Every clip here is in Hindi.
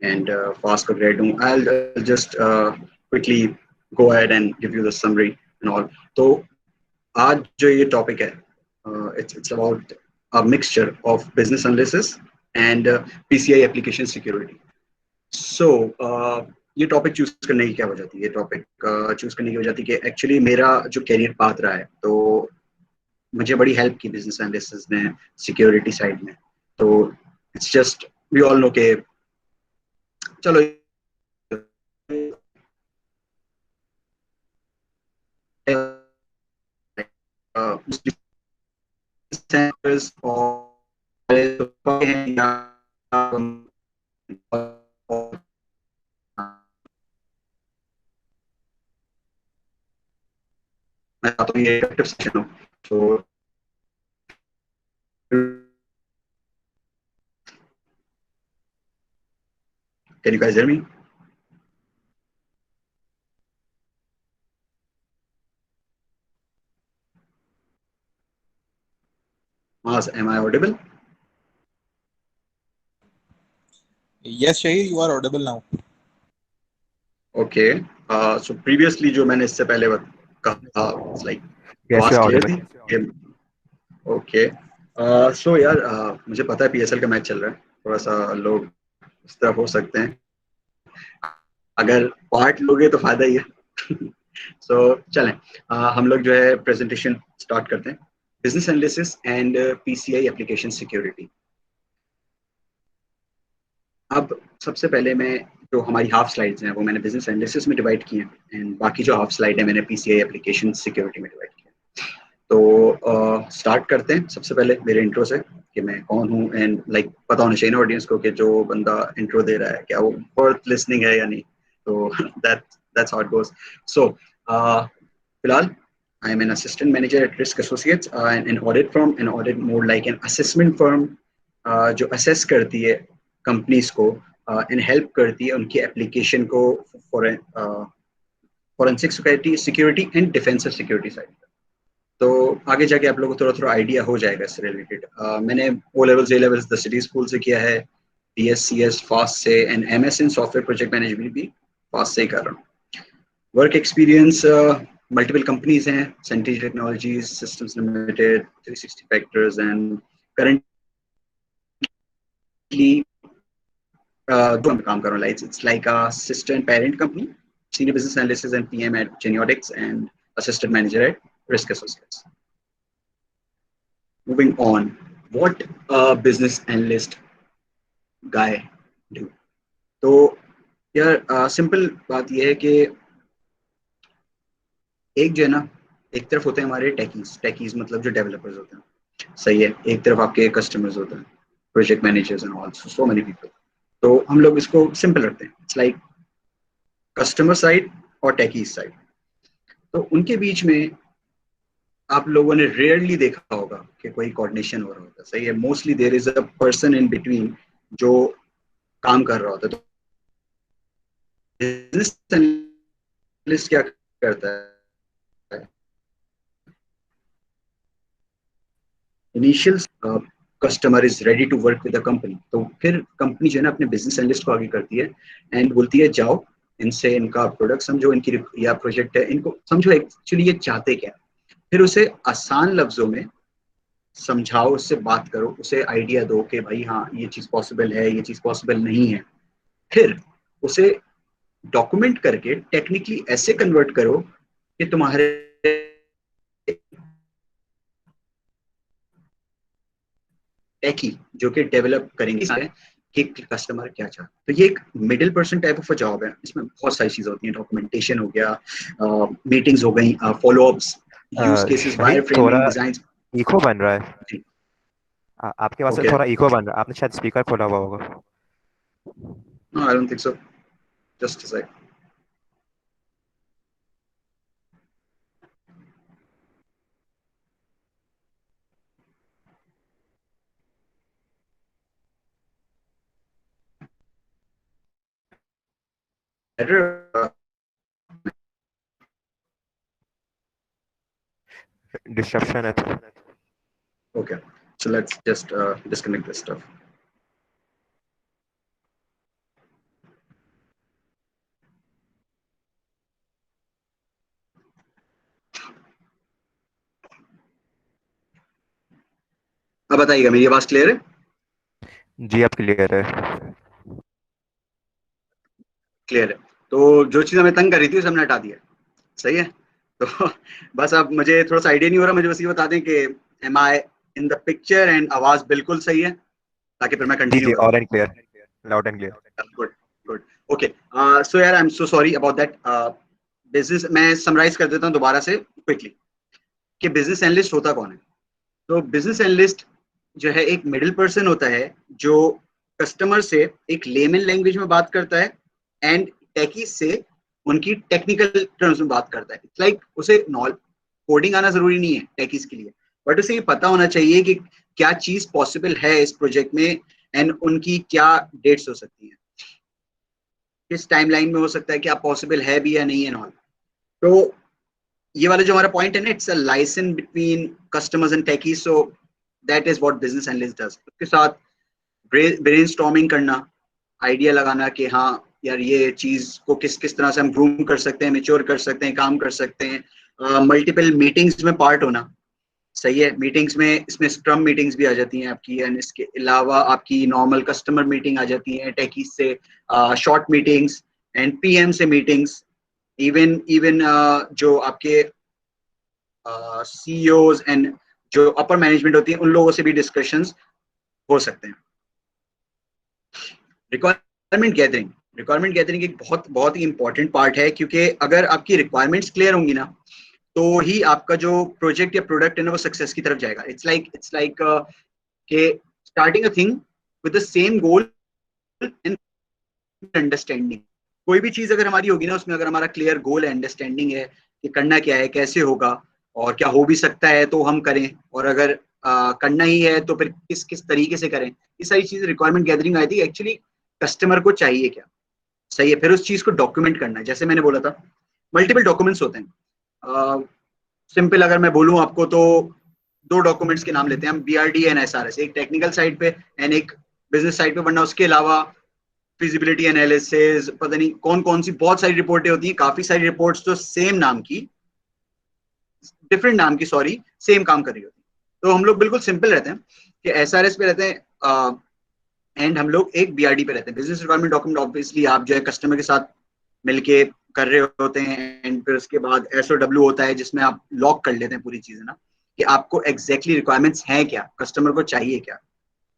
and fast का grade दूँ. I'll just quickly go ahead and give you the summary and all. तो आज जो ये topic है, it's about a mixture of business analysis and PCI application security. So ये टॉपिक चूज करने की क्या वजह थी? ये टॉपिक चूज करने की वजह थी कि एक्चुअली मेरा जो कैरियर पाथ रहा है, तो मुझे बड़ी हेल्प की बिजनेस एनालिसिस ने सिक्योरिटी साइड में. तो it's just we all know के चलो और मैं चाहता हूँ ये एक्टिव सेशन हो. तो can you guys hear me? Mas, am I audible? Yes, Shahid, you are audible now. Okay. So previously जो मैंने इससे पहले कहा, it's like Yes, आवाज you're क्लियर audible. थी. ओके. सो यार मुझे पता है पीएसएल का मैच चल रहा है, थोड़ा सा लोग इस तरफ हो सकते हैं. अगर पार्ट लोगे तो फायदा ही है. सो चलें, हम लोग जो है प्रेजेंटेशन स्टार्ट करते हैं. Business analysis and PCI application security. अब सबसे पहले मैं जो हमारी हाफ स्लाइड्स हैं वो मैंने बिजनेस एनालिसिस में डिवाइड की हैं, एंड बाकी जो हाफ स्लाइड है मैंने पीसीआई एप्लीकेशन सिक्योरिटी में डिवाइड किया. तो स्टार्ट करते हैं सबसे पहले मेरे इंट्रो से कि मैं कौन हूँ, एंड लाइक पता होना चाहिए ना ऑडियंस को कि जो बंदा इंट्रो दे रहा है क्या वो वर्थ लिसनिंग है या नहीं. तो that's how it goes. So फिलहाल I am an assistant manager at Risk Associates, an audit firm. An audit more like an assessment firm जो assess करती है कंपनीज को एंड हेल्प करती है उनकी एप्लीकेशन को forensic security and defensive security side. तो आगे जाके आप लोगों को थोड़ा थोड़ा आइडिया हो जाएगा इससे रिलेटेड. मैंने O levels A levels the city school से किया है, BScs फास्ट से, and MS in software project management भी फास्ट से ही कर रहा हूँ. वर्क एक्सपीरियंस मल्टीपल कंपनीज हैं, Sentage technologies, systems limited, 360 factors, and currently दो में काम कर रहा हूँ. It's like a sister and parent company, senior business analysis and PM at Geniotics and assistant manager at Risk Associates. Moving on, what a business analyst guy do? तो यार सिंपल बात यह है कि एक जो है ना, एक तरफ होते हैं हमारे टेकीज मतलब जो डेवलपर्स होते हैं, सही है. एक तरफ आपके कस्टमर्स होते हैं, project managers and all, so many people. तो हम लोग इसको सिंपल रखते हैं, इट्स लाइक कस्टमर साइड और टेकीज साइड. तो उनके बीच में आप लोगों ने रेयरली देखा होगा कि कोई कोऑर्डिनेशन हो रहा होता है, सही है. Mostly there is a person in between जो काम कर रहा होता है. तो बिजनेस एनालिस्ट क्या करता है, initial customer is ready to work with the company, तो फिर कंपनी जो है ना अपने बिजनेस एनालिस्ट को आगे करती है एंड बोलती है जाओ इनसे इनका प्रोडक्ट समझो, इनकी या प्रोजेक्ट है इनको समझो एक्चुअली ये चाहते क्या. फिर उसे आसान लफ्जों में समझाओ, उससे बात करो, उसे आइडिया दो कि भाई हाँ ये चीज़ पॉसिबल है, ये चीज़ पॉसिबल नहीं है. फिर उसे डॉक्यूमेंट करके टेक्निकली ऐसे कन्वर्ट करो कि तुम्हारे टेकी जो कि डेवलप करेंगे कि कस्टमर क्या चाहता है. तो ये एक middle person type of job है. इसमें बहुत सारी चीजें होती हैं, डॉक्यूमेंटेशन हो गया, मीटिंग्स हो गई, फॉलोअप्स, यूज केसेस, वायर शहीद फ्रेमिंग, थोड़ा डिजाइन. इको बन रहा है. आपके पास से ओके, थोड़ा इको बन रहा है, आपने शायद स्पीकर खोला हुआ होगा. No I don't think so, just a sec. Better. Disruption है तो. Okay, so let's just disconnect this stuff. अब बताइएगा, मेरी आवाज क्लियर है? जी आप क्लियर है। क्लियर है। तो जो चीज़ हमें तंग कर रही थी उसे हमने हटा दिया। सही है। तो बस अब मुझे थोड़ा सा आइडिया नहीं हो रहा, मुझे बस ये बता दें कि am I in the picture and आवाज बिल्कुल सही है, ताकि फिर मैं जी कंटिन्यू जी, करूँ। All and clear, loud and clear. Good good. Okay. So यार, I am so sorry about that. Business, मैं समराइज कर देता हूँ दोबारा से क्विकली कि बिजनेस एनालिस्ट होता कौन है। तो बिजनेस एनालिस्ट जो है एक मिडिल पर्सन होता है, जो कस्टमर से एक लेमन लैंग्वेज में बात करता है एंड टेकी से उनकी टेक्निकल टर्म्स में बात करता है। इट्स लाइक उसे कोडिंग आना जरूरी नहीं है टेकीज के लिए, बट उसे ये पता होना चाहिए कि क्या चीज पॉसिबल है इस प्रोजेक्ट में एंड उनकी क्या डेट्स हो सकती हैं, किस टाइमलाइन में हो सकता है, क्या पॉसिबल है भी या नहीं है नॉल। तो ये वाला जो हमारा पॉइंट है ना, it's a license between customers and techie, so that is what business analyst does. उसके साथ ब्रेनस्टॉर्मिंग करना, आइडिया लगाना कि हाँ यार ये चीज को किस किस तरह से हम ग्रूम कर सकते हैं, मेच्योर कर सकते हैं, काम कर सकते हैं। मल्टीपल मीटिंग्स में पार्ट होना। सही है। मीटिंग्स में इसमें स्क्रम मीटिंग्स भी आ जाती हैं आपकी, एंड इसके अलावा आपकी नॉर्मल कस्टमर मीटिंग आ जाती है टेकीज से, शॉर्ट मीटिंग्स एंड पीएम से मीटिंग्स। इवन इवन जो आपके सीईओज एंड जो अपर मैनेजमेंट होती है उन लोगों से भी डिस्कशंस हो सकते हैं। रिक्वायरमेंट गैदरिंग, रिक्वायरमेंट गैदरिंग एक बहुत बहुत ही इंपॉर्टेंट पार्ट है, क्योंकि अगर आपकी रिक्वायरमेंट्स क्लियर होंगी ना, तो ही आपका जो प्रोजेक्ट या प्रोडक्ट है ना वो सक्सेस की तरफ जाएगा। इट्स लाइक के starting a thing with the same goal and understanding. कोई भी चीज अगर हमारी होगी ना, उसमें अगर हमारा क्लियर गोल है, अंडरस्टैंडिंग है कि करना क्या है, कैसे होगा और क्या हो भी सकता है तो हम करें, और अगर करना ही है तो फिर किस किस तरीके से करें, ये सारी चीजें रिक्वायरमेंट गैदरिंग आई थी। एक्चुअली कस्टमर को चाहिए क्या, सही है, फिर उस चीज को डॉक्यूमेंट करना है। जैसे मैंने बोला था, मल्टीपल डॉक्यूमेंट्स होते हैं। सिंपल अगर मैं बोलूं आपको तो दो डॉक्यूमेंट्स के नाम लेते हैं हम, बीआरडी एंड एसआरएस, एक टेक्निकल साइड पे एंड एक बिजनेस साइड पे, वरना उसके अलावा फिजिबिलिटी एनालिसिस, पता नहीं कौन कौन सी बहुत सारी रिपोर्टें होती हैं, काफी सारी रिपोर्ट्स जो सेम नाम की, डिफरेंट नाम की सॉरी, सेम काम कर रही होती है। तो हम लोग बिल्कुल सिंपल रहते हैं कि एसआरएस पे रहते हैं एंड हम लोग एक बीआरडी पे रहते हैं, बिजनेस रिक्वायरमेंट डॉक्यूमेंट। ऑब्वियसली आप जो है कस्टमर के साथ मिलके कर रहे होते हैं, एंड फिर उसके बाद एसओडब्ल्यू होता है जिसमें आप लॉक कर लेते हैं पूरी चीजें ना, कि आपको एग्जैक्टली रिक्वायरमेंट्स हैं क्या, कस्टमर को चाहिए क्या।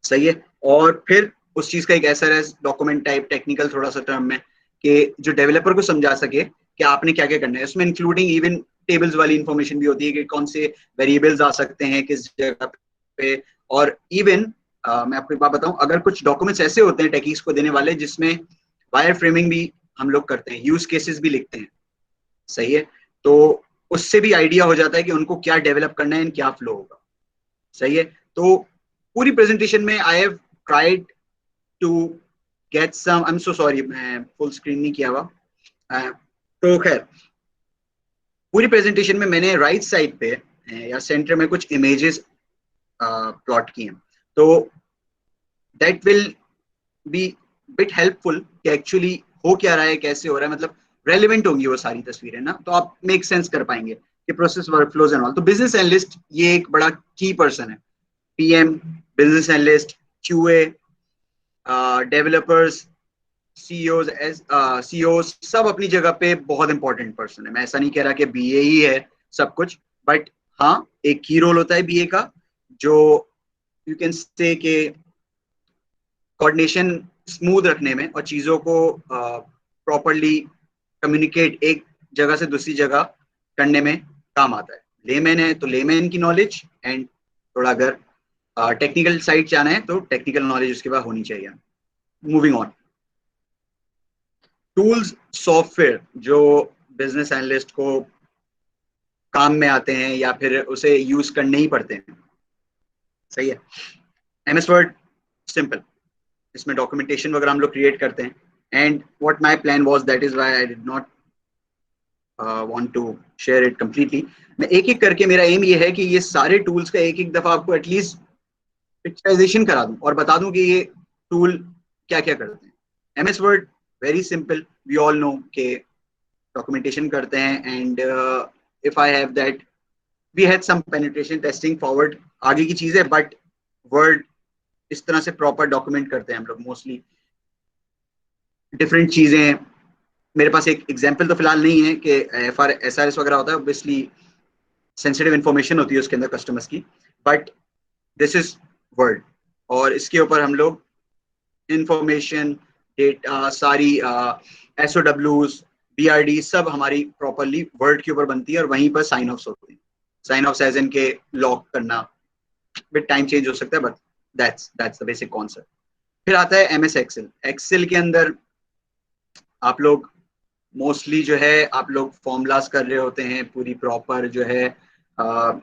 सही है। और फिर उस चीज का एक एसआरएस डॉक्यूमेंट टाइप, टेक्निकल थोड़ा सा टर्म में, कि जो डेवलपर को समझा सके कि आपने क्या क्या करना है। उसमें इंक्लूडिंग इवन टेबल्स वाली इंफॉर्मेशन भी होती है कि कौन से वेरिएबल्स आ सकते हैं किस जगह पे। और इवन मैं आपको एक बात बताऊं, अगर कुछ डॉक्यूमेंट्स ऐसे होते हैं टेकीज को देने वाले जिसमें वायर फ्रेमिंग भी हम लोग करते हैं, यूज केसेस भी लिखते हैं। सही है। तो उससे भी आइडिया हो जाता है कि उनको क्या डेवलप करना है, क्या फ्लो होगा। सही है। तो पूरी प्रेजेंटेशन में I have tried to get some, I am so sorry मैं फुल स्क्रीन नहीं किया हुआ। तो खैर, पूरी प्रेजेंटेशन में मैंने राइट साइड पे या सेंटर में कुछ इमेजेस प्लॉट किए हैं। तो that will B bit helpful कि एक्चुअली हो क्या रहा है, कैसे हो रहा है, मतलब रेलिवेंट होंगी वो सारी तस्वीरें ना, तो आप मेक सेंस कर पाएंगे कि प्रोसेस वर्कफ्लोज एंड ऑल। तो बिजनेस एनालिस्ट ये एक बड़ा की पर्सन है। PM, business analyst, QA, developers, CEOs, CEOs सब अपनी जगह पे बहुत इंपॉर्टेंट पर्सन है। मैं ऐसा नहीं कह रहा कि बीए ही है सब कुछ, बट हाँ एक की रोल होता है बीए का, जो यू कैन से के कोऑर्डिनेशन स्मूथ रखने में और चीजों को प्रॉपरली कम्युनिकेट एक जगह से दूसरी जगह करने में काम आता है। लेमैन है तो लेमैन की नॉलेज, एंड थोड़ा अगर टेक्निकल साइड जाना है तो टेक्निकल नॉलेज उसके बाद होनी चाहिए। मूविंग ऑन, टूल्स, सॉफ्टवेयर जो बिजनेस एनालिस्ट को काम में आते हैं या फिर उसे यूज करने ही पड़ते हैं। सही है। एमएस वर्ड सिंपल, इसमें डॉक्यूमेंटेशन वगैरह हम लोग क्रिएट करते हैं। And what my plan was, that is why I did not want to share it completely. मैं एक एक करके, मेरा एम ये है कि ये सारे टूल्स का एक एक दफा आपको एटलीस्ट पिक्चराइजेशन करा दूं और बता दूं कि ये टूल क्या क्या करते हैं। MS Word very simple, we all know के डॉक्यूमेंटेशन करते हैं, and if I have that, we had some penetration testing forward, आगे की चीज है, बट वर्ड इस तरह से प्रॉपर डॉक्यूमेंट करते हैं हम लोग मोस्टली डिफरेंट चीजें। मेरे पास एक एग्जांपल तो फिलहाल नहीं है कि SRS वगैरह होता है, ऑब्वियसली सेंसिटिव इन्फॉर्मेशन होती है उसके अंदर कस्टमर्स की, बट दिस इज वर्ड, और इसके ऊपर हम लोग इंफॉर्मेशन, डेटा, सारी SOWs, BRD सब हमारी प्रॉपरली वर्ड के ऊपर बनती है, और वहीं पर साइन ऑफ्स होते हैं। साइन ऑफ्स एज इन के लॉक करना, विद टाइम चेंज हो सकता है, but that's the basic concept. फिर आता है MS एक्सेल। एक्सेल के अंदर आप लोग मोस्टली जो है आप लोग फॉर्मूलाज कर रहे होते हैं, पूरी प्रॉपर जो है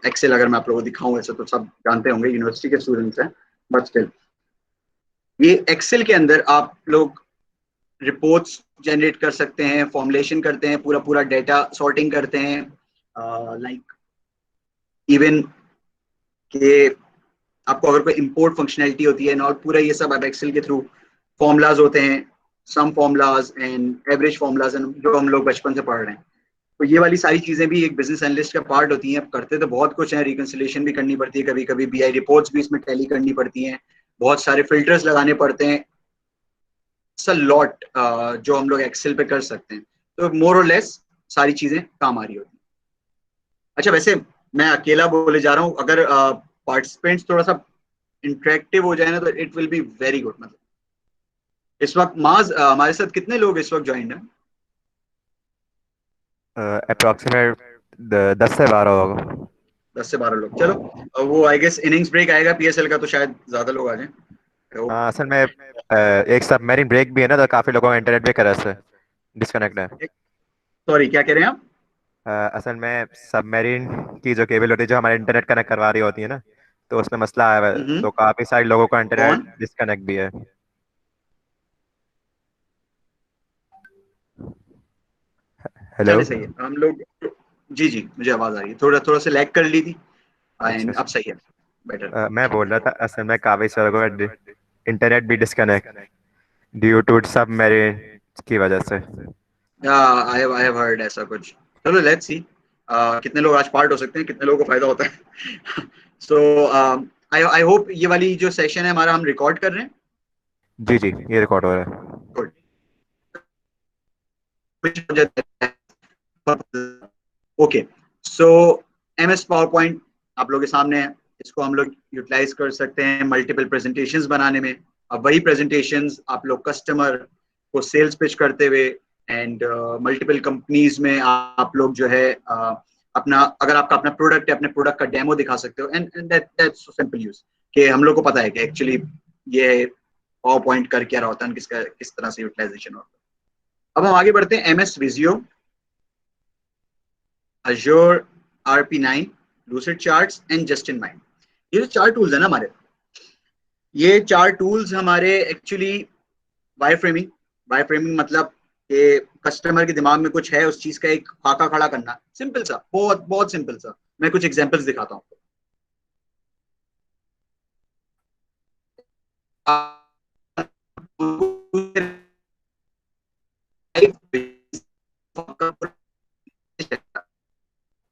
एक्सेल अगर मैं आप लोगों को दिखाऊं, ऐसे तो सब जानते होंगे, यूनिवर्सिटी के स्टूडेंट्स हैं, बट स्टिल ये एक्सेल के अंदर आप लोग रिपोर्ट्स जनरेट कर सकते हैं, फॉर्मुलेशन करते हैं, पूरा पूरा डेटा सॉर्टिंग करते हैं, लाइक इवन के आपको अगर कोई इंपोर्ट फंक्शनैलिटी होती है, और पूरा ये सब आप एक्सेल के थ्रू फॉर्मूलाज होते हैं, सम फॉर्मूलाज एंड एवरेज फॉर्मूलाज, जो हम लोग बचपन से पढ़ रहे हैं। तो ये वाली सारी चीजें भी एक बिजनेस एनालिस्ट का पार्ट होती हैं। अब करते तो बहुत कुछ है, रिकंसिलिएशन भी करनी पड़ती है, कभी कभी BI रिपोर्ट्स भी इसमें टैली करनी पड़ती हैं, बहुत सारे फिल्टर्स लगाने पड़ते हैं, लॉट जो हम लोग एक्सेल पे कर सकते हैं। तो मोर और लेस सारी चीजें काम आ रही होती हैं। अच्छा, वैसे मैं अकेला बोले जा रहा हूँ, अगर पार्टिसिपेंट्स थोड़ा सा इंटरेक्टिव हो जाए ना तो it will be very good. मतलब इस वक्त माज हमारे साथ कितने लोग इस वक्त ज्वाइन हैं? अप्रोक्सीमेट 10 से 12 होगा। 10 से 12 लोग, चलो। वो आई गेस इनिंग्स ब्रेक आएगा PSL का, तो शायद ज्यादा लोग आ जाएं। असल में एक सबमरीन ब्रेक भी है ना, तो काफी लोगों का इंटरनेट भी कर से डिस्कनेक्ट है। सॉरी, क्या कह रहे हैं आप? असल में सबमरीन की जो केबल होती है, जो हमारे इंटरनेट कनेक्ट करवा रही होती है ना, तो उसमें मसला आया हुआ है, तो काफी सारे लोगों का इंटरनेट कौन? डिस्कनेक्ट भी है। हेलो। चले, सही है हम लोग। जी जी, मुझे आवाज आ रही है, थोड़ा थोड़ा सा लैग कर ली थी, अच्छा एंड अब अच्छा। सही है, बेटर। मैं बोल रहा था असल में काफी सारे लोगों का इंटरनेट भी डिस्कनेक्ट ड्यू टू सबमरीन की वजह से। आई हैव हर्ड ऐसा कुछ। चलो, लेट्स सी कितने लोग आज पार्ट हो सकते हैं, कितने लोगों को फायदा होता है। सो आई होप ये वाली जो सेशन है हमारा, हम रिकॉर्ड कर रहे हैं। जी जी, ये रिकॉर्ड हो रहा है। गुड। ओके, सो MS पावर पॉइंट आप लोगों के सामने है। इसको हम लोग यूटिलाइज कर सकते हैं मल्टीपल प्रेजेंटेशंस बनाने में। अब वही प्रेजेंटेशंस आप लोग कस्टमर को सेल्स पिच करते हुए, एंड मल्टीपल कंपनीज में आप लोग जो है अपना, अगर आपका अपना प्रोडक्ट है, अपने प्रोडक्ट का डेमो दिखा सकते हो, एंड दैट्स सिंपल यूज, कि हम लोग को पता है कि एक्चुअली ये पावर पॉइंट कर क्या रहा होता है, किस तरह से यूटिलाइजेशन होता है। अब हम आगे बढ़ते हैं। MS विजियो, Azure RP9, Lucid Charts and just in mind. ये जो 4 टूल्स है ना हमारे, ये 4 टूल्स हमारे एक्चुअली वाई फ्रेमिंग मतलब कि कस्टमर के दिमाग में कुछ है, उस चीज का एक खाका खड़ा करना, सिंपल सा, बहुत बहुत सिंपल सा। मैं कुछ एग्जांपल्स दिखाता हूँ।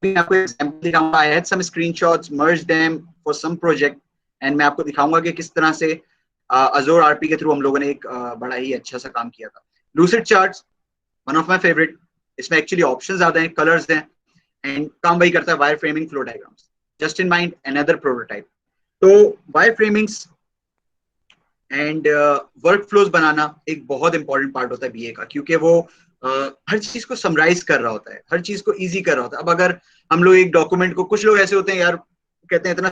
मैं आपको एग्जांपल दिखाऊंगा। I had some screenshots, merge them for some project, and मैं आपको दिखाऊंगा कि किस तरह से Azure RP के थ्रू हम लोगों ने एक बड़ा ही अच्छा सा काम किया था। Lucid charts, one of my favourite. इसमें एक्चुअली ऑप्शंस ज्यादा हैं, कलर्स हैं, एंड काम वही करता है, wire framing, flow diagrams. Just in mind, another prototype. तो वायर फ्रेमिंग्स एंड वर्क फ्लोज बनाना एक बहुत इंपॉर्टेंट पार्ट होता है BA का, क्योंकि वो हर चीज को समराइज कर रहा होता है, हर चीज को इजी कर रहा होता है। अब अगर हम लोग एक डॉक्यूमेंट को, कुछ लोग ऐसे होते हैं यार, कहते हैं इतना,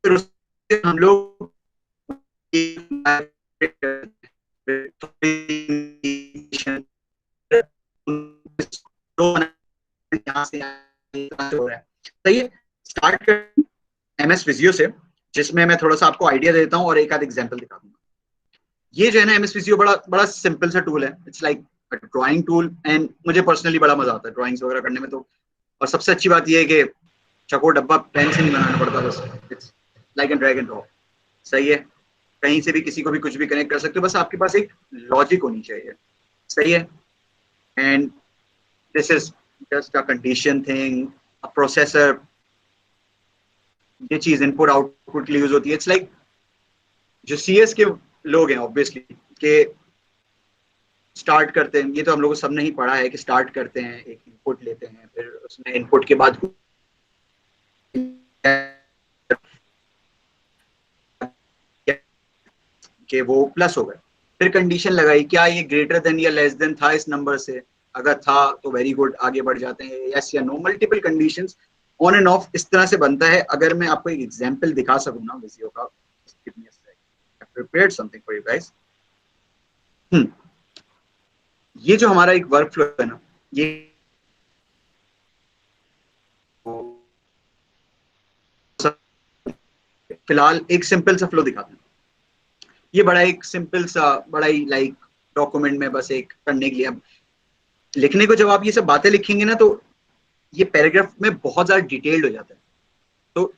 फिर उससे हम लोग यहाँ से हो रहा है। सही है, स्टार्ट कर MS विजियो से, जिसमें मैं थोड़ा सा आपको आइडिया देता हूँ और एक आध एग्जांपल दिखा दूंगा। ये जो है ना, MS विजियो बड़ा बड़ा सिंपल सा टूल है। It's like drawing tool, and मुझे पर्सनली बड़ा मजा आता है ड्राइंग्स वगैरह करने में। तो और सबसे अच्छी बात ये है कि चको डब्बा पेन से नहीं बनाना पड़ता, बस it's like an drag and drop. सही है, कहीं से भी किसी को भी कुछ भी कनेक्ट कर सकते हो, बस आपके पास एक लॉजिक होनी चाहिए। सही है, and this is just a condition thing, processor, ये चीज इनपुट आउटपुट के लिए यूज होती है। इट्स लाइक जो सीएस के लोग हैं ऑब्वियसली के स्टार्ट करते हैं, ये तो हम लोगों को सब नहीं पढ़ा है कि स्टार्ट करते हैं, एक इनपुट लेते हैं, फिर उसमें इनपुट के बाद कि वो प्लस हो गए, फिर कंडीशन लगाई क्या ये ग्रेटर देन या लेस देन था इस नंबर से, अगर था तो वेरी गुड, आगे बढ़ जाते हैं, यस या no, multiple conditions on and off इस तरह से बनता है। अगर मैं आपको एक एग्जांपल दिखा सकूं ना विजियो का, prepared something for you guys. ये जो हमारा एक वर्क फ्लो है ना, ये फिलहाल एक सिंपल सा फ्लो दिखाते हैं। ये बड़ा एक सिंपल सा, बड़ा ही लाइक डॉक्यूमेंट में बस एक करने के लिए, अब लिखने को जब आप ये सब बातें लिखेंगे ना तो ये पैराग्राफ में बहुत ज्यादा डिटेल्ड हो जाता है। तो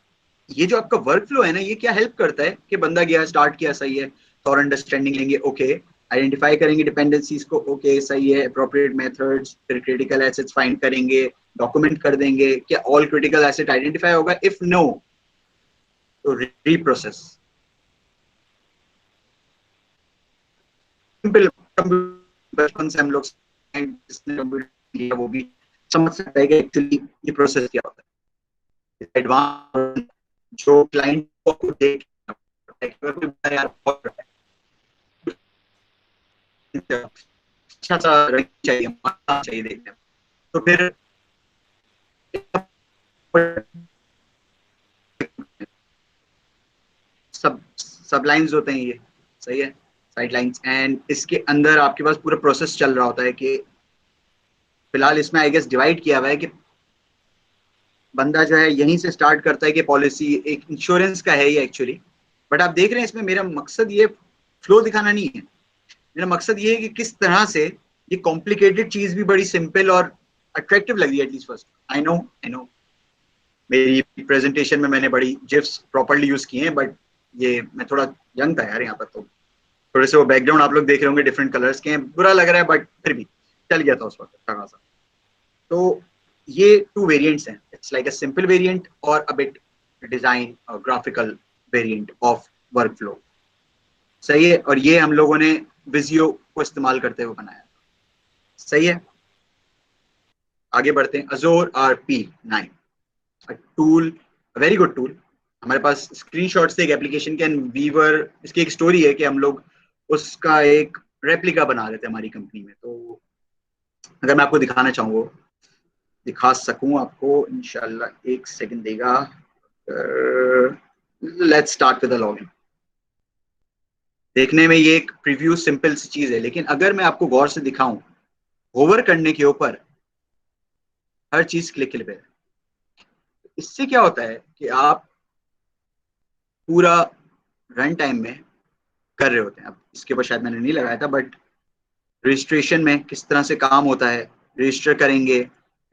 ये जो आपका वर्क फ्लो है ना, ये क्या हेल्प करता है कि बंदा गया, स्टार्ट किया, सही है, थॉर अंडरस्टैंडिंग लेंगे, ओके, आइडेंटिफाई करेंगे डिपेंडेंसीज को, ओके सही है, अप्रोप्रिएट मेथड्स, फिर क्रिटिकल एसेट्स फाइंड करेंगे, डॉक्यूमेंट कर देंगे, क्या ऑल क्रिटिकल एसेट आइडेंटिफाई होगा, इफ नो तो रीप्रोसेस। सिंपल, बचपन से हम लोग जिसने कंप्यूटर लिया वो भी समझ सकता है कि एक्चुअली ये प्रोसेस क्या होता है। एडवांस जो क्लाइंट को देख यार अच्छा सा चाहिए, चाहिए देखने में, तो फिर सब सब लाइंस होते हैं ये, सही है, साइड लाइंस, एंड इसके अंदर आपके पास पूरा प्रोसेस चल रहा होता है कि फिलहाल इसमें आई गेस डिवाइड किया हुआ है कि बंदा जो है यहीं से स्टार्ट करता है कि पॉलिसी एक इंश्योरेंस का है ये एक्चुअली, बट आप देख रहे हैं इसमें मेरा मकसद ये फ्लो दिखाना नहीं है, मेरा मकसद ये है कि किस तरह से ये कॉम्प्लिकेटेड चीज भी बड़ी सिंपल और अट्रैक्टिव लगी है एटलीस्ट फर्स्ट। आई नो मेरी प्रेजेंटेशन में मैंने बड़ी जिफ्स प्रॉपर्ली यूज किए हैं, बट ये मैं थोड़ा यंग था यार यहाँ पर, तो थोड़े से वो बैकग्राउंड आप लोग देख रहे होंगे डिफरेंट कलर्स के हैं, बुरा लग रहा है बट फिर भी चल गया था उस वक्त अच्छा खासा। तो ये टू वेरिएंट्स हैं, it's like a simple variant और अ बिट डिजाइन और graphical variant of work flow, सही है, और ये हम लोगों ने विजियो को इस्तेमाल करते हुए बनाया, सही है। आगे बढ़ते हैं। अजोर RP9 tool, very good tool, हमारे पास स्क्रीनशॉट्स थे एक एप्लीकेशन के, एंड वीवर, इसकी एक स्टोरी है कि हम लोग उसका एक रेप्लिका बना रहे थे हमारी कंपनी में, तो अगर मैं आपको दिखाना चाहूँ, दिखा सकूं आपको इंशाल्लाह, एक सेकंड देगा। Let's start with the login. देखने में ये एक प्रीव्यू सिंपल सी चीज है, लेकिन अगर मैं आपको गौर से दिखाऊं, होवर करने के ऊपर हर चीज क्लिक पे, इससे क्या होता है कि आप पूरा रन टाइम में कर रहे होते हैं। अब इसके ऊपर शायद मैंने नहीं लगाया था, बट रजिस्ट्रेशन में किस तरह से काम होता है, रजिस्टर करेंगे,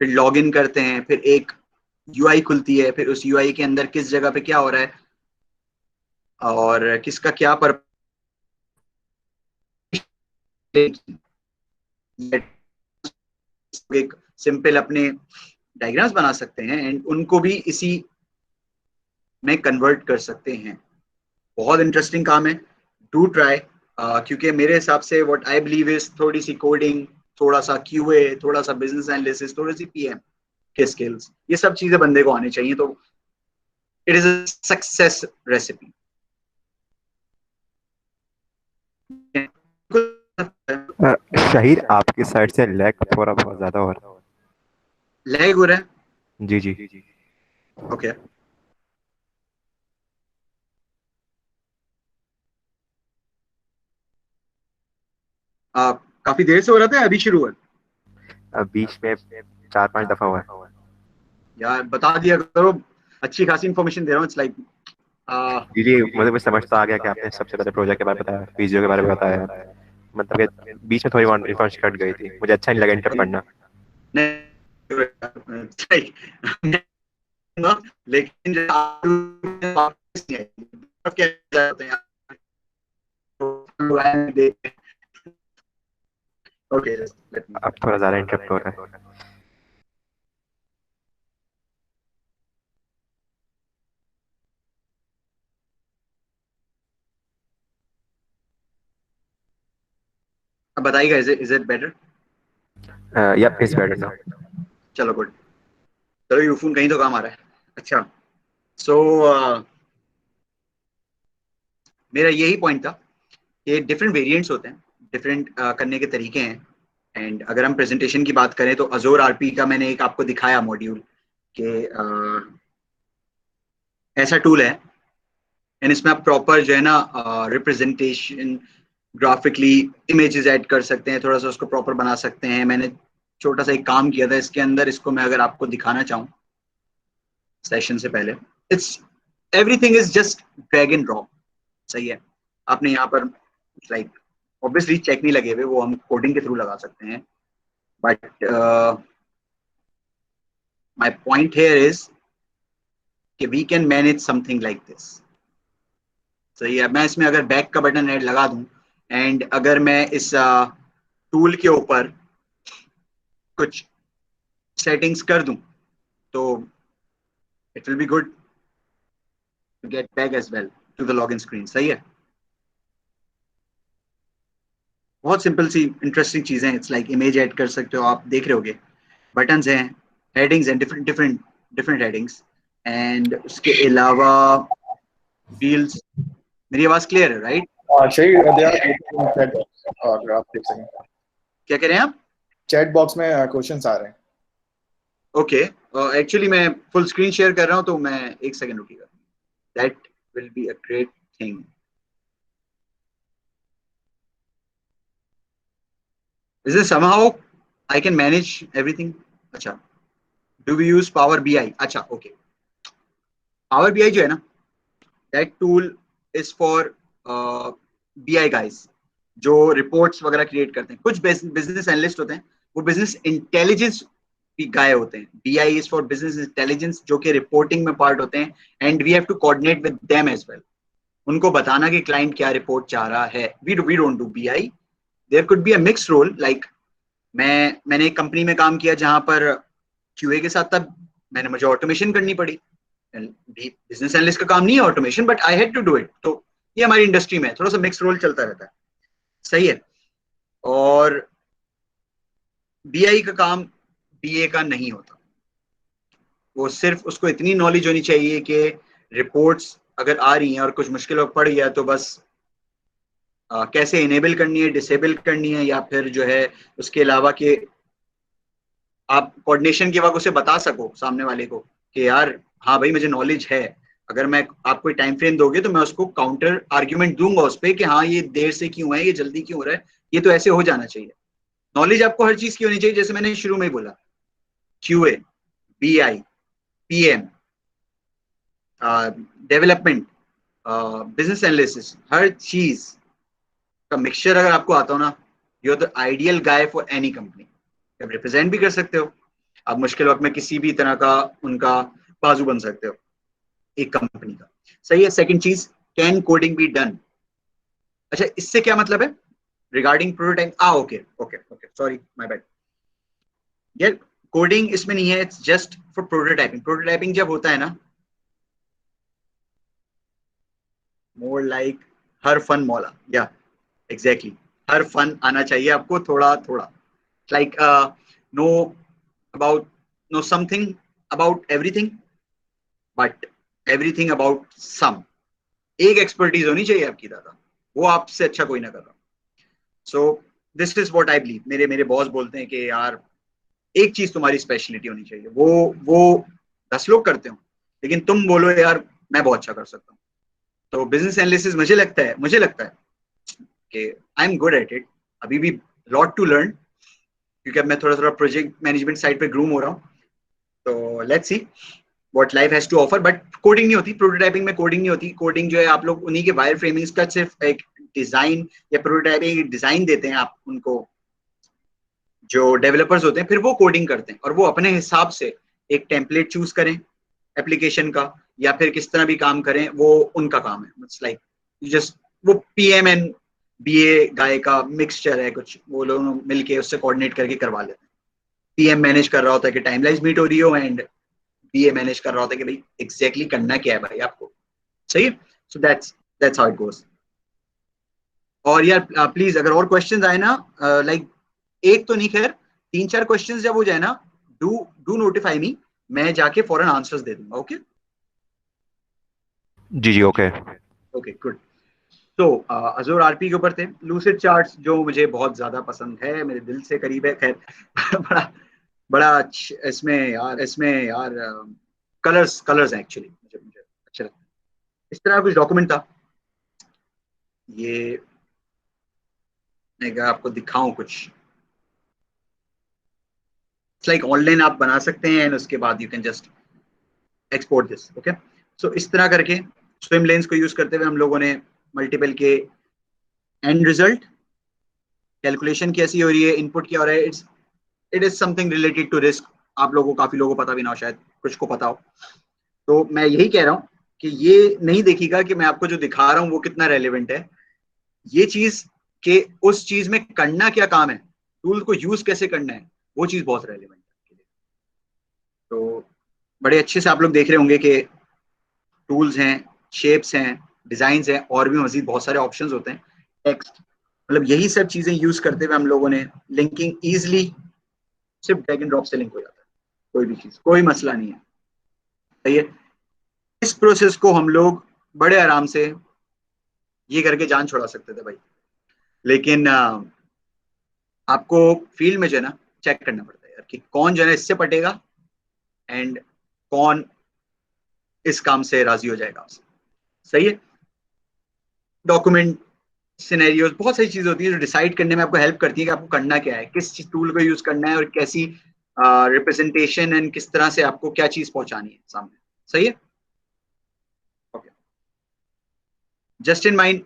फिर लॉग इन करते हैं, फिर एक यूआई खुलती है, फिर उस यूआई के अंदर किस जगह पे क्या हो रहा है और किसका क्या पर एक सिंपल अपने डायग्राम्स बना सकते हैं एंड उनको भी इसी में कन्वर्ट कर सकते हैं। बहुत इंटरेस्टिंग काम है, डू ट्राई, क्योंकि मेरे हिसाब से व्हाट आई बिलीव इज थोड़ी सी कोडिंग, थोड़ा सा क्यूए, थोड़ा सा बिजनेस एनालिसिस, थोड़ी सी पीएम के स्किल्स, ये सब चीजें बंदे को आनी चाहिए, तो it is a success recipe. Shaheer आपकी साइड से लैग थोड़ा बहुत ज्यादा हो रहा लैग हो रहा है, है। जी जी। ओके, काफी देर से हो रहा था, अभी शुरू हुआ? अब बीच में 4-5 दफा हुआ है। यार बता दिया करो, अच्छी खासी इन्फॉर्मेशन दे रहा हूँ, इट्स लाइक जी जी, मुझे कुछ समझ तो आ गया कि आपने सबसे पहले प्रोजेक्ट के बारे में बताया, वीडियो के बारे में बताया, मतलब कि बीच में थोड़ी इन्फॉर्मेशन कट गई थी, मुझे अच्छा नहीं लगा इंटर पढ़ना। लेकिन ओके, अब थोड़ा ज्यादा इंटरप्ट हो रहा है। अब बताइएगा, is it better? Yep, it's better now. चलो गुड। चलो यूफोन कहीं तो काम आ रहा है। अच्छा, सो मेरा यही पॉइंट था कि डिफरेंट वेरिएंट्स होते हैं, डिफरेंट करने के तरीके हैं। एंड अगर हम प्रेजेंटेशन की बात करें तो अजोर आरपी का मैंने एक आपको दिखाया मॉड्यूल कि ऐसा टूल है, एंड इसमें आप प्रॉपर जो है ना रिप्रेजेंटेशन, ग्राफिकली इमेजेस ऐड कर सकते हैं, थोड़ा सा उसको प्रॉपर बना सकते हैं। मैंने छोटा सा एक काम किया था इसके अंदर, इसको मैं अगर आपको दिखाना चाहूँ सेशन से पहले, it's everything is just drag and drop. सही है, आपने यहाँ पर लाइक ऑब्वियसली चेक नहीं लगे हुए, वो हम कोडिंग के थ्रू लगा सकते हैं, but my point here is कि we can manage something like this. सही है, मैं इसमें अगर बैक का बटन ऐड लगा दूं एंड अगर मैं इस टूल के ऊपर कुछ सेटिंग्स कर दूं तो it will be good to get back as well to the login screen. सही है, बहुत सिंपल सी इंटरेस्टिंग चीजें। इट्स लाइक इमेज ऐड कर सकते हो आप, देख रहे होगे बटन्स हैं, हेडिंग्स हैं, different different different headings, and उसके अलावा फील्ड्स। मेरी आवाज क्लियर है राइट? सही, दे आर चैट बॉक्स, अगर आप देख सकें क्या कह रहे हैं आप? चैट बॉक्स में क्वेश्चंस आ रहे हैं। ओके, एक्चुअली मैं फुल स्क्रीन शेयर कर रहा हूं तो मैं एक सेकंड रुकिएगा। That will be a great thing. Is it somehow I can manage everything? अच्छा, do we use power BI? अच्छा ओके, पावर बीआई जो है ना, that tool is for BI guys जो रिपोर्ट्स वगैरह क्रिएट करते हैं। कुछ बिजनेस एनालिस्ट होते हैं, वो बिजनेस इंटेलिजेंस भी गाय होते हैं। BI is for business intelligence, जो कि रिपोर्टिंग में पार्ट होते हैं, and we have to coordinate with them as well. उनको बताना कि क्लाइंट क्या रिपोर्ट चाह रहा है। We don't do BI. There could be a mix role, like मैंने एक कंपनी में काम किया जहां पर क्यूए के साथ तब मैंने मुझे ऑटोमेशन करनी पड़ी। बिजनेस एनालिस्ट का काम नहीं है automation, but I had to do it. तो ये हमारी इंडस्ट्री में थोड़ा सा मिक्स रोल चलता रहता है। सही है, और बीआई का काम बीए का नहीं होता। वो सिर्फ उसको इतनी नॉलेज होनी चाहिए कि रिपोर्ट्स अगर आ रही हैं और कुछ मुश्किल पड़ गया तो बस कैसे इनेबल करनी है, डिसेबल करनी है, या फिर जो है उसके अलावा कि आप कोऑर्डिनेशन के वक्त उसे बता सको सामने वाले को कि यार हाँ भाई मुझे नॉलेज है। अगर मैं आप कोई टाइम फ्रेम दोगे तो मैं उसको काउंटर आर्ग्यूमेंट दूंगा उस पर कि हाँ ये देर से क्यों है, ये जल्दी क्यों हो रहा है, ये तो ऐसे हो जाना चाहिए। नॉलेज आपको हर चीज की होनी चाहिए, जैसे मैंने शुरू में ही बोला, QA, BI, PM, development, business analysis, हर चीज का मिक्सचर अगर आपको आता हो ना, you are the ideal guy for any company. आप रिप्रेजेंट भी कर सकते हो, आप मुश्किल वक्त में किसी भी तरह का उनका बाजू बन सकते हो एक कंपनी का। सही है। सेकंड चीज, कैन कोडिंग बी डन? अच्छा, इससे क्या मतलब है regarding prototype? Okay okay okay, sorry my bad. यार कोडिंग इसमें नहीं है, it's just for prototyping. Prototyping जब होता है ना, मोर लाइक हर फन मौला, या एग्जैक्टली हर फन आना चाहिए आपको थोड़ा थोड़ा। Like know about, know something about everything, but everything about some. एक एक्सपर्टीज होनी चाहिए आपकी दादा, वो आपसे अच्छा कोई ना कर रहा। सो this is what I believe. मेरे मेरे बॉस बोलते हैं कि यार एक चीज तुम्हारी स्पेशलिटी होनी चाहिए, वो 10 लोग करते हो लेकिन तुम बोलो यार मैं बहुत अच्छा कर सकता हूँ। तो बिजनेस एनालिसिस मुझे लगता है कि I am good at it. अभी भी लॉट टू लर्न, क्योंकि अब मैं थोड़ा थोड़ा प्रोजेक्ट मैनेजमेंट साइड पे ग्रूम हो रहा हूँ। तो let's see what life has to offer. But coding नहीं होती प्रोटोटाइपिंग में, कोडिंग नहीं होती। कोडिंग जो है आप लोग उन्हीं के वायर फ्रेमिंग्स का सिर्फ एक डिजाइन या प्रोटोटाइपिंग डिजाइन देते हैं आप उनको, जो डेवलपर्स होते हैं फिर वो कोडिंग करते हैं और वो अपने हिसाब से एक टेम्पलेट चूज करें एप्लीकेशन का, या फिर किस तरह भी काम करें, वो उनका काम है। इट्स लाइक जस्ट वो पीएम एंड बीए गाय का मिक्सचर है कुछ, वो लोग मिलके उससे कोऑर्डिनेट करके करवा लेते हैं। पीएम मैनेज कर रहा होता है कि टाइमलाइंस मीट हो रही हो, एंड बीए मैनेज कर रहा होता है कि भाई एग्जैक्टली करना क्या है भाई आपको। सही है, so that's how it goes. और यार प्लीज अगर और क्वेश्चंस आए ना, लाइक एक तो नहीं, खैर 3-4 क्वेश्चंस जब हो जाए ना, डू डू नोटिफाई मी, मैं जाके फौरन आंसर्स दे दूंगा। ओके जी जी ओके। Okay good. तो अजूर आरपी के ऊपर थे। लूसिड चार्ट्स जो मुझे बहुत ज्यादा पसंद है, मेरे दिल से करीब है, खैर बड़ा बड़ा इसमें यार कलर्स कलर्स हैं एक्चुअली, मुझे मुझे अच्छा लगता है। इस तरह का कुछ डॉक्यूमेंट था ये, मैं अगर आपको दिखाऊं कुछ, इट्स लाइक ऑनलाइन आप बना सकते हैं एंड उसके बाद you can just export this. Okay so इस तरह करके स्विम लेन्स को यूज करते हुए हम लोगों ने मल्टीपल के एंड रिजल्ट कैलकुलेशन कैसी हो रही है, इनपुट क्या हो रहा है, it is something related to risk. आप लोगों को, काफी लोगों को पता भी ना हो, शायद कुछ को पता हो। तो मैं यही कह रहा हूँ कि ये नहीं देखिएगा कि मैं आपको जो दिखा रहा हूँ वो कितना रेलिवेंट है, ये चीज के उस चीज में करना क्या काम है, टूल को यूज कैसे करना है, वो चीज बहुत रेलिवेंट है। तो बड़े अच्छे से आप लोग देख रहे होंगे कि टूल्स हैं, शेप्स हैं, डिजाइन हैं, और भी मजीद बहुत सारे ऑप्शंस होते हैं, टेक्स्ट, मतलब यही सब चीजें यूज करते हुए हम लोगों ने लिंकिंग इजिली, सिर्फ ड्रैग एंड ड्रॉप से लिंक हो जाता है, कोई भी चीज, कोई मसला नहीं है। सही है। इस प्रोसेस को हम लोग बड़े आराम से ये करके जान छोड़ा सकते थे भाई, लेकिन आपको फील्ड में जो है ना चेक करना पड़ता है यार कि कौन जो है इससे पटेगा एंड कौन इस काम से राजी हो जाएगा आपसे। सही है। डॉक्यूमेंट, सिनेरियोज, बहुत सारी चीजें होती है जो डिसाइड करने में आपको हेल्प करती है कि आपको करना क्या है, किस टूल को यूज करना है, और कैसी रिप्रेजेंटेशन एंड किस तरह से आपको क्या चीज पहुंचानी है सामने। सही है। Okay just in mind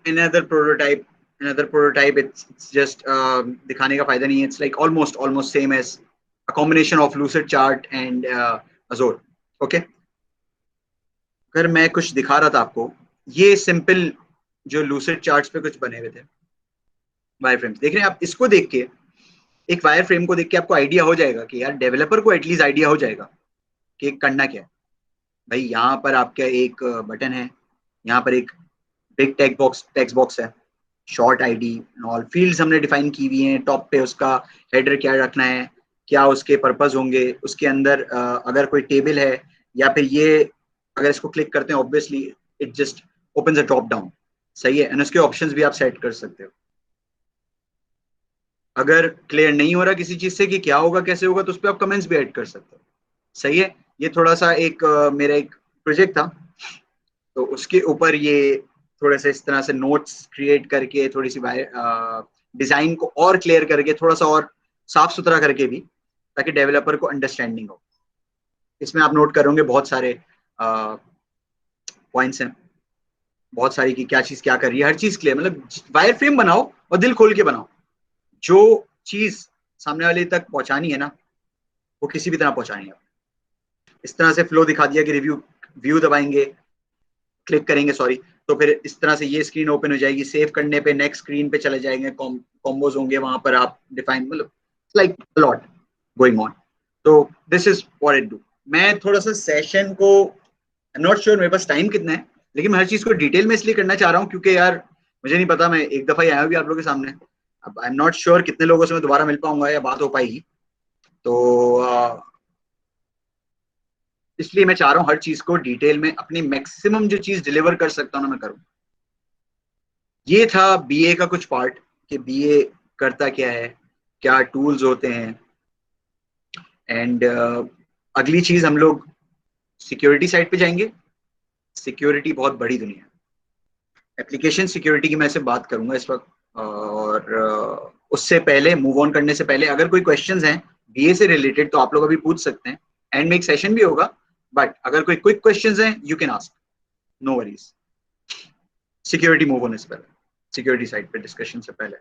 another prototype, it's just दिखाने का फायदा नहीं है, it's like almost same as a combination of lucid chart and Azure. okay अगर मैं कुछ दिखा रहा था आपको, ये सिंपल जो lucid charts पे कुछ बने हुए थे वायर फ्रेम्स देख रहे हैं आप, इसको देख के, एक वायर फ्रेम को देख के आपको आइडिया हो जाएगा कि यार डेवलपर को एटलीस्ट आइडिया हो जाएगा कि करना क्या है। भाई यहाँ पर आपका एक बटन है, यहाँ पर एक बिग टेक्स्ट बॉक्स है, शॉर्ट आईडी ऑल फील्ड्स हमने डिफाइन की हुई हैं, टॉप पे उसका हेडर क्या रखना है, क्या उसके पर्पस होंगे, उसके अंदर अगर कोई टेबल है, या फिर ये अगर इसको क्लिक करते हैं obviously it just opens a drop down. सही है। एंड उसके ऑप्शंस भी आप सेट कर सकते हो। अगर क्लियर नहीं हो रहा किसी चीज से कि क्या होगा कैसे होगा, तो उस पर आप कमेंट्स भी ऐड कर सकते हो। सही है। ये थोड़ा सा एक मेरा एक प्रोजेक्ट था, तो उसके ऊपर ये थोड़े से इस तरह से नोट्स क्रिएट करके, थोड़ी सी डिजाइन को और क्लियर करके, थोड़ा सा और साफ सुथरा करके भी, ताकि डेवलपर को अंडरस्टैंडिंग हो। इसमें आप नोट करोगे बहुत सारे पॉइंट्स हैं, बहुत सारी कि क्या चीज क्या कर रही है, हर चीज क्लियर, मतलब वायर फ्रेम बनाओ और दिल खोल के बनाओ। जो चीज सामने वाले तक पहुंचानी है ना, वो किसी भी तरह पहुंचानी है। इस तरह से फ्लो दिखा दिया कि रिव्यू व्यू दबाएंगे, क्लिक करेंगे सॉरी, तो फिर इस तरह से ये स्क्रीन ओपन हो जाएगी, सेव करने पे नेक्स्ट स्क्रीन पे चले जाएंगे, कॉम्बोज होंगे वहां पर आप डिफाइन, मतलब लाइक लॉट गोइंग ऑन। तो this is what it do. मैं थोड़ा सा सेशन को, आई एम नॉट श्योर मेरे पास टाइम कितना है, लेकिन मैं हर चीज को डिटेल में इसलिए करना चाह रहा हूँ क्योंकि यार मुझे नहीं पता, मैं एक दफा ही आया हूँ आप लोगों के सामने, अब आई एम नॉट श्योर कितने लोगों से मैं दोबारा मिल पाऊंगा या बात हो पाएगी। तो इसलिए मैं चाह रहा हूँ हर चीज को डिटेल में, अपनी मैक्सिमम जो चीज डिलीवर कर सकता हूँ ना मैं करूँ। ये था बीए का कुछ पार्ट कि बीए करता क्या है, क्या टूल्स होते हैं, एंड अगली चीज हम लोग सिक्योरिटी साइड पे जाएंगे। सिक्योरिटी बहुत बड़ी दुनिया है, एप्लीकेशन सिक्योरिटी की मैं से बात करूंगा इस वक्त, और उससे पहले मूव ऑन करने से पहले अगर कोई क्वेश्चंस हैं बीए से रिलेटेड तो आप लोग अभी पूछ सकते हैं, एंड में एक सेशन भी होगा, बट अगर कोई क्विक क्वेश्चंस हैं you can ask, no worries. Security move होने से पहले, सिक्योरिटी साइड पे डिस्कशन से पहले।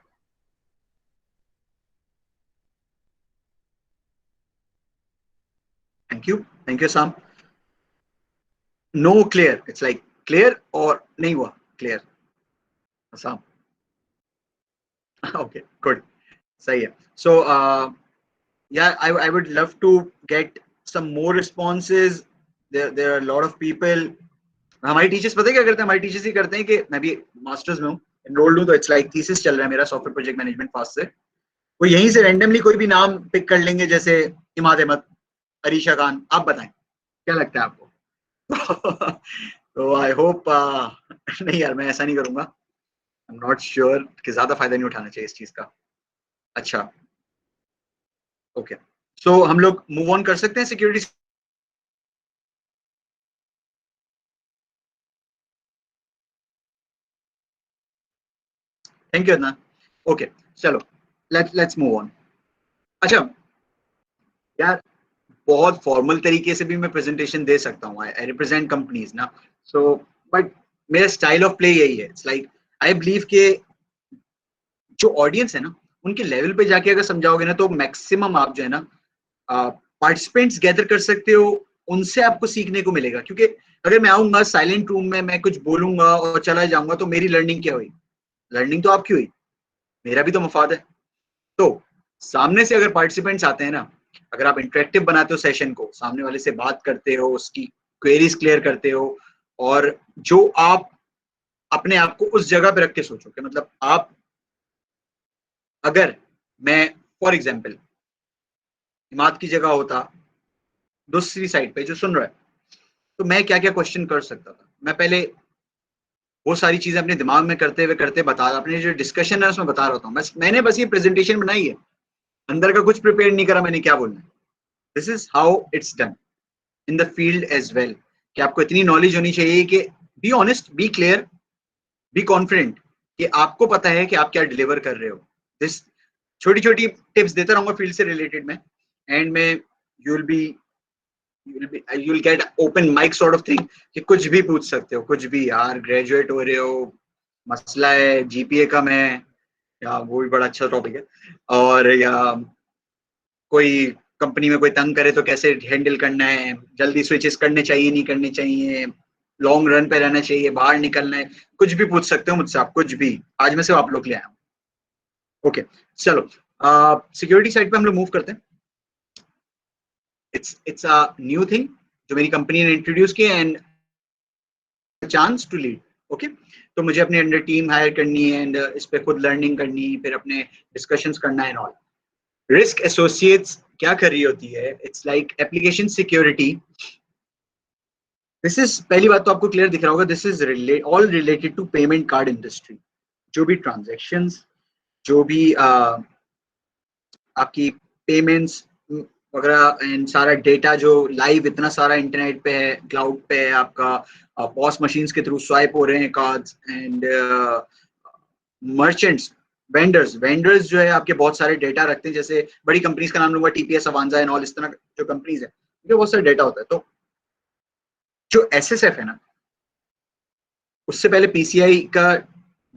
Thank you Sam. No clear, it's like clear और नहीं हुआ क्लियर साम। ओके गुड, सही है। So yeah, I would love to get some more responses. There are a lot of people. हमारी टीचर्स पता है क्या करते हैं, हमारी टीचर्स ही करते हैं कि मैं भी मास्टर्स में हूँ, एनरोल्ड हूँ, तो इट्स लाइक थीसिस चल रहा है मेरा सॉफ्टवेयर प्रोजेक्ट मैनेजमेंट फास्ट से। वो यहीं से रैंडमली कोई भी नाम पिक कर लेंगे, जैसे इमाद अहमद, अरीशा खान, आप बताएं क्या लगता है आपको? तो आई होप नहीं यार, मैं ऐसा नहीं करूंगा। आई एम नॉट श्योर कि ज्यादा फायदा नहीं उठाना चाहिए इस चीज का। अच्छा, ओके, सो हम लोग मूव ऑन कर सकते हैं security. Thank you Adnan. Okay, चलो लेट्स मूव ऑन। अच्छा यार, बहुत फॉर्मल तरीके से भी मैं प्रेजेंटेशन दे सकता हूँ, आई रिप्रेजेंट कंपनीज ना, सो बट मेरा स्टाइल ऑफ प्ले यही है। इट्स लाइक आई बिलीव के जो ऑडियंस है ना, उनके लेवल पे जाके अगर समझाओगे ना, तो मैक्सिमम आप जो है ना पार्टिसिपेंट्स गैदर कर सकते हो, उनसे आपको सीखने को मिलेगा। क्योंकि अगर मैं आऊंगा साइलेंट रूम में, मैं कुछ बोलूंगा और चला जाऊंगा, तो मेरी लर्निंग क्या हुई? लर्निंग तो आपकी हुई, मेरा भी तो मफाद है। तो सामने से अगर पार्टिसिपेंट्स आते हैं ना, अगर आप इंटरेक्टिव बनाते हो सेशन को, सामने वाले से बात करते हो, उसकी क्वेरीज क्लियर करते हो, और जो आप अपने आप को उस जगह पे रख के सोचो कि मतलब आप, अगर मैं फॉर एग्जाम्पल इमाद की जगह होता, दूसरी साइड पे जो सुन रहा है, तो मैं क्या क्या क्वेश्चन कर सकता था। मैं पहले वो सारी चीजें अपने दिमाग में करते हुए करते बता, अपने जो डिस्कशन है उसमें बता रहा हूँ। मैंने बस ये प्रेजेंटेशन बनाई है, अंदर का कुछ प्रिपेयर नहीं करा मैंने क्या बोलना है। This is how it's done in the field as well, कि आपको इतनी नॉलेज होनी चाहिए कि be honest, be clear, be confident, कि आपको पता है कि आप क्या डिलीवर कर रहे हो। दिस छोटी छोटी टिप्स देता रहूंगा फील्ड से रिलेटेड में, एंड में you will get open mic sort of thing, कि कुछ भी पूछ सकते हो, कुछ भी यार। ग्रेजुएट हो रहे हो, मसला है जीपीए कम है, या वो भी बड़ा अच्छा टॉपिक है, और या कोई कंपनी में कोई तंग करे तो कैसे हैंडल करना है, जल्दी स्विचेस करने चाहिए नहीं करने चाहिए, लॉन्ग रन पे रहना चाहिए, बाहर निकलना है, कुछ भी पूछ सकते हो मुझसे आप, कुछ भी। आज मैं सिर्फ आप लोग ले आया हूँ। ओके, चलो सिक्योरिटी साइड पे हम लोग मूव करते हैं। इट्स अ न्यू थिंग जो मेरी कंपनी ने इंट्रोड्यूस किया, and chance to lead. Okay, तो मुझे अपने अंडर टीम हायर करनी है, एंड इस पे खुद लर्निंग करनी, फिर अपने डिस्कशंस करना है ऑल। रिस्क एसोसिएट्स क्या कर रही होती है? It's like application security. This is, पहली बात तो आपको क्लियर दिख रहा होगा, this is all related to payment card industry. जो भी ट्रांजैक्शंस, जो भी आपकी पेमेंट्स वगैरह, एंड सारा डेटा जो लाइव इतना सारा इंटरनेट पे है, क्लाउड पे है आपका, पॉस मशीन्स के थ्रू स्वाइप हो रहे हैं कार्ड्स, एंड मर्चेंट्स, वेंडर्स जो है आपके बहुत सारे डेटा रखते हैं। जैसे बड़ी कंपनीज का नाम लूंगा, टीपीएस, अवांजा एंड ऑल, इस तरह जो कंपनीज है, उनके बहुत सारा डेटा होता है। तो जो एसएसएफ है ना, उससे पहले पीसीआई का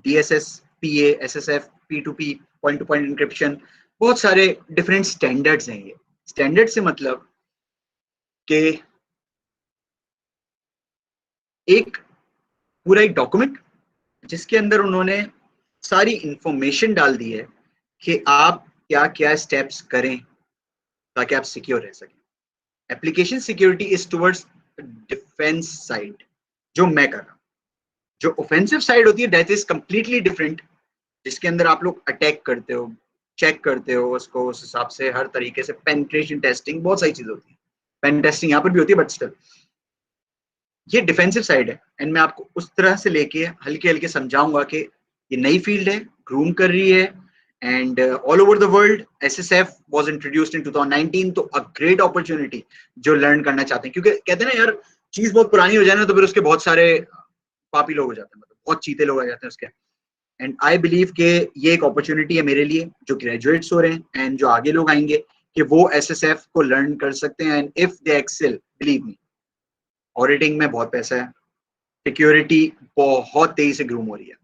DSS, PA, SSF, P to point encryption, बहुत सारे डिफरेंट स्टैंडर्ड्स हैं। ये स्टैंडर्ड से मतलब कि एक पूरा एक डॉक्यूमेंट जिसके अंदर उन्होंने सारी इंफॉर्मेशन डाल दी है कि आप क्या क्या स्टेप्स करें ताकि आप सिक्योर रह सकें। Application security is towards defence side, जो मैं कर रहा हूँ। जो ऑफेंसिव साइड होती है, दैट इज कंप्लीटली डिफरेंट, जिसके अंदर आप लोग अटैक करते हो, चेक करते हो उसको, उस हिसाब से हर तरीके से पेनिट्रेशन टेस्टिंग, बहुत सारी चीजें होती है। पेन टेस्टिंग यहाँ पर भी होती है, बट स्टिल ये डिफेंसिव साइड है। एंड मैं आपको उस तरह से लेके हल्के हल्के समझाऊंगा कि ये नई फील्ड है, ग्रूम कर रही है, and all over the world SSF was introduced in 2019, तो अ ग्रेट अपॉर्चुनिटी जो लर्न करना चाहते हैं। क्योंकि कहते हैं ना यार, चीज बहुत पुरानी हो जाए ना, तो फिर उसके बहुत सारे पापी लोग हो जाते हैं, मतलब बहुत चीते लोग आ जाते हैं उसके। एंड आई बिलीव कि ये एक अपॉर्चुनिटी है मेरे लिए, जो ग्रेजुएट्स हो रहे हैं एंड जो आगे लोग आएंगे, कि वो एसएसएफ को लर्न कर सकते हैं। And if they excel, believe me, auditing में बहुत पैसा है, सिक्योरिटी बहुत तेजी से ग्रूम हो रही है।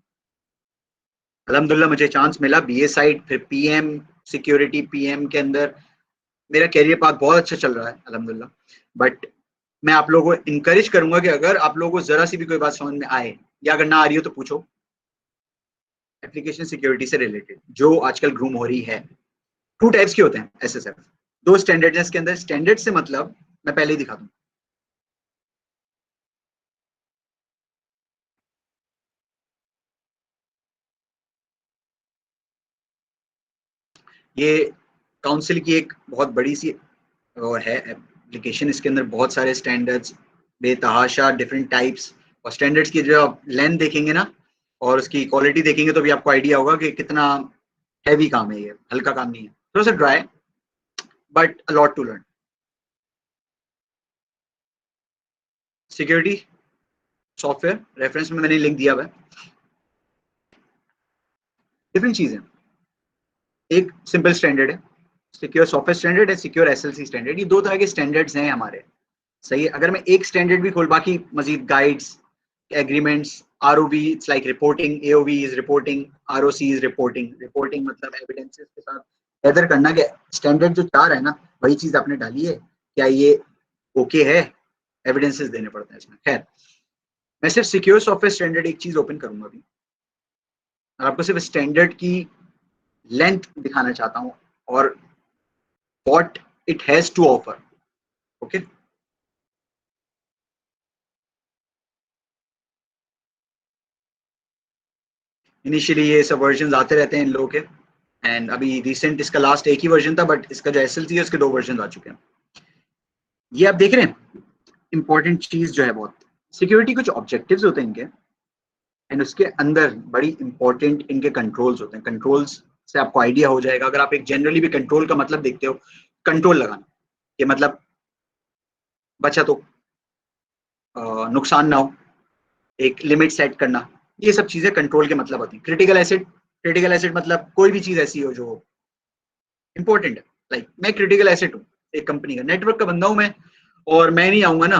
अल्हम्दुलिल्लाह मुझे चांस मिला बीए साइड, फिर पीएम सिक्योरिटी, पीएम के अंदर मेरा कैरियर पाथ बहुत अच्छा चल रहा है अल्हम्दुलिल्लाह। बट मैं आप लोगों को इनकरेज करूंगा कि अगर आप लोगों को जरा सी भी कोई बात समझ में आए, या अगर ना आ रही हो तो पूछो, एप्लीकेशन सिक्योरिटी से रिलेटेड जो आजकल ग्रूम हो रही है। टू टाइप्स के होते हैं एसएसएफ, दो स्टैंडर्ड है इसके अंदर। स्टैंडर्ड से मतलब मैं पहले ही दिखा दूं, ये काउंसिल की एक बहुत बड़ी सी वो है एप्लीकेशन, इसके अंदर बहुत सारे स्टैंडर्ड्स, बेतहाशा डिफरेंट टाइप्स, और स्टैंडर्ड्स की जो आप लेंथ देखेंगे ना और उसकी क्वालिटी देखेंगे तो भी आपको आइडिया होगा कि कितना हैवी काम है, ये हल्का काम नहीं है, थोड़ा सा dry but a lot to learn. Security software reference में मैंने लिंक दिया हुआ है। डिफरेंट चीज है, एक सिंपल स्टैंडर्ड है सिक्योर सॉफ्टवेयर स्टैंडर्ड है, सिक्योर एसएलसी स्टैंडर्ड, ये दो तरह के स्टैंडर्ड्स हैं हमारे। सही है, अगर मैं एक स्टैंडर्ड भी खोल, बाकी मजीद guides, agreements, ROV it's like reporting, AOV is reporting, ROC is reporting. Reporting मतलब एविडेंसेस के साथ गैदर करना कि स्टैंडर्ड जो 4 है ना वही चीज आपने डाली है, क्या ये ओके है, एविडेंसेस देने पड़ते हैं इसमें। खैर, मैं सिर्फ सिक्योर सॉफ्टवेयर स्टैंडर्ड एक चीज ओपन करूंगा अभी, और आपको सिर्फ स्टैंडर्ड की लेंथ दिखाना चाहता हूँ और what it has to offer. Okay, initially ये सब वर्जन आते रहते हैं इन लोगों के, एंड अभी रिसेंट इसका लास्ट एक ही वर्जन था, बट इसका जो एसएलसी है उसके 2 वर्जन आ चुके हैं। ये आप देख रहे हैं, इंपॉर्टेंट चीज जो है बहुत, सिक्योरिटी कुछ ऑब्जेक्टिव्स होते हैं इनके, एंड उसके अंदर बड़ी इंपॉर्टेंट इनके कंट्रोल्स होते हैं। कंट्रोल्स से आपको आइडिया हो जाएगा, अगर आप एक जनरली भी कंट्रोल का मतलब देखते हो, कंट्रोल लगाना, ये मतलब बचा तो नुकसान ना हो, एक लिमिट सेट करना, ये सब चीजें कंट्रोल के मतलब होती है। क्रिटिकल एसेट मतलब कोई भी चीज ऐसी हो जो इंपॉर्टेंट है, लाइक मैं क्रिटिकल एसेट हूँ एक कंपनी का, नेटवर्क का बंदा हूं मैं, और मैं नहीं आऊंगा ना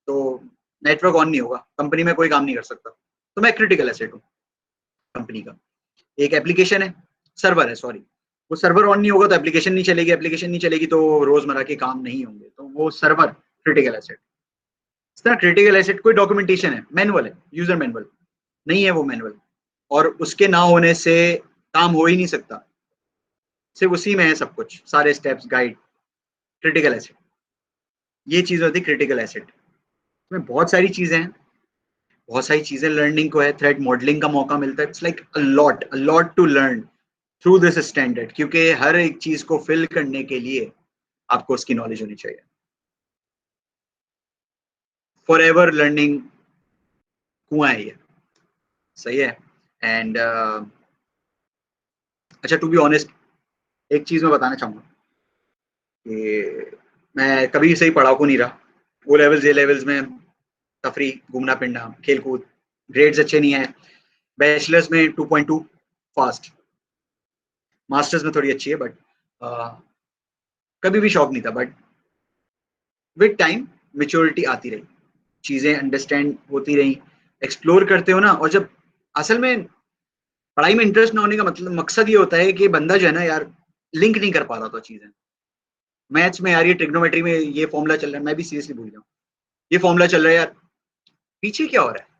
तो नेटवर्क ऑन नहीं होगा, कंपनी में कोई काम नहीं कर सकता, तो मैं क्रिटिकल एसेट हूँ कंपनी का। एक एप्लीकेशन है, सर्वर है सॉरी, वो सर्वर ऑन नहीं होगा तो एप्लीकेशन नहीं चलेगी, एप्लीकेशन नहीं चलेगी तो रोजमर्रा के काम नहीं होंगे, तो वो सर्वर क्रिटिकल एसेट। इस तरह क्रिटिकल एसेट कोई डॉक्यूमेंटेशन है, मैनुअल है, यूजर मैनुअल नहीं है वो मैनुअल, और उसके ना होने से काम हो ही नहीं सकता, सिर्फ उसी में है सब कुछ, सारे स्टेप्स, गाइड, क्रिटिकल एसेट, ये चीज होती है क्रिटिकल एसेट। इसमें बहुत सारी चीजें हैं, बहुत सारी चीजें लर्निंग को है, थ्रेट मॉडलिंग का मौका मिलता है, it's like a lot to learn through this standard, क्योंकि हर एक चीज को फिल करने के लिए आपको उसकी नॉलेज होनी चाहिए। फॉर एवर लर्निंग कुआं है ये, सही है। एंड अच्छा, टू बी ऑनेस्ट एक चीज मैं बताना चाहूंगा कि मैं कभी सही पढ़ाकू नहीं रहा, ओ लेवल्स ए लेवल्स में तफरी, घूमना फिरना, खेल कूद, ग्रेड्स अच्छे नहीं आए, बैचलर्स में 2.2 फास्ट, मास्टर्स में थोड़ी अच्छी है, बट कभी भी शौक नहीं था। बट विद टाइम मेच्योरिटी आती रही, चीजें अंडरस्टैंड होती रही, एक्सप्लोर करते हो ना, और जब असल में पढ़ाई में इंटरेस्ट ना होने का मतलब मकसद ये होता है कि बंदा जो है ना यार लिंक नहीं कर पा रहा था चीजें, मैथ्स में यार ये ट्रिग्नोमेट्री में ये फॉर्मूला चल रहा है, मैं भी सीरियसली भूल गया, ये फॉर्मूला चल रहा है यार, पीछे क्या हो रहा है।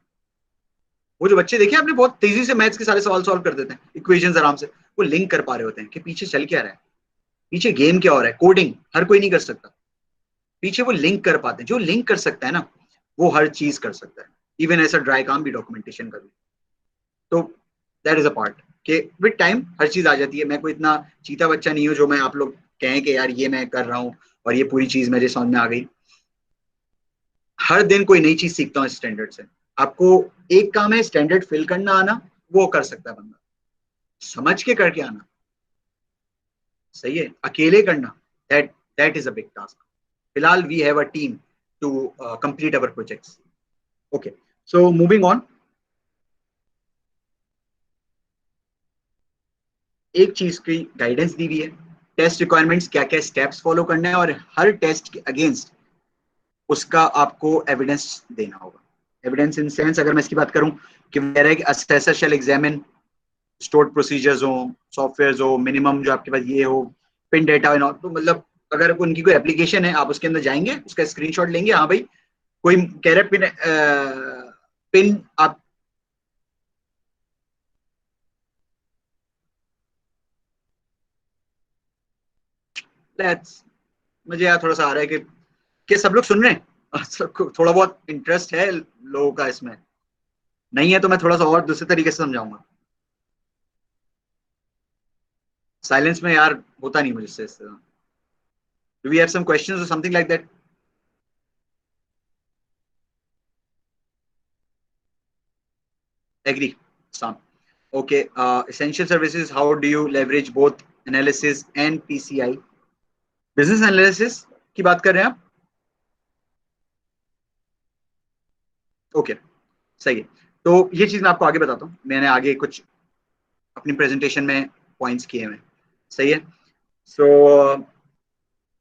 वो जो बच्चे देखे आपने बहुत तेजी से मैथ्स के सारे सवाल सॉल्व कर देते हैं, इक्वेशंस आराम से, वो लिंक कर पा रहे होते हैं कि पीछे चल क्या रहा है, पीछे गेम क्या हो रहा है। कोडिंग हर कोई नहीं कर सकता, पीछे वो लिंक कर पाते हैं, जो लिंक कर सकता है ना वो हर चीज कर सकता है, इवन ऐसा ड्राई काम भी, डॉक्यूमेंटेशन का भी। तो दैट इज अ पार्ट कि विद टाइम हर चीज आ जाती है। मैं कोई इतना चीता बच्चा नहीं हूँ जो मैं आप लोग कहें कि यार ये मैं कर रहा हूँ और ये पूरी चीज मेरे समझ में आ गई। हर दिन कोई नई चीज सीखता हूँ स्टैंडर्ड से। आपको एक काम है स्टैंडर्ड फिल करना आना, वो कर सकता है बंदा, समझ के करके आना, सही है, अकेले करना that that is a big task. फिलहाल we have a team to complete our projects. Okay, so moving on, एक चीज की गाइडेंस दी हुई है, टेस्ट रिक्वायरमेंट्स, क्या क्या स्टेप्स फॉलो करना है, और हर टेस्ट के अगेंस्ट उसका आपको एविडेंस देना होगा। एविडेंस इन सेंस, अगर मैं इसकी बात करूं कि कह कि असेसर शैल एग्जामिन स्टोर्ड प्रोसीजर्स हो, सॉफ्टवेयर हो, मिनिमम जो आपके पास ये हो, पिन डेटा हो, तो मतलब अगर उनकी कोई एप्लीकेशन है आप उसके अंदर जाएंगे, उसका स्क्रीनशॉट लेंगे, हाँ भाई कोई कह रहा है पिन आप मुझे यार थोड़ा सा आ रहा है कि सब लोग सुन रहे हैं, सबको थोड़ा बहुत इंटरेस्ट है लोगों का इसमें, नहीं है तो मैं थोड़ा सा और दूसरे तरीके से समझाऊंगा। साइलेंस में यार होता नहीं मुझसे इस तरह। Do we have some questions और something like that? Agree some. Okay, essential services, how do you leverage both analysis and PCI? Business analysis की बात कर रहे हैं आप? ओके, सही है। तो ये चीज मैं आपको आगे बताता हूँ, मैंने आगे कुछ अपनी प्रेजेंटेशन में पॉइंट्स किए हुए हैं। सही है। So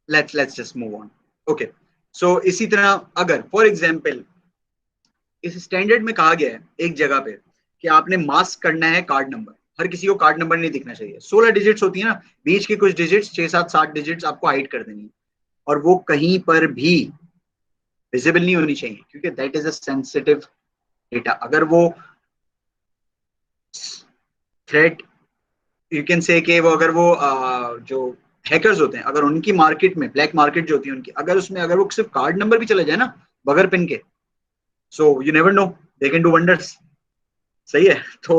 let's just move on. Okay, so इसी तरह अगर फॉर एग्जांपल इस स्टैंडर्ड में कहा गया है एक जगह पे कि आपने मास्क करना है कार्ड नंबर, हर किसी को कार्ड नंबर नहीं दिखना चाहिए। 16 डिजिट्स होती है ना, बीच के कुछ डिजिट्स 6 7 7 डिजिट्स आपको हाइड कर देनी है, और वो कहीं पर भी विजिबल नहीं होनी चाहिए, क्योंकि that is a sensitive data. अगर वो थ्रेट, यू कैन से कि वो अगर वो जो हैकर्स होते हैं, अगर उनकी मार्केट में, ब्लैक मार्केट जो होती है उनकी, अगर उसमें अगर वो सिर्फ कार्ड नंबर भी चले जाए ना बगैर पिन के, so you never know, they can do wonders. सही है। तो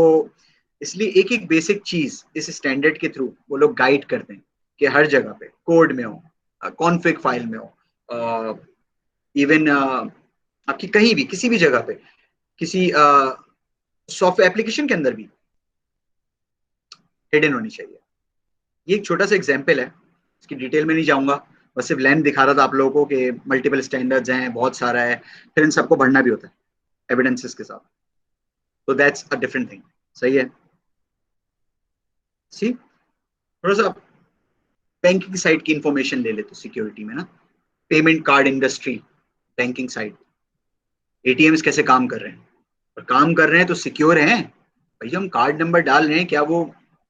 इसलिए एक एक बेसिक चीज इस स्टैंडर्ड के थ्रू वो लोग गाइड करते हैं कि हर जगह पे कोड में हो, कॉन्फ़िग फाइल में हो, इवन आपकी कहीं भी किसी भी जगह पे किसी सॉफ्टवेयर एप्लीकेशन के अंदर भी हिडन होनी चाहिए। ये एक छोटा सा एग्जाम्पल है, इसकी डिटेल में नहीं जाऊंगा, बस सिर्फ लेंथ दिखा रहा था आप लोगों को कि मल्टीपल स्टैंडर्ड्स हैं, बहुत सारा है, फिर इन सबको बढ़ना भी होता है एविडेंसेस के साथ। तो दैट्स अ डिफरेंट थिंग। सही है। सी, थोड़ा सा बैंकिंग साइड की इंफॉर्मेशन ले ले तो सिक्योरिटी में ना, payment card industry, banking side, ATMs कैसे काम कर रहे हैं, और काम कर रहे हैं तो सिक्योर हैं भैया? हम कार्ड नंबर डाल रहे हैं, क्या वो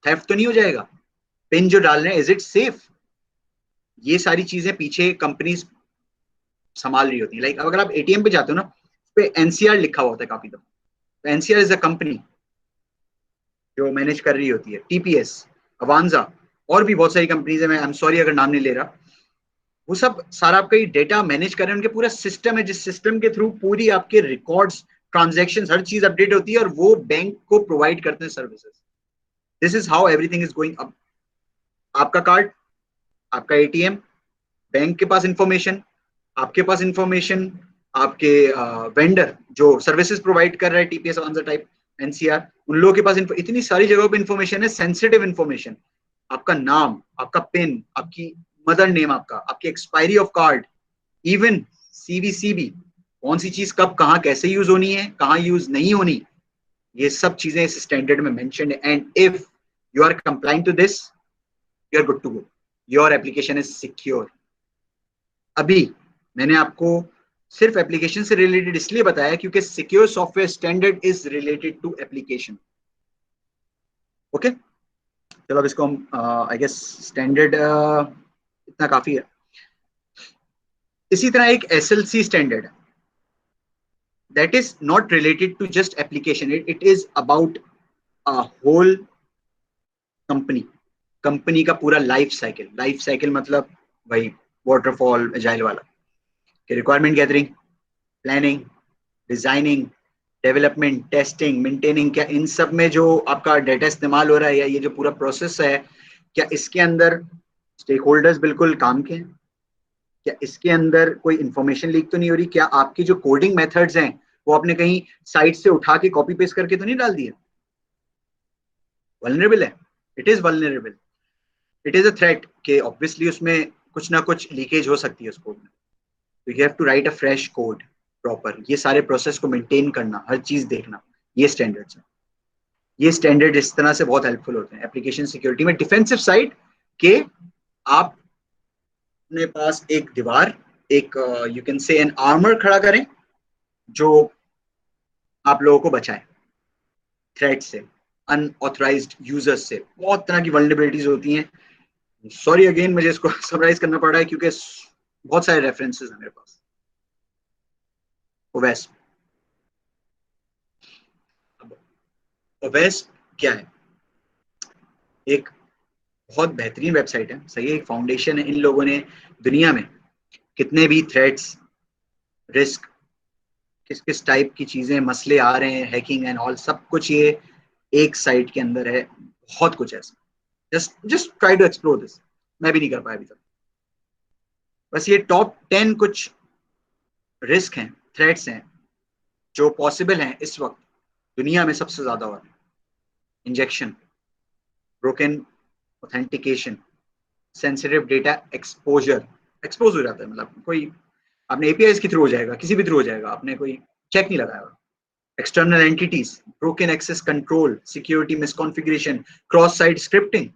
थेफ्ट तो नहीं हो जाएगा? पिन जो डाल रहे हैं, इज इट सेफ? ये सारी चीजें पीछे कंपनीज संभाल रही होती है। लाइक अगर आप एटीएम पे जाते हो ना, उस पे एनसीआर लिखा हुआ होता है काफी दफा, तो एनसीआर इज अ कंपनी जो मैनेज कर रही होती है, टीपीएस, अवांजा, और भी बहुत सारी कंपनीज है, मैं आई एम सॉरी अगर नाम नहीं ले रहा। वो सब सारा आपका डेटा मैनेज कर रहे हैं, उनके पूरा सिस्टम है, जिस सिस्टम के थ्रू पूरी आपके रिकॉर्ड्स, ट्रांजैक्शंस, हर चीज अपडेट होती है, और वो बैंक को प्रोवाइड करते हैं services. This is how everything is going up. आपका कार्ड, आपका एटीएम, बैंक के पास इंफॉर्मेशन, आपके पास इंफॉर्मेशन, आपके वेंडर जो सर्विसेज प्रोवाइड कर रहा है, टीपीएस, अवांजा टाइप, एनसीआर, उन लोगों के पास इतनी सारी जगहों पे इंफॉर्मेशन है, सेंसिटिव इंफॉर्मेशन। आपका नाम, आपका पिन, आपकी मदर नेम, आपका, आपकी expiry of card, even CVC भी, कौन सी चीज कब कहाँ कैसे यूज होनी है, कहाँ यूज नहीं होनी, ये सब चीजें इस स्टैंडर्ड में मेंशन्ड है। And if you are complying to this, you are good to go, your application is secure. अभी मैंने आपको सिर्फ एप्लीकेशन से रिलेटेड इसलिए बताया क्योंकि secure software standard is related to application. Okay, चलो अब इसको हम आई गेस स्टैंडर्ड इतना काफी है। इसी तरह एक एसएलसी स्टैंडर्ड है, that is not related to just application, it is about a whole company, company का पूरा लाइफ साइकिल। लाइफ साइकिल मतलब भाई वाटरफॉल एजाइल वाला, कि requirement gathering, planning, designing, development, testing, maintaining, क्या इन सब में जो आपका डेटा इस्तेमाल हो रहा है, या ये जो पूरा प्रोसेस है, क्या इसके अंदर स्टेक होल्डर्स बिल्कुल काम के हैं? क्या इसके अंदर कोई इंफॉर्मेशन लीक तो नहीं हो रही? क्या आपकी जो कोडिंग मेथड्स हैं वो आपने कहीं साइट से उठा के कॉपी पेस्ट करके तो नहीं डाल दिया? वल्नरेबल है, it is vulnerable, it is a threat कि ऑब्वियसली उसमें कुछ ना कुछ लीकेज हो सकती है उस कोड में। तो you have to write a fresh code proper, ये सारे प्रोसेस को मेंटेन करना, हर चीज देखना, ये स्टैंडर्ड्स हैं। ये स्टैंडर्ड इस तरह से बहुत हेल्पफुल होते हैं एप्लीकेशन सिक्योरिटी में, डिफेंसिव साइड के। आप अपने पास एक दीवार, एक you can say an armour खड़ा करें जो आप लोगों को बचाए थ्रेट से, अनऑथराइज्ड यूजर्स से। बहुत तरह की वल्नरेबिलिटीज होती हैं। सॉरी अगेन, मुझे इसको समराइज करना पड़ रहा है क्योंकि बहुत सारे रेफरेंसेस हैं मेरे पास। ओवेस, ओवेस क्या है? एक बहुत बेहतरीन वेबसाइट है, सही है, एक फाउंडेशन है। इन लोगों ने दुनिया में कितने भी थ्रेट्स, रिस्क, किस किस टाइप की चीजें, मसले आ रहे हैं, हैकिंग एंड ऑल, सब कुछ ये एक साइट के अंदर है। बहुत कुछ ऐसा just try to explore this. मैं भी नहीं कर पाया अभी तक। बस ये टॉप 10 कुछ रिस्क हैं, थ्रेट्स हैं जो पॉसिबल हैं इस वक्त दुनिया में सबसे ज्यादा हो रहे हैं। Injection, broken authentication, sensitive data expose हो जाता है। मतलब कोई आपने एपीआई के थ्रू हो जाएगा, किसी भी थ्रू हो जाएगा, आपने कोई चेक नहीं लगाया। External entities, broken access control, security misconfiguration, cross site scripting,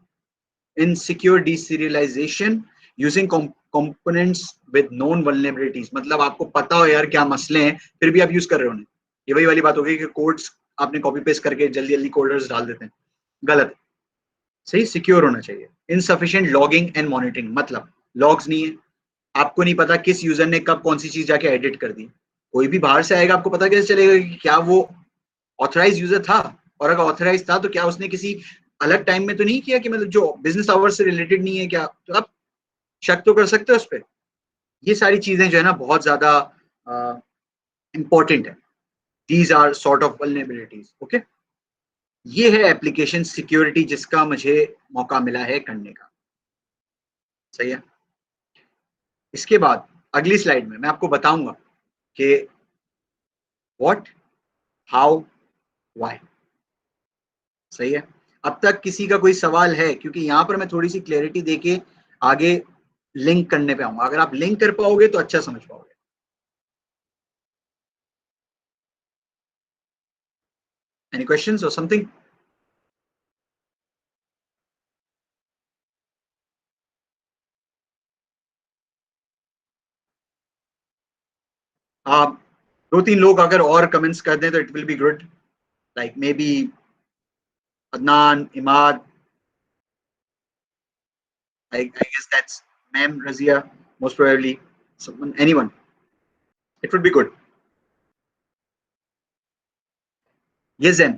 insecure deserialization using components with known vulnerabilities. मतलब आपको पता हो यार क्या मसले हैं, फिर भी आप यूज कर रहे हो उन्हें। ये वही वाली बात होगी कि कोड्स आपने कॉपी पेस्ट करके जल्दी जल्दी कोडर्स डाल देते हैं, गलत है। सही सिक्योर होना चाहिए। इनसफिशिएंट लॉगिंग एंड मॉनिटरिंग, मतलब लॉग्स नहीं है, आपको नहीं पता किस यूजर ने कब कौन सी चीज जाके एडिट कर दी। कोई भी बाहर से आएगा, आपको पता कैसे चलेगा कि क्या वो ऑथराइज यूजर था, और अगर ऑथराइज था तो क्या उसने किसी अलग टाइम में तो नहीं किया कि मतलब जो बिजनेस आवर्स से रिलेटेड नहीं है क्या, तो आप शक तो कर सकते हो उस पर। ये सारी चीजें जो है ना बहुत ज्यादा इंपॉर्टेंट है। These are sort of vulnerabilities. Okay, ये है एप्लीकेशन सिक्योरिटी जिसका मुझे मौका मिला है करने का। सही है। इसके बाद अगली स्लाइड में मैं आपको बताऊंगा कि व्हाट, हाउ, व्हाई। सही है। अब तक किसी का कोई सवाल है? क्योंकि यहां पर मैं थोड़ी सी क्लैरिटी देके आगे लिंक करने पे आऊंगा। अगर आप लिंक कर पाओगे तो अच्छा समझ पाओगे। एनी क्वेश्चंस और समथिंग? आप 2-3 लोग अगर और कमेंट्स कर दें तो it will be good, like may be Adnan, Imad, I guess that's Ma'am Razia, most probably someone, anyone. It would be good. Yes, Zen.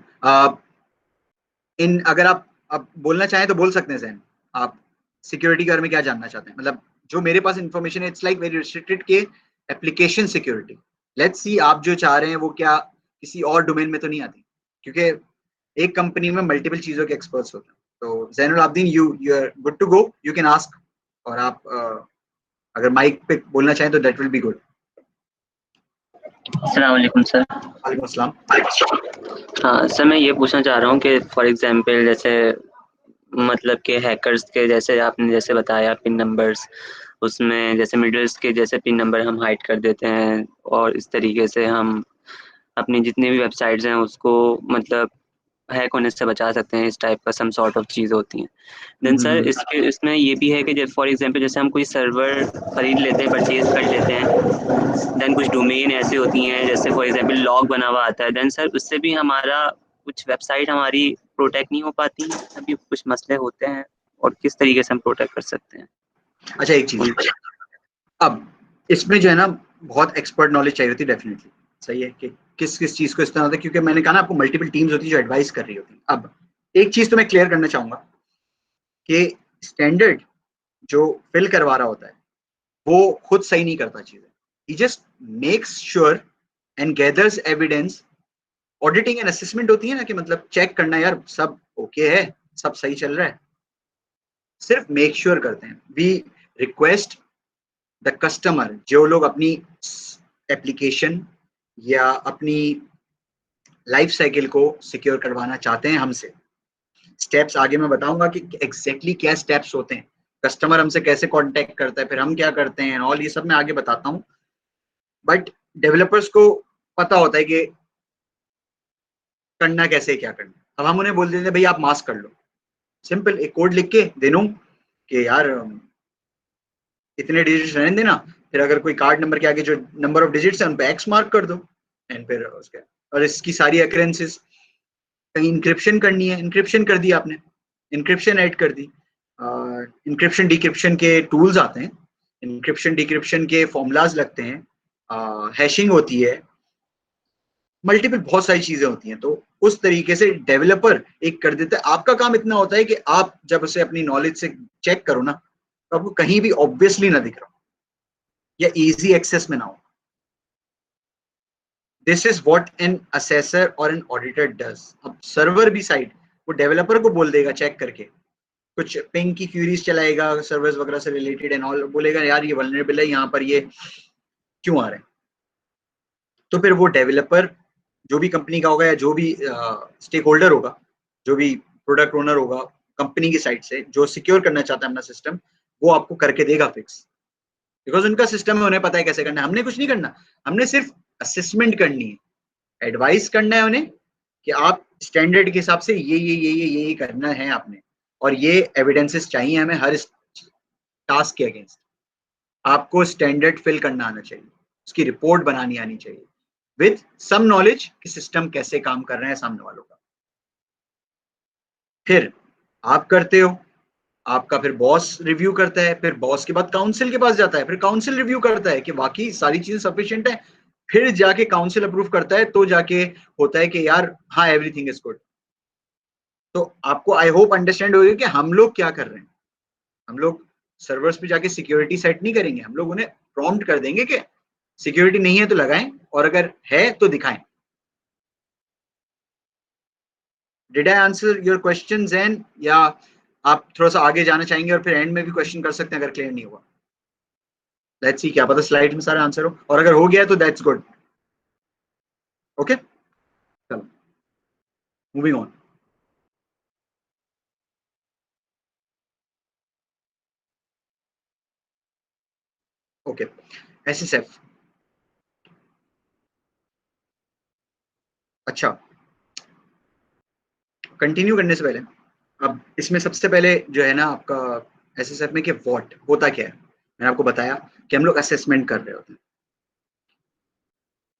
इन अगर आप बोलना चाहें तो बोल सकते हैं जैन। आप सिक्योरिटी के बारे में क्या जानना चाहते हैं? मतलब जो मेरे पास इंफॉर्मेशन है इट्स लाइक वेरी रिस्ट्रिक्टेड के एप्लीकेशन सिक्योरिटी। लेट्स सी आप जो चाह रहे हैं वो क्या किसी और डोमेन में तो नहीं आती, क्योंकि एक कंपनी में मल्टीपल चीजों के एक्सपर्ट्स होते हैं। तो Zainul Abdeen, you are good to go, you can ask. और आप अगर माइक पे बोलना चाहें तो दैट विल बी गुड। अस्सलाम वालेकुम सर। वालेकुम अस्सलाम। हाँ सर, मैं ये पूछना चाह रहा हूँ कि फॉर एग्जांपल जैसे मतलब कि हैकर्स के जैसे आपने जैसे बताया पिन नंबर्स, उसमें जैसे मिडल्स के जैसे पिन नंबर हम हाइड कर देते हैं और इस तरीके से हम अपनी जितनी भी वेबसाइट्स हैं उसको मतलब हैक होने से बचा सकते हैं। इस टाइप का सम सॉर्ट ऑफ चीज़ होती हैं। देन सर इसके इसमें ये भी है कि फॉर एग्जांपल जैसे हम कोई सर्वर खरीद लेते हैं, परचेज कर लेते हैं, देन कुछ डोमेन ऐसे होती हैं जैसे फॉर एग्जांपल लॉग बना हुआ आता है, देन सर उससे भी हमारा कुछ वेबसाइट हमारी प्रोटेक्ट नहीं हो पाती है, अभी कुछ मसले होते हैं, और किस तरीके से हम प्रोटेक्ट कर सकते हैं? अच्छा, एक चीज, अब इसमें जो है ना बहुत एक्सपर्ट नॉलेज चाहिए होती है डेफिनेटली। सही है कि किस किस चीज को इस्तेमाल होता है, क्योंकि मैंने कहा ना आपको मल्टीपल टीम्स होती है जो एडवाइस कर रही होती है। अब एक चीज तो मैं क्लियर करना चाहूंगा कि स्टैंडर्ड जो फिल करवा रहा होता है वो खुद सही नहीं करता चीजें। He just makes sure and gathers evidence. Auditing and assessment होती है ना कि मतलब चेक करना यार सब ओके है, सब सही चल रहा है, सिर्फ मेक श्योर करते हैं। वी रिक्वेस्ट द कस्टमर, जो लोग अपनी एप्लीकेशन या अपनी लाइफ साइकिल को सिक्योर करवाना चाहते हैं हमसे, स्टेप्स आगे मैं बताऊंगा कि एग्जैक्टली क्या स्टेप्स होते हैं, कस्टमर हमसे कैसे कांटेक्ट करता है, फिर हम क्या करते हैं, ऑल ये सब मैं आगे बताता हूँ। बट डेवलपर्स को पता होता है कि करना कैसे, क्या करना। अब हम उन्हें बोल देते हैं भाई आप मास्क कर लो, सिंपल एक कोड लिख के दे दूं कि यार इतने डिजिट्स रहने देना, फिर अगर कोई कार्ड नंबर के आगे जो नंबर ऑफ डिजिट्स है उन पे एक्स मार्क कर दो, एंड फिर उसके और इसकी सारी अकरेंसेस। कहीं इंक्रिप्शन करनी है, इंक्रिप्शन कर दी आपने, इंक्रिप्शन ऐड कर दी। इंक्रिप्शन डिक्रिप्शन के टूल्स आते हैं, इंक्रिप्शन डिक्रिप्शन के फॉर्मूलाज लगते हैं, हैशिंग होती है, मल्टीपल बहुत सारी चीजें होती हैं। तो उस तरीके से डेवलपर एक कर देता है। आपका काम इतना होता है कि आप जब उसे अपनी नॉलेज से चेक करो ना तो आपको कहीं भी ऑब्वियसली ना दिख रहा हो या इजी एक्सेस में ना हो। This is what an assessor और एन ऑडिटर डज। अब सर्वर भी साइड वो डेवलपर को बोल देगा चेक करके कुछ पिंग की क्यूरीज चलाएगा सर्वर्स वगैरह से रिलेटेड एंड ऑल, बोलेगा यार ये वल्नरेबल है, यहाँ पर ये क्यों आ रहे हैं। तो फिर वो डेवलपर जो भी कंपनी का होगा या जो भी स्टेक होल्डर होगा, जो भी प्रोडक्ट ओनर होगा कंपनी की साइड से, जो सिक्योर करना चाहता है अपना सिस्टम, वो आपको करके देगा फिक्स, बिकॉज उनका सिस्टम है, उन्हें पता है कैसे करना है। हमने कुछ नहीं करना, हमने सिर्फ असेसमेंट करनी है, एडवाइस करना है उन्हें कि आप स्टैंडर्ड के हिसाब से ये करना है आपने, और ये एविडेंसेस चाहिए हमें हर टास्क के अगेंस्ट। आपको स्टैंडर्ड फिल करना आना चाहिए, उसकी रिपोर्ट बनानी आनी चाहिए विद सम नॉलेज कि सिस्टम कैसे काम कर रहे हैं सामने वालों का। फिर आप करते हो, आपका फिर बॉस रिव्यू करता है, फिर बॉस के बाद काउंसिल के पास जाता है, फिर काउंसिल रिव्यू करता है कि बाकी सारी चीजें सफिशिएंट है, फिर जाके काउंसिल अप्रूव करता है, तो जाके होता है कि यार हाँ एवरीथिंग इज गुड। तो आपको आई होप अंडरस्टैंड होगा कि हम लोग क्या कर रहे हैं। हम लोग सर्वर्स पे जाके सिक्योरिटी सेट नहीं करेंगे, हम लोग उन्हें प्रॉम्प्ट कर देंगे कि सिक्योरिटी नहीं है तो लगाएं, और अगर है तो दिखाएं। Did I answer your questions and, या आप थोड़ा सा आगे जाना चाहेंगे और फिर एंड में भी क्वेश्चन कर सकते हैं अगर क्लियर नहीं हुआ। लेट्स सी, क्या पता स्लाइड में सारा आंसर हो, और अगर हो गया तो दैट्स गुड। ओके, चलो मूविंग ऑन। Okay, SSF. अच्छा, कंटिन्यू करने से पहले अब इसमें सबसे पहले जो है ना आपका एसएसएफ में कि व्हाट होता क्या है, मैंने आपको बताया कि हम लोग असेसमेंट कर रहे होते हैं।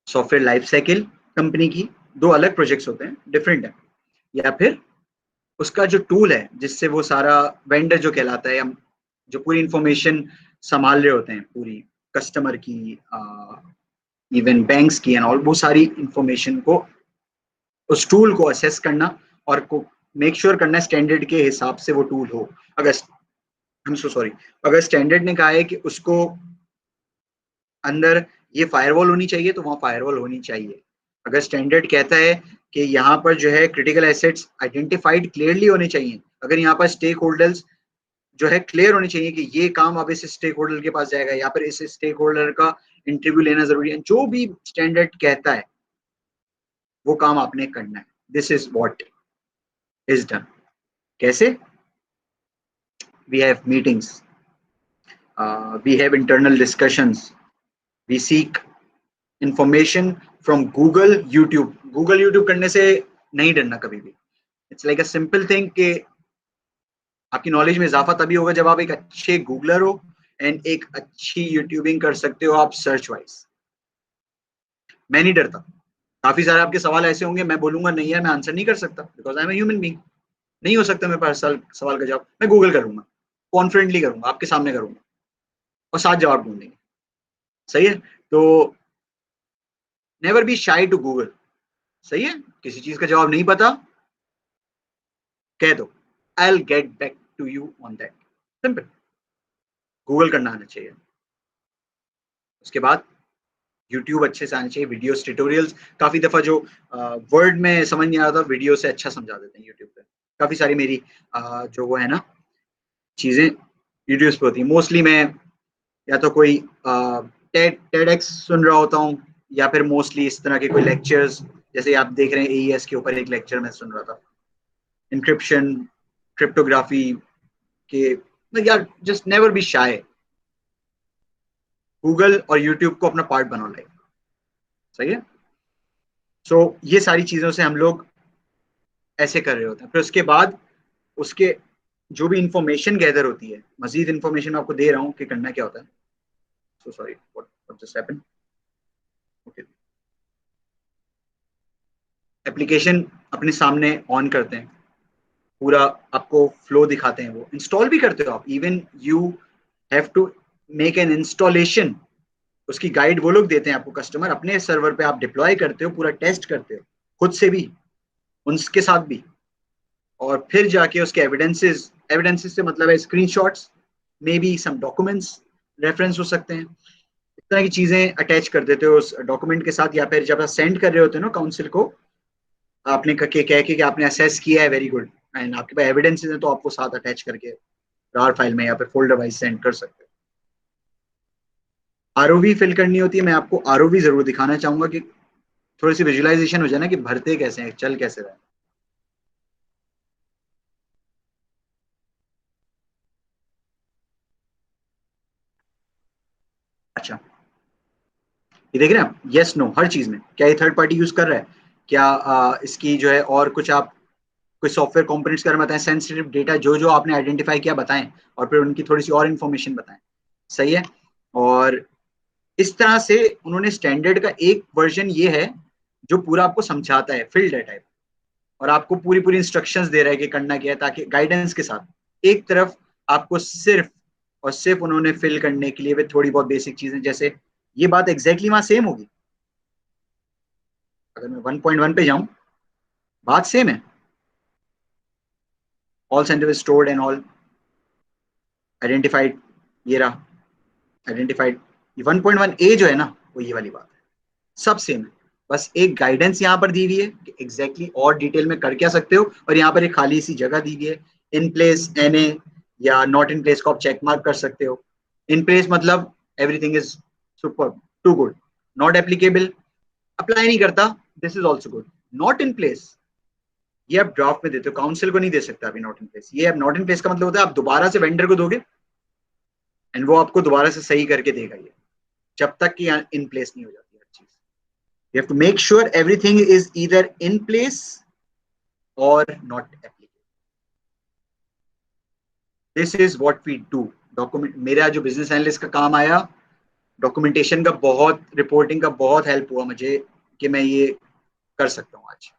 सॉफ्टवेयर लाइफ साइकिल कंपनी की दो अलग प्रोजेक्ट्स होते हैं, डिफरेंट है, या फिर उसका जो टूल है जिससे वो सारा वेंडर जो कहलाता है, हम जो पूरी इंफॉर्मेशन संभाल रहे होते हैं, पूरी कस्टमर की, इवन बैंक्स की एंड ऑल, वो सारी इंफॉर्मेशन को, उस टूल को असेस करना और को मेक श्योर करना स्टैंडर्ड के हिसाब से वो टूल हो। अगर I'm so sorry, अगर स्टैंडर्ड ने कहा है कि उसको अंदर ये फायरवॉल होनी चाहिए तो वहाँ फायरवॉल होनी चाहिए। अगर स्टैंडर्ड कहता है कि यहाँ पर जो है क्रिटिकल एसेट्स आइडेंटिफाइड क्लियरली होने चाहिए, अगर यहाँ पर स्टेक होल्डर्स जो है क्लियर होने चाहिए कि ये काम अब इस स्टेक होल्डर के पास जाएगा, या फिर इस स्टेक होल्डर का इंटरव्यू लेना जरूरी है, जो भी स्टैंडर्ड कहता है वो काम आपने करना है। This is what is done. कैसे? we have meetings, we have internal discussions, we seek information from Google, YouTube। Google YouTube करने से नहीं डरना कभी भी। It's like a simple thing कि आपकी नॉलेज में इजाफा तभी होगा जब आप एक अच्छे गूगलर हो एंड एक अच्छी यूट्यूबिंग कर सकते हो आप सर्च वाइज। मैं नहीं डरता। काफी सारे आपके सवाल ऐसे होंगे, मैं बोलूंगा नहीं यार मैं आंसर नहीं कर सकता, because I am human being, नहीं हो सकता मेरे पास सवाल का जवाब, मैं गूगल करूंगा, कॉन्फिडेंटली करूंगा, आपके सामने करूंगा और 7 जवाब ढूंढेंगे। सही है? तो never be shy to Google. सही है? किसी चीज का जवाब नहीं पता, कह दो, I will get back to you on that. Simple. Google करना आना चाहिए। उसके बाद यूट्यूब अच्छे से आना चाहिए, वीडियोस, ट्यूटोरियल्स। काफी दफा जो वर्ड में समझ नहीं आ रहा था, वीडियो से अच्छा समझा देते हैं यूट्यूब पे। काफी सारी मेरी जो वो है ना चीजें वीडियोस पे होती है। मोस्टली मैं या तो कोई टेडएक्स सुन रहा होता हूँ, या फिर मोस्टली इस तरह के कोई लेक्चर्स, जैसे आप देख रहे हैं AES के ऊपर एक लेक्चर मैं सुन रहा था, इंक्रिप्शन, क्रिप्टोग्राफी के। यार just never be shy, Google और यूट्यूब को अपना पार्ट बनाओ लाइफ। सही है? सो ये सारी चीजों से हम लोग ऐसे कर रहे होते हैं। फिर उसके बाद उसके जो भी इंफॉर्मेशन गैदर होती है, मजीद इंफॉर्मेशन मैं आपको दे रहा हूँ कि करना क्या होता है। So sorry, what just happened. Okay, application अपने सामने ऑन करते हैं, पूरा आपको फ्लो दिखाते हैं, वो इंस्टॉल भी करते हो आप। Even you have to make an installation, उसकी गाइड वो लोग देते हैं आपको, कस्टमर अपने सर्वर पे आप डिप्लॉय करते हो, पूरा टेस्ट करते हो खुद से भी, उनके साथ भी, और फिर जाके उसके एविडेंसेस से मतलब है screenshots, maybe some documents reference हो सकते हैं, इस तरह की चीजें अटैच कर देते हो उस डॉक्यूमेंट के साथ। या फिर जब आप सेंड कर रहे होते हो ना काउंसिल को, आपने कह के कि आपने असेस किया है, वेरी गुड, एंड आपके पास एविडेंसेस हैं तो आप वो साथ अटैच करके रार फाइल में या फिर फोल्डर वाइज सेंड कर सकते हो। आरओवी फिल करनी होती है, मैं आपको आरओवी जरूर दिखाना चाहूंगा कि थोड़ी सी विजुअलाइजेशन हो जाए ना कि भरते कैसे हैं, चल कैसे रहा है। अच्छा, ये देख रहे हैं आप, यस नो हर चीज में। क्या ये थर्ड पार्टी यूज कर रहा है, क्या इसकी जो है और कुछ आप कोई सॉफ्टवेयर कंपोनेंट्स कर बताएं, सेंसिटिव डेटा जो जो आपने आइडेंटिफाई किया बताएं, और फिर उनकी थोड़ी सी और इन्फॉर्मेशन बताएं। सही है। और इस तरह से उन्होंने स्टैंडर्ड का एक वर्जन ये है जो पूरा आपको समझाता है फिल डेटा टाइप, और आपको पूरी पूरी इंस्ट्रक्शंस दे रहा है कि करना क्या है, ताकि गाइडेंस के साथ एक तरफ आपको सिर्फ और सिर्फ उन्होंने फिल करने के लिए थोड़ी बहुत बेसिक चीजें, जैसे ये बात एग्जैक्टली वहां सेम होगी। अगर मैं 1.1 पे जाऊं, बात सेम है, all centre stored and all identified, ये रहा आइडेंटिफाइड। 1.1 ए जो है ना, वो ये वाली बात है, सब सेम है। बस एक गाइडेंस यहाँ पर दी हुई है कि एग्जैक्टली और डिटेल में कर क्या सकते हो, और यहाँ पर एक खाली सी जगह दी हुई है, इन प्लेस एनए या नॉट इन प्लेस को आप चेक मार्क कर सकते हो। इन प्लेस मतलब everything is super to good, not applicable apply नहीं करता, this is also good. Not in place ये आप ड्राफ्ट में देते हो, काउंसिल को नहीं दे सकता अभी नॉट इन प्लेस। ये अब नॉट इन प्लेस का मतलब होता है आप दोबारा से वेंडर को दोगे एंड वो आपको दोबारा से सही करके देगा, ये जब तक कि इन प्लेस नहीं हो जाती हर चीज। You have to make sure everything is either in place or not applicable. This is what we do. Document, मेरा जो बिजनेस एनालिस्ट का काम आया, डॉक्यूमेंटेशन का बहुत, रिपोर्टिंग का बहुत हेल्प हुआ मुझे कि मैं ये कर सकता हूँ आज।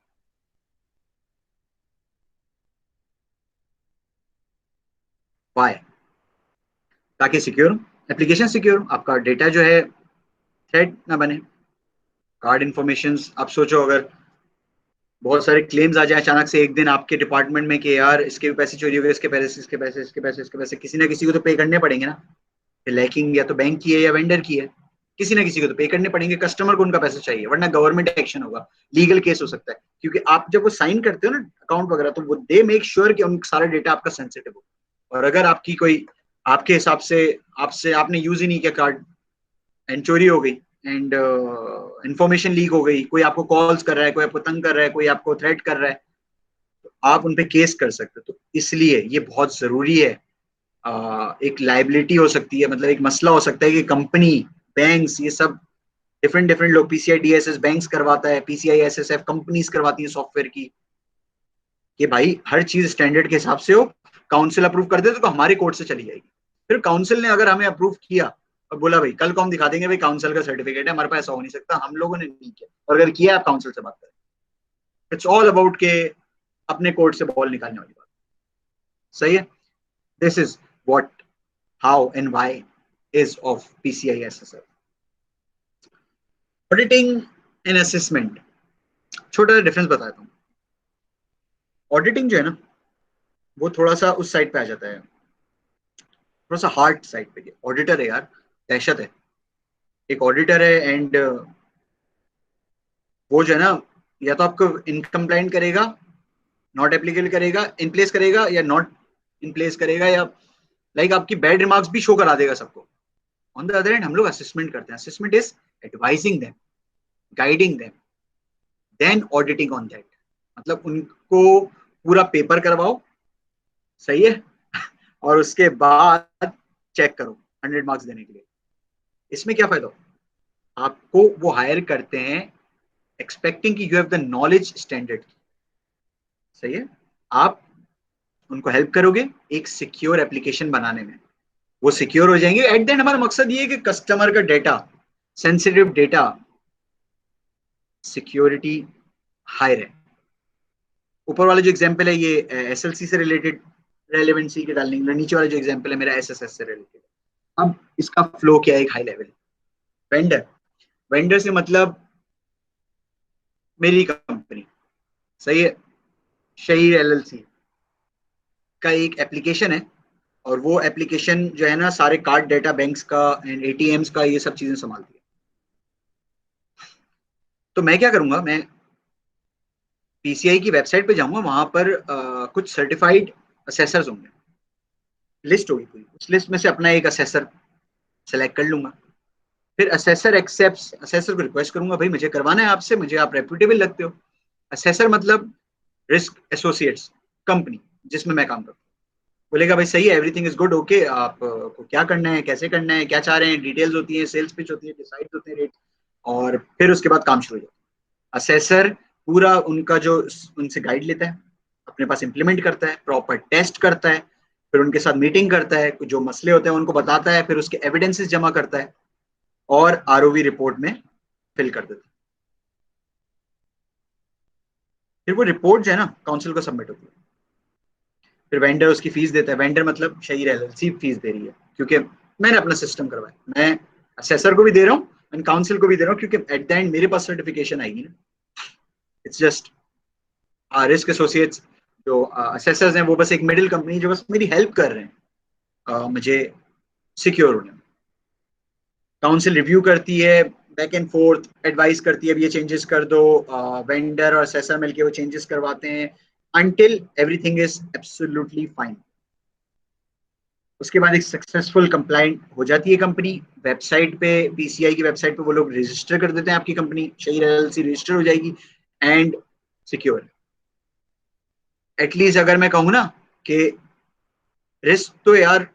Why? ताकि सिक्योर एप्लीकेशन सिक्योर, आपका डेटा जो है थ्रेड ना बने। कार्ड इन्फॉर्मेशन, आप सोचो अगर बहुत सारे क्लेम्स आ जाए अचानक से एक दिन आपके डिपार्टमेंट में कि यार इसके भी पैसे चोरी हो गए, इसके पैसे, इसके पैसे, इसके पैसे, इसके पैसे, किसी ना किसी को तो पे करने पड़ेंगे ना। लैकिंग या तो बैंक की है या वेंडर की है, किसी ना किसी को तो पे करने पड़ेंगे, कस्टमर को उनका पैसा चाहिए, वरना गवर्नमेंट एक्शन होगा, लीगल केस हो सकता है। क्योंकि आप जब वो साइन करते हो ना अकाउंट वगैरह, तो वो दे मेक श्योर कि उन सारा डेटा आपका सेंसिटिव हो। और अगर आपकी कोई आपके हिसाब से आपसे आपने यूज ही नहीं किया कार्ड एंड चोरी हो गई एंड इंफॉर्मेशन लीक हो गई, कोई आपको कॉल्स कर रहा है, कोई आपको तंग कर रहा है, कोई आपको थ्रेट कर रहा है, तो आप उन पे केस कर सकते हो। तो इसलिए ये बहुत जरूरी है। एक लाइबिलिटी हो सकती है, मतलब एक मसला हो सकता है कि कंपनी, बैंक्स, ये सब डिफरेंट डिफरेंट लोग, पीसीआई डीएसएस बैंक्स करवाता है, पीसीआई एसएसएफ कंपनीज करवाती है सॉफ्टवेयर की, कि भाई हर चीज स्टैंडर्ड के हिसाब से हो, काउंसिल अप्रूव कर दे तो हमारे कोर्ट से चली जाएगी। फिर काउंसिल ने अगर हमें अप्रूव किया और बोला भाई कल को हम दिखा देंगे भाई काउंसिल का सर्टिफिकेट है, हमारे पास ऐसा हो नहीं सकता, हम लोगों ने नहीं किया, और अगर किया आप काउंसिल से बात करें। इट्स ऑल अबाउट के अपने कोर्ट से बॉल निकालने वाली बात। सही है। This is what, how and why is of PCI SSF. Auditing and assessment, छोटा सा डिफरेंस बताता हूँ। ऑडिटिंग जो है ना, वो थोड़ा सा उस साइड पे आ जाता है, थोड़ा सा हार्ड साइड पे। ऑडिटर है यार, दहशत है। एक ऑडिटर है एंड वो जो है ना, या तो आपको इनकम्प्लाइंट करेगा, नॉट एप्लीकेबल करेगा, इन प्लेस करेगा या नॉट इन प्लेस करेगा, या लाइक आपकी बैड रिमार्क्स भी शो करा देगा सबको। ऑन द अदर हैंड हम लोग असेसमेंट करते हैं। Assessment is advising them, guiding them, then auditing on that. मतलब उनको पूरा पेपर करवाओ, सही है, और उसके बाद चेक करो 100 मार्क्स देने के लिए। इसमें क्या फायदा हो, आपको वो हायर करते हैं एक्सपेक्टिंग कि you have the knowledge standard. सही है। आप उनको हेल्प करोगे एक सिक्योर एप्लीकेशन बनाने में, वो सिक्योर हो जाएंगे। एट द एंड हमारा मकसद ये है कि कस्टमर का data, sensitive data, security high रहे। ऊपर वाला जो एग्जांपल है ये एसएलसी से रिलेटेड रेलेवेंसी के डालने, नीचे वाला जो एग्जांपल है मेरा एसएसएस से रिलेटेड। अब इसका फ्लो क्या है, एक हाई लेवल। वेंडर, वेंडर से मतलब मेरी कंपनी, सही है, शहीर एलएलसी का एक एप्लीकेशन है, और वो एप्लीकेशन जो है ना सारे कार्ड डेटा, बैंक्स का एंड एटीएम्स का, ये सब चीजें संभालती है। तो मैं क्या करूंगा, मैं पीसीआई की वेबसाइट पे जाऊंगा, वहां पर कुछ सर्टिफाइड असेसर्स होंगे, लिस्ट होगी पूरी, उस लिस्ट में से अपना एक असेसर सेलेक्ट कर लूंगा। फिर असेसर एक्सेप्ट्स, असेसर को रिक्वेस्ट करूंगा भाई मुझे करवाना है आपसे, मुझे आप रेप्यूटेबल लगते हो। असेसर मतलब रिस्क एसोसिएट्स कंपनी जिसमें मैं काम करता हूँ, बोलेगा भाई सही है, एवरीथिंग इज गुड, ओके, आपको क्या करना है, कैसे करना है, क्या चाह रहे हैं, डिटेल्स होती है, सेल्स पिच होती है, डिसाइड होते हैं रेट, और फिर उसके बाद काम शुरू हो जाता है। असेसर पूरा उनका जो उनसे गाइड लेता है, अपने पास इंप्लीमेंट करता है, प्रॉपर टेस्ट करता है, फिर उनके साथ मीटिंग करता है, जो मसले होते हैं उनको बताता है, फिर उसके एविडेंसेस जमा करता है और आरओवी रिपोर्ट में फिल कर देता है। फिर वो रिपोर्ट जो है ना काउंसिल को सबमिट होती है। फिर वेंडर उसकी फीस देता है, वेंडर मतलब शहीर एलएलसी फीस दे रही है, क्योंकि मैंने अपना सिस्टम करवाया, मैं असेसर को भी दे रहा हूँ एंड काउंसिल को भी दे रहा हूँ, क्योंकि एट द एंड मेरे पास सर्टिफिकेशन आएगी ना। इट्स जस्ट रिस्क एसोसिएट्स जो असेसर्स हैं वो बस एक मिडिल कंपनी जो बस मेरी हेल्प कर रहे हैं मुझे सिक्योर होने में। काउंसिल रिव्यू करती है, बैक एंड फोर्थ एडवाइस करती है, अब ये चेंजेस कर दो, वेंडर और असेसर मिलके वो चेंजेस करवाते हैं until everything is absolutely fine। उसके बाद एक सक्सेसफुल कंप्लाइंट हो जाती है कंपनी, वेबसाइट पे, पीसीआई की वेबसाइट पे वो लोग रजिस्टर कर देते हैं, आपकी कंपनी शहीर एलएलसी रजिस्टर हो जाएगी एंड सिक्योर। एटलीस्ट अगर मैं कहूँ ना कि रिस्क तो यार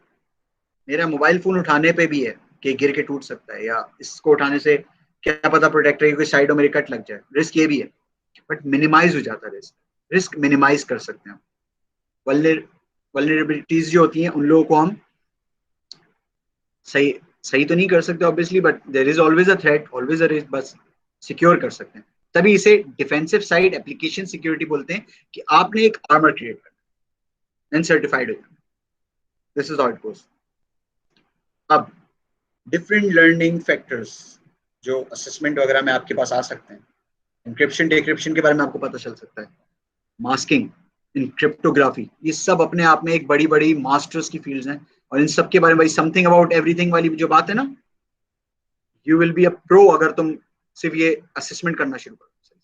मेरा मोबाइल फोन उठाने पे भी है कि गिर के टूट सकता है, या इसको उठाने से क्या पता प्रोटेक्टर की साइडों में कट लग जाए, रिस्क ये भी है, बट मिनिमाइज हो जाता है रिस्क मिनिमाइज कर सकते हैं। वल्नरेबिलिटीज जो होती हैं उन लोगों को हम सही सही तो नहीं कर सकते obviously, but there is always a threat, always a risk, बस सिक्योर कर सकते हैं। तभी इसे डिफेंसिव साइड एप्लीकेशन सिक्योरिटी बोलते हैं, कि आपने एक आर्मर क्रिएट करना एंड सर्टिफाइड हो जाना। This is how it goes. अब डिफरेंट लर्निंग फैक्टर्स जो असेसमेंट वगैरह में आपके पास आ सकते हैं, इंक्रिप्शन डिक्रिप्शन के बारे में आपको पता चल सकता है, मास्किंग, इन क्रिप्टोग्राफी, ये सब अपने आप में एक बड़ी बड़ी मास्टर्स की फील्ड्स हैं, और इन सब के बारे में समथिंग अबाउट एवरीथिंग वाली जो बात है ना, you will be a pro अगर तुम सिर्फ ये असेसमेंट करना शुरू करो।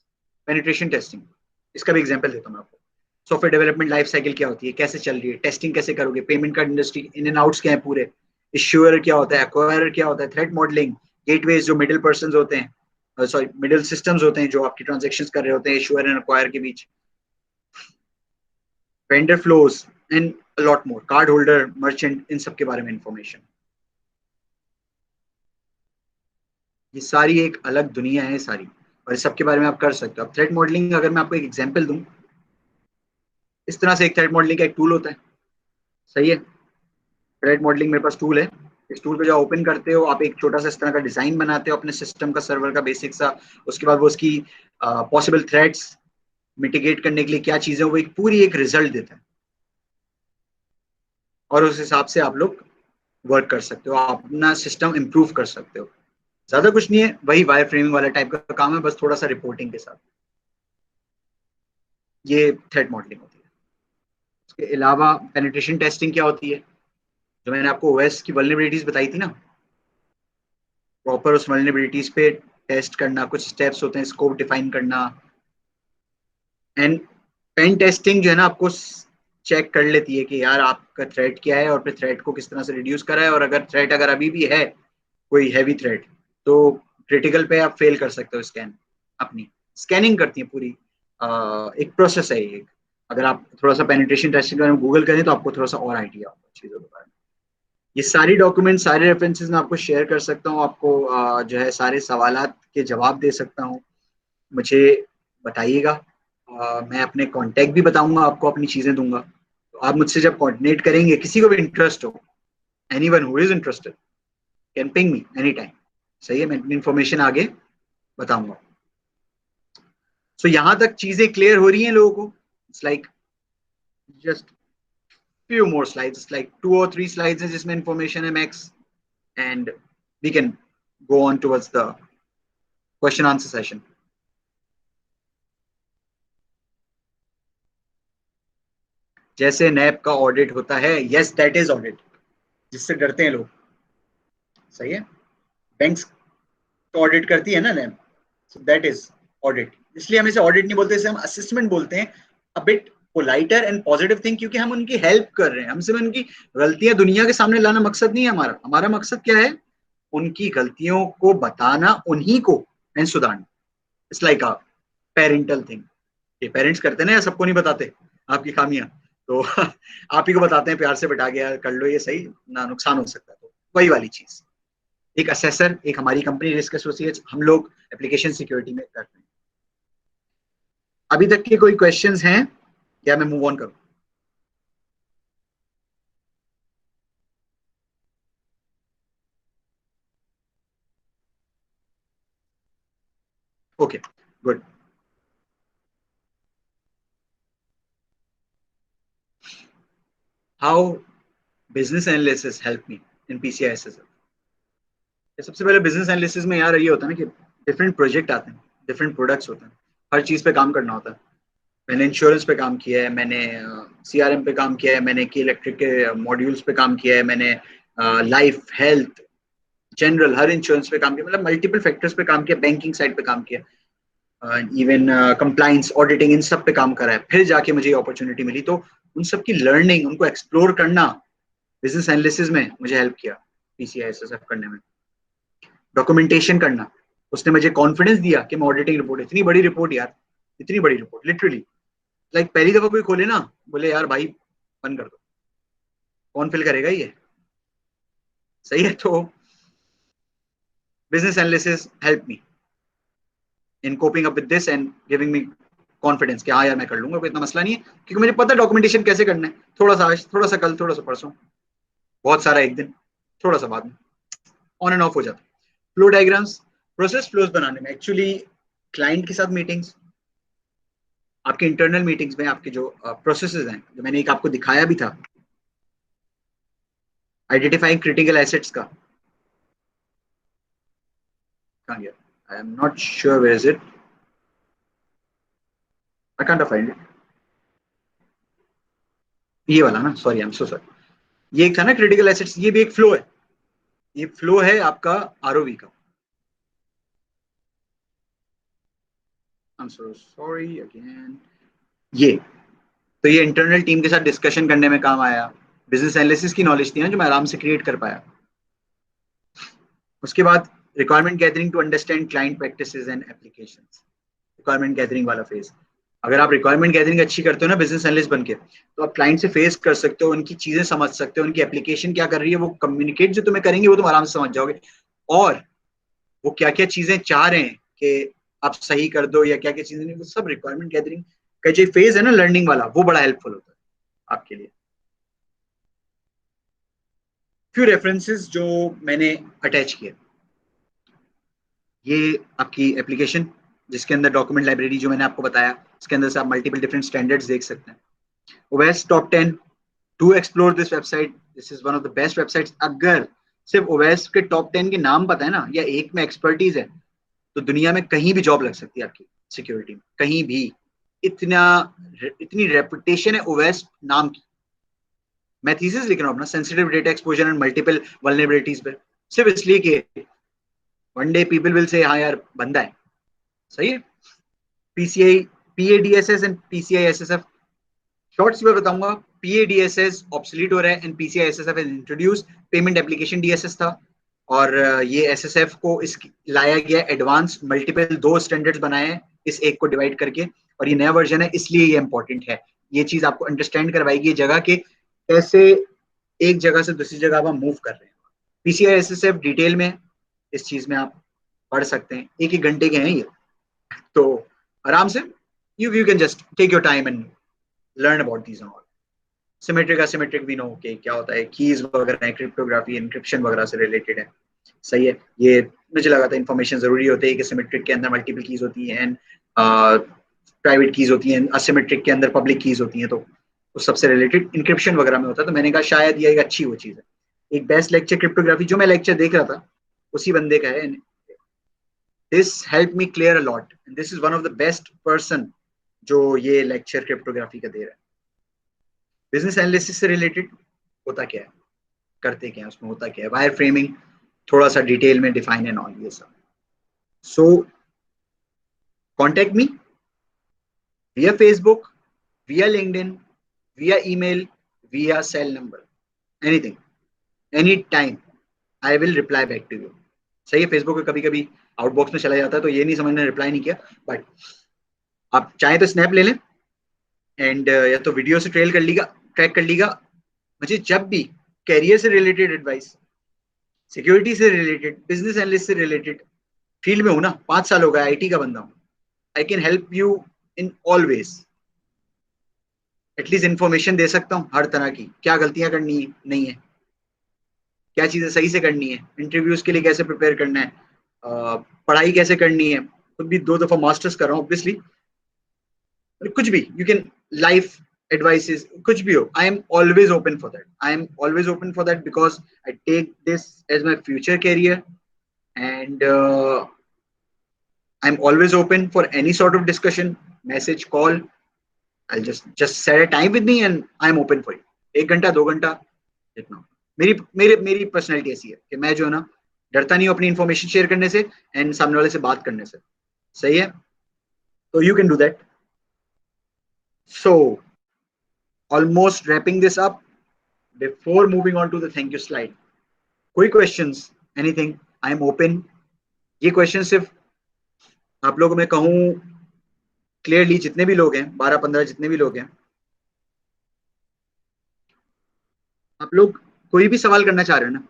पेनिट्रेशन टेस्टिंग, इसका भी एग्जांपल देता हूं मैं आपको। सॉफ्टवेयर डेवलपमेंट लाइफ साइकिल क्या होती है, कैसे चल रही है, टेस्टिंग कैसे करोगे, payment card industry in and outs क्या है पूरे, इश्यूअर क्या होता है, एक्वायरर क्या होता है, थ्रेट मॉडलिंग, गेटवेज जो मिडिल पर्सन होते हैं, सॉरी मिडिल सिस्टम्स होते हैं जो आपकी ट्रांजेक्शन्स कर रहे होते हैं इश्यूअर एंड एक्वायर के बीच, vendor flows and a lot more, card holder, merchant, इन सब के बारे में इंफॉर्मेशन। ये सारी एक अलग दुनिया है सारी, और इस सब के बारे में आप कर सकते हो। अब थ्रेट मॉडलिंग अगर मैं आपको एक एग्जांपल दूं, इस तरह से एक थ्रेट मॉडलिंग का एक टूल होता है, सही है, थ्रेट मॉडलिंग मेरे पास टूल है। इस टूल पे जो ओपन करते हो आप, एक छोटा सा इस तरह का डिजाइन बनाते हो अपने सिस्टम का, सर्वर का बेसिक सा, उसके बाद वो उसकी पॉसिबल थ्रेट्स मिटिगेट करने के लिए क्या चीजें, वो एक पूरी एक रिजल्ट देता है, और उस हिसाब से आप लोग वर्क कर सकते हो, आप अपना सिस्टम इंप्रूव कर सकते हो। ज्यादा कुछ नहीं है, वही वायर फ्रेमिंग वाला टाइप का काम है, बस थोड़ा सा रिपोर्टिंग के साथ। ये थ्रेट मॉडलिंग होती है। इसके अलावा पेनिट्रेशन टेस्टिंग क्या होती है, जो मैंने आपको ओएस की वल्नरेबिलिटीज बताई थी ना, प्रॉपर उस वल्नरेबिलिटीज पे टेस्ट करना, कुछ स्टेप्स होते हैं, स्कोप डिफाइन करना, एंड पेन टेस्टिंग जो है ना आपको चेक कर लेती है कि यार आपका थ्रेट क्या है और फिर थ्रेट को किस तरह से रिड्यूस करा है, और अगर थ्रेट अगर अभी भी है कोई हैवी थ्रेट, तो क्रिटिकल पे आप फेल कर सकते हो। स्कैन अपनी स्कैनिंग करती है पूरी, एक प्रोसेस है ये। अगर आप थोड़ा सा पेनिट्रेशन टेस्टिंग करें, गूगल करें, तो आपको थोड़ा सा और आइडिया होगा चीज़ों के बारे में। ये सारी डॉक्यूमेंट, सारे रेफरेंसेस मैं आपको शेयर कर सकता हूँ, आपको जो है सारे सवालात के जवाब दे सकता हूँ, मुझे बताइएगा। मैं अपने कांटेक्ट भी बताऊंगा आपको, अपनी चीज़ें दूंगा, तो आप मुझसे जब कोऑर्डिनेट करेंगे, किसी को भी इंटरेस्ट हो, anyone who is interested can ping me any time, सही है, मैं इन्फॉर्मेशन आगे बताऊंगा। सो यहाँ तक चीजें क्लियर हो रही हैं लोगों को? It's like just few more slides, it's like 2 or 3 slides है जिसमें information है max, and we can go on towards the question answer session. जैसे नैप का ऑडिट होता है, yes that is ऑडिट, जिससे डरते हैं लोग, सही है, बैंक्स तो ऑडिट करती है ना nap, so that is audit. इसलिए हम इसे ऑडिट नहीं बोलते, इसे हम असेसमेंट बोलते हैं, a bit politer and positive thing, क्योंकि हम उनकी हेल्प कर रहे हैं। हमसे उनकी गलतियां दुनिया के सामने लाना मकसद नहीं है हमारा। हमारा मकसद क्या है? उनकी गलतियों को बताना उन्हीं को एंड सुधारना। It's like a parental thing. ये पेरेंट्स करते ना, या सबको नहीं बताते आपकी खामियां, तो आप ही को बताते हैं प्यार से, बेटा गया कर लो ये सही ना, नुकसान हो सकता है। तो वही वाली चीज, एक असेसर, एक हमारी कंपनी रिस्क एसोसिएट्स, हम लोग एप्लीकेशन सिक्योरिटी में करते हैं। अभी तक के कोई क्वेश्चंस हैं या मैं मूव ऑन करूं? Okay, good. How business analysis help me in PCI SSF? सबसे पहले बिजनेस एनालिसिस में यार ये होता है ना कि डिफरेंट प्रोजेक्ट आते हैं, डिफरेंट प्रोडक्ट्स होते हैं, हर चीज पे काम करना होता है। मैंने इंश्योरेंस पे काम किया है, मैंने CRM पे काम किया है, मैंने की इलेक्ट्रिक के मॉड्यूल्स पे काम किया है, मैंने लाइफ हेल्थ जनरल हर इंश्योरेंस पे काम किया, मतलब मल्टीपल फैक्टर्स पे काम किया, बैंकिंग साइड पे काम किया, इवन कंप्लाइंस ऑडिटिंग इन सब पे काम करा है। फिर जाके मुझे ये अपॉर्चुनिटी मिली, तो उन सब की लर्निंग, उनको एक्सप्लोर करना बिजनेस एनालिसिस में मुझे हेल्प किया PCI SSF करने में। डॉक्यूमेंटेशन करना, उसने मुझे कॉन्फिडेंस दिया कि मैं ऑडिटिंग रिपोर्ट, इतनी बड़ी रिपोर्ट यार, इतनी बड़ी रिपोर्ट लिटरली, लाइक पहली दफा कोई खोले ना, बोले यार भाई बंद कर दो, कौन फिल करेगा ये? सही है। तो business analysis help me in coping up with this and giving me confidence कि हाँ यार मैं कर लूंगा, कोई इतना मसला नहीं है, क्योंकि मुझे पता है डॉक्यूमेंटेशन कैसे करना है। थोड़ा सा आज, थोड़ा सा कल, थोड़ा सा परसों, बहुत सारा एक दिन, थोड़ा सा बाद में, ऑन एंड ऑफ हो जाता है। फ्लो डायग्राम्स, प्रोसेस फ्लोज बनाने में एक्चुअली क्लाइंट के साथ मीटिंग्स, आपके इंटरनल मीटिंग्स में आपके जो प्रोसेसेस हैं, जो मैंने एक आपको दिखाया भी था, आइडेंटिफाइंग क्रिटिकल एसेट्स का, कहाँ गया? I am not sure where is it, I can't find it. ये वाला ना, sorry, I am so sorry. ये एक था ना क्रिटिकल एसेट्स, ये भी एक फ्लो है, ये फ्लो है आपका ROV का। आई एम सो सॉरी अगेन। ये तो ये इंटरनल टीम के साथ डिस्कशन करने में काम आया, बिजनेस एनालिसिस की नॉलेज थी ना जो मैं आराम से क्रिएट कर पाया। उसके बाद requirement gathering to understand client practices and applications, requirement gathering वाला फेज। अगर आप रिक्वायरमेंट गैदरिंग अच्छी करते हो ना बिजनेस एनालिस्ट बनके, तो आप क्लाइंट से फेस कर सकते हो, उनकी चीजें समझ सकते हो, उनकी एप्लीकेशन क्या कर रही है, वो कम्युनिकेट जो तुम्हें करेंगे वो तुम आराम से समझ जाओगे, और वो क्या क्या चीजें चाह रहे हैं कि आप सही कर दो, या क्या क्या चीजें नहीं, वो सब रिक्वायरमेंट गैदरिंग का जो फेज है ना लर्निंग वाला, वो बड़ा हेल्पफुल होता है आपके लिए। फ्यू रेफरेंसेस जो मैंने अटैच किए, ये आपकी एप्लीकेशन जिसके अंदर डॉक्यूमेंट लाइब्रेरी जो मैंने आपको बताया, इसके अंदर से आप मल्टीपल डिफरेंट स्टैंडर्ड्स देख सकते हैं। OWASP top 10 to explore this website, this is one of the best websites. अगर सिर्फ OWASP के टॉप 10 के नाम पता है ना, या एक में एक्सपर्टीज है, तो दुनिया में कहीं भी जॉब लग सकती है आपकी सिक्योरिटी में, कहीं भी। इतनी रेपुटेशन है OWASP नाम की। मैं थीसिस लिख रहा हूँ अपना sensitive data exposure and multiple vulnerabilities पे, सिर्फ इसलिए कि one day people will say हाँ यार बंदा है। सही है। PADSS and PCI SSF shorts में बताऊंगा। PADSS ऑब्सोलीट हो रहा है and PCI SSF has introduce payment application DSS था, और ये SSF को इस लाया गया एडवांस, मल्टीपल 2 स्टैंडर्ड्स बनाए हैं इस एक को डिवाइड करके, और ये नया वर्जन है, इसलिए ये इंपॉर्टेंट है। ये चीज आपको अंडरस्टैंड करवाएगी ये जगह के कैसे एक जगह से दूसरी जगह आप मूव कर रहे हैं। PCI SSF डिटेल में इस चीज में आप पढ़ सकते हैं, एक एक घंटे के हैं ये, तो आराम से you can just take your time and learn about these and all. Symmetric asymmetric भी नो के क्या होता है, कीज वगैरह, क्रिप्टोग्राफी एनक्रिप्शन वगैरह से रिलेटेड है। सही है। ये मुझे लगा था इन्फॉर्मेशन जरूरी होती है कि सिमेट्रिक के अंदर मल्टीपल कीज होती हैं एंड प्राइवेट कीज होती हैं, असिमेट्रिक के अंदर पब्लिक कीज होती हैं, तो उस सबसे रिलेटेड इंक्रिप्शन वगैरह में होता है। तो मैंने कहा शायद ये एक अच्छी वो चीज़ है। एक बेस्ट लेक्चर क्रिप्टोग्राफी जो मैं लेक्चर देख रहा था उसी बंदे का है। This help me clear a lot and this is one of the best person जो ये लेक्चर क्रिप्टोग्राफी का दे रहा है। बिजनेस एनालिसिस से रिलेटेड होता क्या है, करते क्या है, उसमें होता क्या है, वायर फ्रेमिंग थोड़ा सा डिटेल में डिफाइन एंड ऑल ये सब। So contact me via Facebook, via LinkedIn, via email, via cell number, anything, any time, I will reply back to you. सही है, फेसबुक पे कभी कभी आउटबॉक्स में चला जाता है तो ये नहीं समझना रिप्लाई नहीं किया, बट आप चाहे तो स्नैप ले लें एंड या तो वीडियो से ट्रैक कर लीगा। मुझे जब भी कैरियर से रिलेटेड एडवाइस, सिक्योरिटी से रिलेटेड, बिजनेस एनालिस्ट से रिलेटेड फील्ड में हूं ना, 5 साल हो गए, आईटी का बंदा हूं, I can help you in all ways. At least information दे सकता हूँ हर तरह की, क्या गलतियां करनी है नहीं है, क्या चीजें सही से करनी है, इंटरव्यूज के लिए कैसे प्रिपेयर करना है, पढ़ाई कैसे करनी है। खुद भी 2 दफा मास्टर्स कर रहा हूँ ऑब्वियसली, कुछ भी यू कैन, लाइफ एडवाइसेस कुछ भी हो, I am always open for that, I am always open for that because I take this as my future career and I am always open for any sort of discussion, message, call. I'll just set a time with me and I'm open for you. 1 घंटा 2 घंटा जितना। मेरी पर्सनैलिटी ऐसी है कि मैं जो है ना डरता नहीं हूँ अपनी इंफॉर्मेशन शेयर करने से एंड सामने वाले से बात करने से। सही है, तो you can do that. So almost wrapping this up before moving on to the thank you slide. कोई questions, anything, I am open. ये क्वेश्चन सिर्फ आप लोगों में कहूँ क्लियरली, जितने भी लोग हैं 12-15 जितने भी लोग हैं, आप लोग कोई भी सवाल करना चाह रहे हो ना,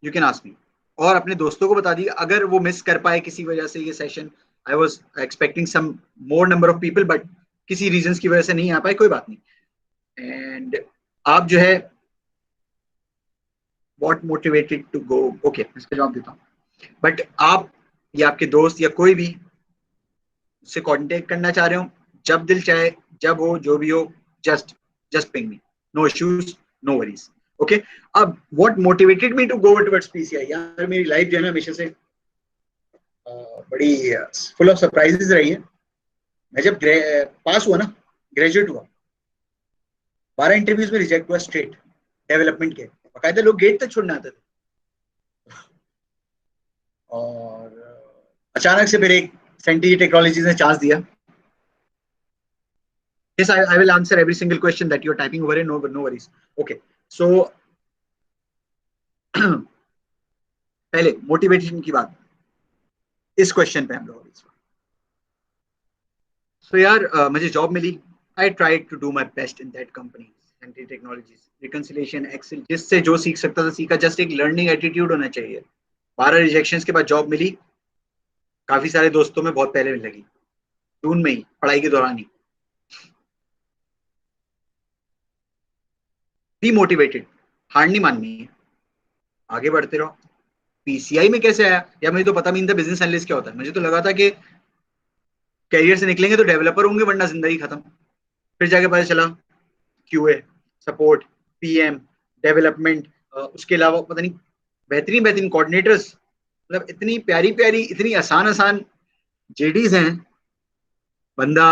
यू कैन आस्क मी। और अपने दोस्तों को बता दिए अगर वो मिस कर पाए किसी वजह से ये session, I was expecting some more number of people but किसी रीजंस की वजह से नहीं आ पाए, कोई बात नहीं। एंड आप जो है what motivated to go, okay इसका जवाब देता हूँ। बट आप या आपके दोस्त या कोई भी से कांटेक्ट करना चाह रहे हो, जब दिल चाहे, जब हो, जो भी हो, just ping me, no issues, no worries. Okay, अब what motivated me to go towards PCI, यार मेरी लाइफ जो है ना हमेशा से बड़ी फुल ऑफ सरप्राइजेस रही है। मैं जब पास हुआ ना, ग्रेजुएट हुआ, 12 इंटरव्यूज में रिजेक्ट हुआ स्ट्रेट, डेवलपमेंट के, बाकायदा लोग गेट तक छोड़ने आते थे। और अचानक से फिर एक सेंटी टेक्नोलॉजीज ने चांस दिया। Yes, I will answer every single question that you're typing over here. No worries. Okay, so पहले मोटिवेशन की बात इस क्वेश्चन पे हम लोग। So यार मुझे जॉब मिली, I tried to do my best in that company, सेंटी टेक्नोलॉजीज, रिकंसिलिएशन, एक्सेल, जिससे जो सीख सकता था सीखा, जस्ट एक लर्निंग एटीट्यूड होना चाहिए। 12 रिजेक्शंस के बाद जॉब मिली, काफी सारे दोस्तों में बहुत पहले लगी, जून में ही, पढ़ाई के दौरान ही। बी मोटिवेटेड, हार नहीं माननी है, आगे बढ़ते रहो। पीसीआई में कैसे आया यार, मुझे तो पता नहीं था बिजनेस एनालिस्ट क्या होता है। मुझे तो लगा था कि कैरियर से निकलेंगे तो डेवलपर होंगे वरना जिंदगी खत्म। फिर जाके पता चला क्यूए, सपोर्ट, पीएम, डेवलपमेंट, उसके अलावा पता नहीं बेहतरीन कोऑर्डिनेटर्स, मतलब इतनी प्यारी इतनी आसान जेडीज हैं। बंदा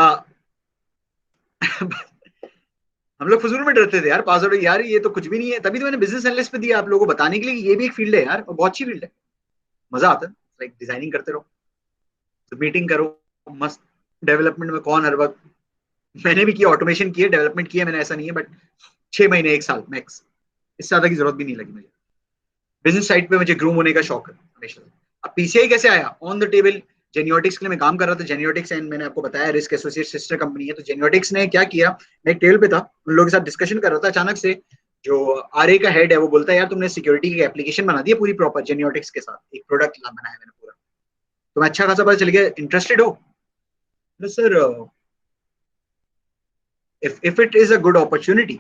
हम लोग फजूल में डरते थे यार, पास आउट यार ये तो कुछ भी नहीं है। तभी तो मैंने बिजनेस एनालिस्ट पे दिया आप लोगों को बताने के लिए कि ये भी एक फील्ड है यार, और बहुत अच्छी फील्ड है, मजा आता है। लाइक डिजाइनिंग करते रहो, मीटिंग करो, मस्त। डेवलपमेंट में कौन हर वक्त, मैंने भी किया, ऑटोमेशन किया, डेवलपमेंट किया मैंने, ऐसा नहीं है, बट 6 महीने 1 साल मैक्स, इससे ज्यादा की जरूरत भी नहीं लगी मुझे। बिजनेस साइड पे मुझे ग्रूम होने का शौक है हमेशा। अब पीसीआई कैसे आया, ऑन द टेबल, जेनियोटिक्स के लिए मैं काम कर रहा था। जेनियोटिक्स एंड मैंने आपको बताया रिस्क एसोसिएट सिस्टर कंपनी है। तो जेनियोटिक्स ने क्या किया, मैं एक टेबल पे था, उन लोगों के साथ डिस्कशन कर रहा था, अचानक से जो आरए का हेड है वो बोलता है यार तुमने सिक्योरिटी की एप्लीकेशन बना दी है पूरी प्रॉपर जेनियोटिक्स के साथ, एक प्रोडक्ट बनाया मैंने पूरा। तो मैं अच्छा खासा पता चल गया, इंटरेस्टेड हो? Sir if it is a good opportunity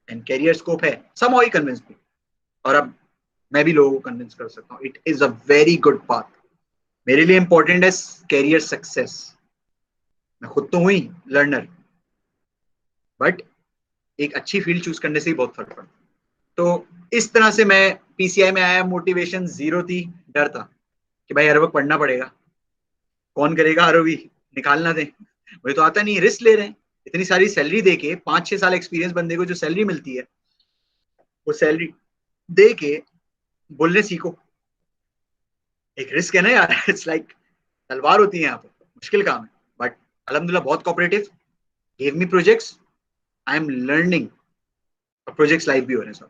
and career scope है, somehow he convinced me। और अब मैं भी लोगों को कन्विंस कर सकता हूँ, it is a very good path. मेरे लिए इंपॉर्टेंट है कैरियर सक्सेस। मैं खुद तो हुई लर्नर, बट एक अच्छी फील्ड चूज करने से ही बहुत फर्क पड़ता। तो इस तरह से मैं पीसीआई में आया, मोटिवेशन जीरो थी, डर था कि भाई हर वक्त पढ़ना पड़ेगा, कौन करेगा आरओवी, निकालना दे, मुझे तो आता नहीं, रिस्क ले रहे हैं। इतनी सारी सैलरी दे के, 5-6 साल एक्सपीरियंस बंदे को जो सैलरी मिलती है, वो सैलरी दे के बोलने सीखो, एक रिस्क है ना यार। इट्स लाइक तलवार होती है यहाँ पर, मुश्किल काम है, बट अल्हम्दुलिल्लाह बहुत cooperative, give me projects, I am learning, projects live भी हो रहे हैं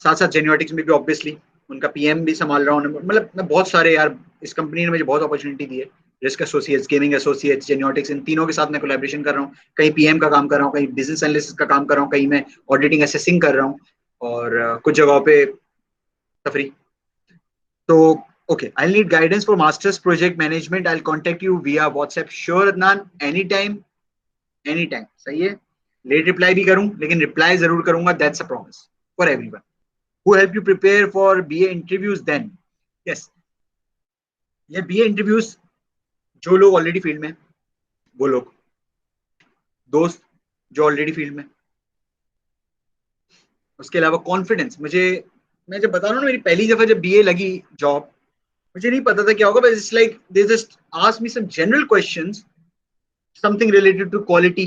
साथ साथ जेन्योटिक्स में भी ऑब्वियसली उनका पीएम भी संभाल रहा हूँ, मतलब मैं बहुत सारे यार, इस कंपनी ने मुझे बहुत अपॉर्चुनिटी दी है। रिस्क एसोसिएट्स, गेमिंग एसोसिएट्स, जेन्योटिक्स, इन तीनों के साथ मैं कोलैबोरेशन कर रहा हूँ। कहीं पीएम का काम कर रहा हूँ, कहीं बिजनेस एनालिसिस का काम कर रहा हूँ, कहीं मैं ऑडिटिंग असेसिंग कर रहा हूँ, और कुछ जगहों पे तफरी। तो okay, I'll need guidance for master's project management. I'll contact you via WhatsApp. Sure Adnan, anytime, anytime. सही है, लेट रिप्लाई भी करूं लेकिन रिप्लाई जरूर करूंगा, that's a promise for everyone. Who help you prepare for BA interviews then? Yes, ये BA interviews जो लोग ऑलरेडी फील्ड में, वो लोग दोस्त जो ऑलरेडी फील्ड में, उसके अलावा कॉन्फिडेंस। मैं जब बता रहा हूँ ना, मेरी पहली दफा जब BA लगी जॉब, मुझे नहीं पता था क्या होगा, बस it's like they just ask me some general questions, something related to quality,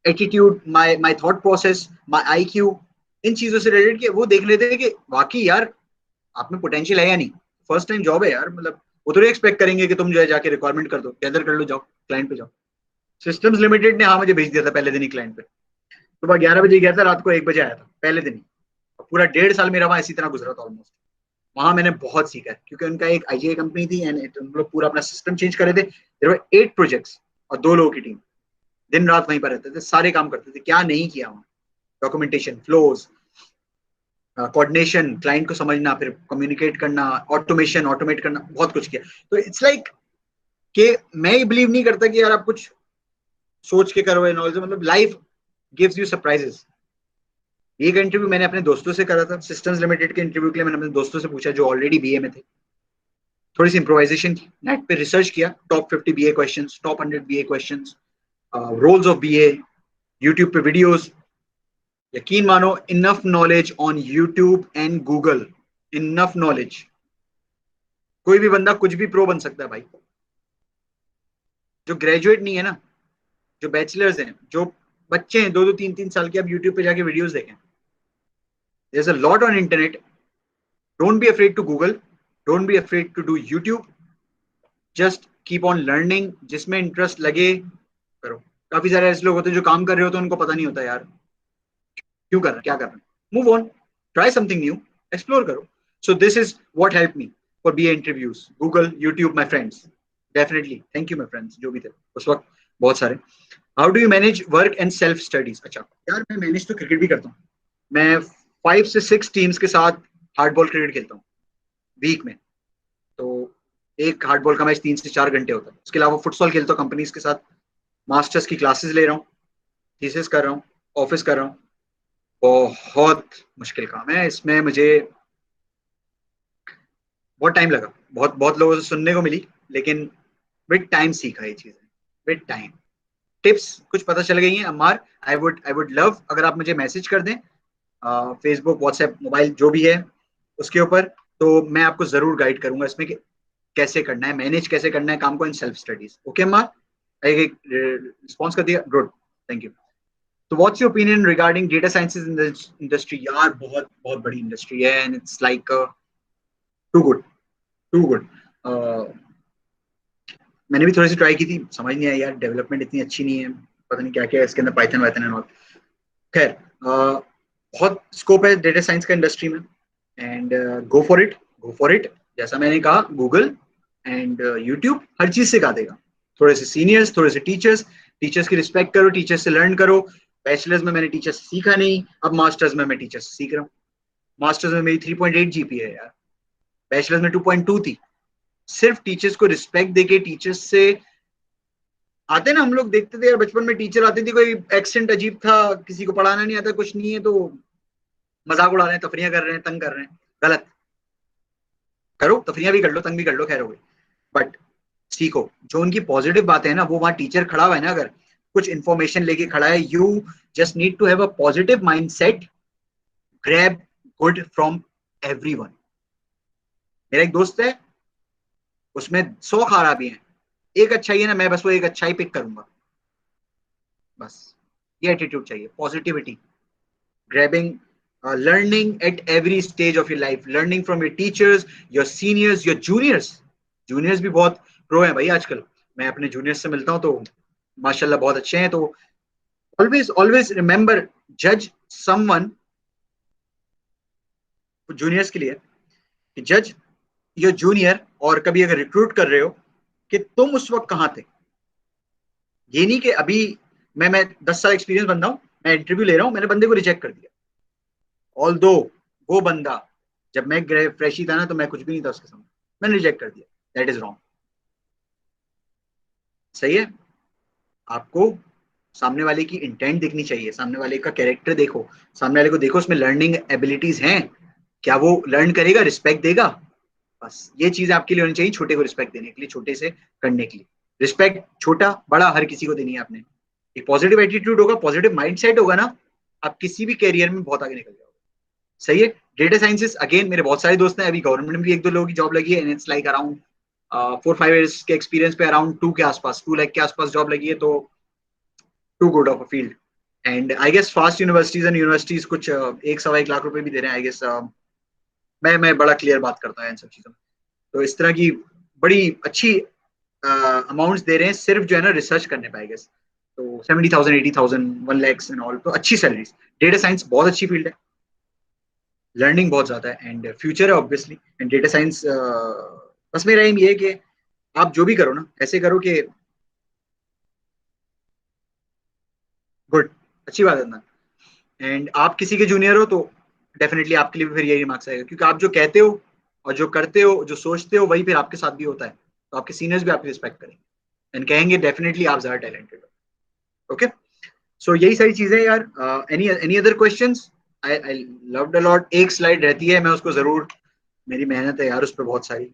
attitude, my thought process, my IQ, इन चीजों से रिलेटेड कि वो देख लेते हैं कि वाकई यार आप में पोटेंशियल है या नहीं। फर्स्ट टाइम जॉब है यार, मतलब वो तो एक्सपेक्ट करेंगे कि तुम जो है जाके रिक्वायरमेंट कर दो, गैदर कर लो, जाओ क्लाइंट पे जाओ। सिस्टम्स लिमिटेड ने हाँ मुझे भेज दिया था पहले दिन ही क्लाइंट पे, सुबह 11 बजे गया था, रात को 1 बजे आया था पहले दिन ही। पूरा 1.5 साल मेरा वहां इसी तरह गुजरा था ऑलमोस्ट। वहां मैंने बहुत सीखा है, क्योंकि उनका एक आईजीआई कंपनी थी एंड उन लोग पूरा अपना सिस्टम चेंज कर रहे थे। देयर वर 8 प्रोजेक्ट्स और 2 लोगों की टीम, दिन रात वहीं पर रहते थे, सारे काम करते थे। क्या नहीं किया वहां, डॉक्यूमेंटेशन, फ्लोज, कोऑर्डिनेशन, क्लाइंट को समझना, फिर कम्युनिकेट करना, ऑटोमेशन, ऑटोमेट करना, बहुत कुछ किया। तो इट्स लाइक कि मैं ये बिलीव नहीं करता कि यार आप कुछ सोच के करो, मतलब लाइफ गिव्स यू सरप्राइजेस। एक इंटरव्यू मैंने अपने दोस्तों से करा था, सिस्टम्स लिमिटेड के इंटरव्यू के लिए मैंने अपने दोस्तों से पूछा जो ऑलरेडी बीए में थे, थोड़ी सी इंप्रोवाइजेशन की, नेट पे रिसर्च किया, top 50 BA questions, top 100 BA questions, roles of BA, YouTube पे वीडियोस। यकीन मानो, enough knowledge on YouTube and Google, enough knowledge. कोई भी बंदा कुछ भी प्रो बन सकता है भाई, जो ग्रेजुएट नहीं है ना, जो बैचलर्स हैं, जो बच्चे हैं 2-2, 3-3 साल के, आप यूट्यूब पे जाके वीडियोस देखें। There's a lot on internet. Don't be afraid to Google. Don't be afraid to do YouTube. Just keep on learning. जिसमें इंटरेस्ट लगे करो। काफी सारे ऐसे लोग होते हैं जो काम कर रहे होते हैं, उनको पता नहीं होता यार क्यों कर रहे हैं, क्या कर रहे हैं। Move on, try something new, explore करो। So this is what help me for BA interviews. Google, YouTube, my friends, definitely thank you my friends जो भी थे उस वक्त, बहुत सारे। How do you manage work and self studies? अच्छा यार, मैं मैनेज तो क्रिकेट भी करता हूँ। मैं 5 से 6 टीम्स के साथ हार्ड बॉल क्रिकेट खेलता हूँ वीक में। तो एक हार्ड बॉल का मैच 3 से 4 घंटे होता है। उसके अलावा फुटबॉल खेलता हूँ कंपनीज के साथ, मास्टर्स की क्लासेस ले रहा हूँ, थीसिस कर रहा हूँ, ऑफिस कर रहा हूँ। बहुत मुश्किल काम है, इसमें मुझे बहुत टाइम लगा, बहुत बहुत लोगों से सुनने को मिली, लेकिन विद टाइम सीखा ये चीजें, विद टाइम। टिप्स कुछ पता चल गई हैं अम्मार। आई वुड लव अगर आप मुझे मैसेज कर दें, फेसबुक, व्हाट्सएप, मोबाइल जो भी है उसके ऊपर, तो मैं आपको जरूर गाइड करूंगा इसमें कि कैसे करना है, मैनेज कैसे करना है काम को in self studies. Okay Ammar, एक रिस्पॉन्स कर दिया, गुड, थैंक यू। तो what's your opinion regarding data sciences in the industry? यार बहुत बहुत बड़ी इंडस्ट्री है and it's like too good, too good. मैंने भी थोड़ी सी ट्राई की थी, समझ नहीं आई यार, डेवलपमेंट इतनी अच्छी नहीं है, पता नहीं क्या क्या है इसके अंदर, पाइथन वाइथन एंड ऑल। खैर, बहुत स्कोप है डेटा साइंस का इंडस्ट्री में and go for it, go for it. जैसा मैंने कहा, गूगल एंड यूट्यूब हर चीज सिखा देगा। थोड़े से सीनियर्स, थोड़े से टीचर्स, टीचर्स की रिस्पेक्ट करो, टीचर्स से लर्न करो। बैचलर्स में मैंने टीचर्स से सीखा नहीं, अब मास्टर्स में मैं टीचर्स से सीख रहा हूँ। मास्टर्स में मेरी 3.8 जीपीए है यार, बैचलर्स में 2.2 थी। सिर्फ टीचर्स को रिस्पेक्ट देके, टीचर्स से आते ना, हम लोग देखते थे यार बचपन में, टीचर आती थी, कोई एक्सेंट अजीब था, किसी को पढ़ाना नहीं आता, कुछ नहीं है, तो मजाक उड़ा रहे हैं, तफरियां कर रहे हैं, तंग कर रहे हैं। गलत करो, तफरियां भी कर लो, तंग भी कर लो, खैर हो गई, बट सीखो। जो उनकी पॉजिटिव बातें हैं ना, वो वहां टीचर खड़ा हुआ है ना, अगर कुछ इंफॉर्मेशन लेके खड़ा है, you just need to have a positive mindset, grab good from everyone. मेरा एक दोस्त है, उसमें 100 खराबी हैं, एक अच्छाई है ना, मैं बस वो एक अच्छाई पिक करूंगा, बस ये एटीट्यूड चाहिए, positivity, grabbing, learning at every stage of your life, learning from your teachers, your seniors, your juniors. Juniors भी बहुत प्रो हैं भाई आजकल। मैं अपने जूनियर्स से मिलता हूँ तो माशाल्लाह बहुत अच्छे हैं। तो ऑलवेज ऑलवेज रिमेंबर, जज समवन, जूनियर्स के लिए, कि जज योर जूनियर, और कभी अगर रिक्रूट कर रहे हो कि तुम उस वक्त कहाँ थे। ये नहीं कि अभी मैं 10 साल एक्सपीरियंस बंदा हूं, मैं इंटरव्यू ले रहा हूं, मैंने बंदे को रिजेक्ट कर दिया, ऑल दो वो बंदा जब मैं फ्रेशी था ना तो मैं कुछ भी नहीं था उसके सामने, मैंने रिजेक्ट कर दिया, दैट इज रॉन्ग। सही है। आपको सामने वाले की इंटेंट देखनी चाहिए, सामने वाले का कैरेक्टर देखो, सामने वाले को देखो उसमें लर्निंग एबिलिटीज हैं, क्या वो लर्न करेगा, रिस्पेक्ट देगा। बस ये चीज आपके लिए होनी चाहिए, छोटे को रिस्पेक्ट देने के लिए, छोटे से करने के लिए। रिस्पेक्ट छोटा बड़ा हर किसी को देनी है आपने। एक पॉजिटिव एटीट्यूड होगा, पॉजिटिव माइंडसेट होगा ना, आप किसी भी कैरियर में बहुत आगे निकल जाओगे। सही है। डेटा साइंसेस अगेन मेरे बहुत सारे दोस्त हैं, अभी गवर्नमेंट में भी 1-2 लोगों की जॉब लगी है, and it's like around 4-5 years के एक्सपीरियंस पे अराउंड 2 के आसपास, 2 लाख के आसपास जॉब लगी है, तो too good of a field. And I guess FAST universities and universities कुछ 1-1.25 लाख रुपए भी दे रहे हैं आई गेस। मैं बड़ा क्लियर बात करता हूँ इन सब चीजों में। तो इस तरह की बड़ी अच्छी अमाउंट्स दे रहे हैं सिर्फ जो है ना रिसर्च करने पे आई गेस। तो 70,000, 80,000, 1 lakhs एंड ऑल, तो अच्छी सैलरीज। डेटा साइंस बहुत अच्छी फील्ड है, लर्निंग बहुत ज्यादा है एंड फ्यूचर है ऑब्वियसली। एंड डेटा साइंस, बस मेरा एम ये है कि आप जो भी करो ना ऐसे करो कि गुड, अच्छी बात है ना। एंड आप किसी के जूनियर हो तो डेफिनेटली आपके लिए भी फिर यही मार्क्स आएगा, क्योंकि आप जो कहते हो और जो करते हो, जो सोचते हो, वही फिर आपके साथ भी होता है। तो आपके सीनियर्स भी आपकी रिस्पेक्ट करेंगे एंड कहेंगे डेफिनेटली आप ज्यादा टैलेंटेड हो। ओके, सो यही सारी चीजें यार। Any any other questions? I loved a lot. एक स्लाइड रहती है, मैं उसको जरूर, मेरी मेहनत है यार उस पर बहुत सारी,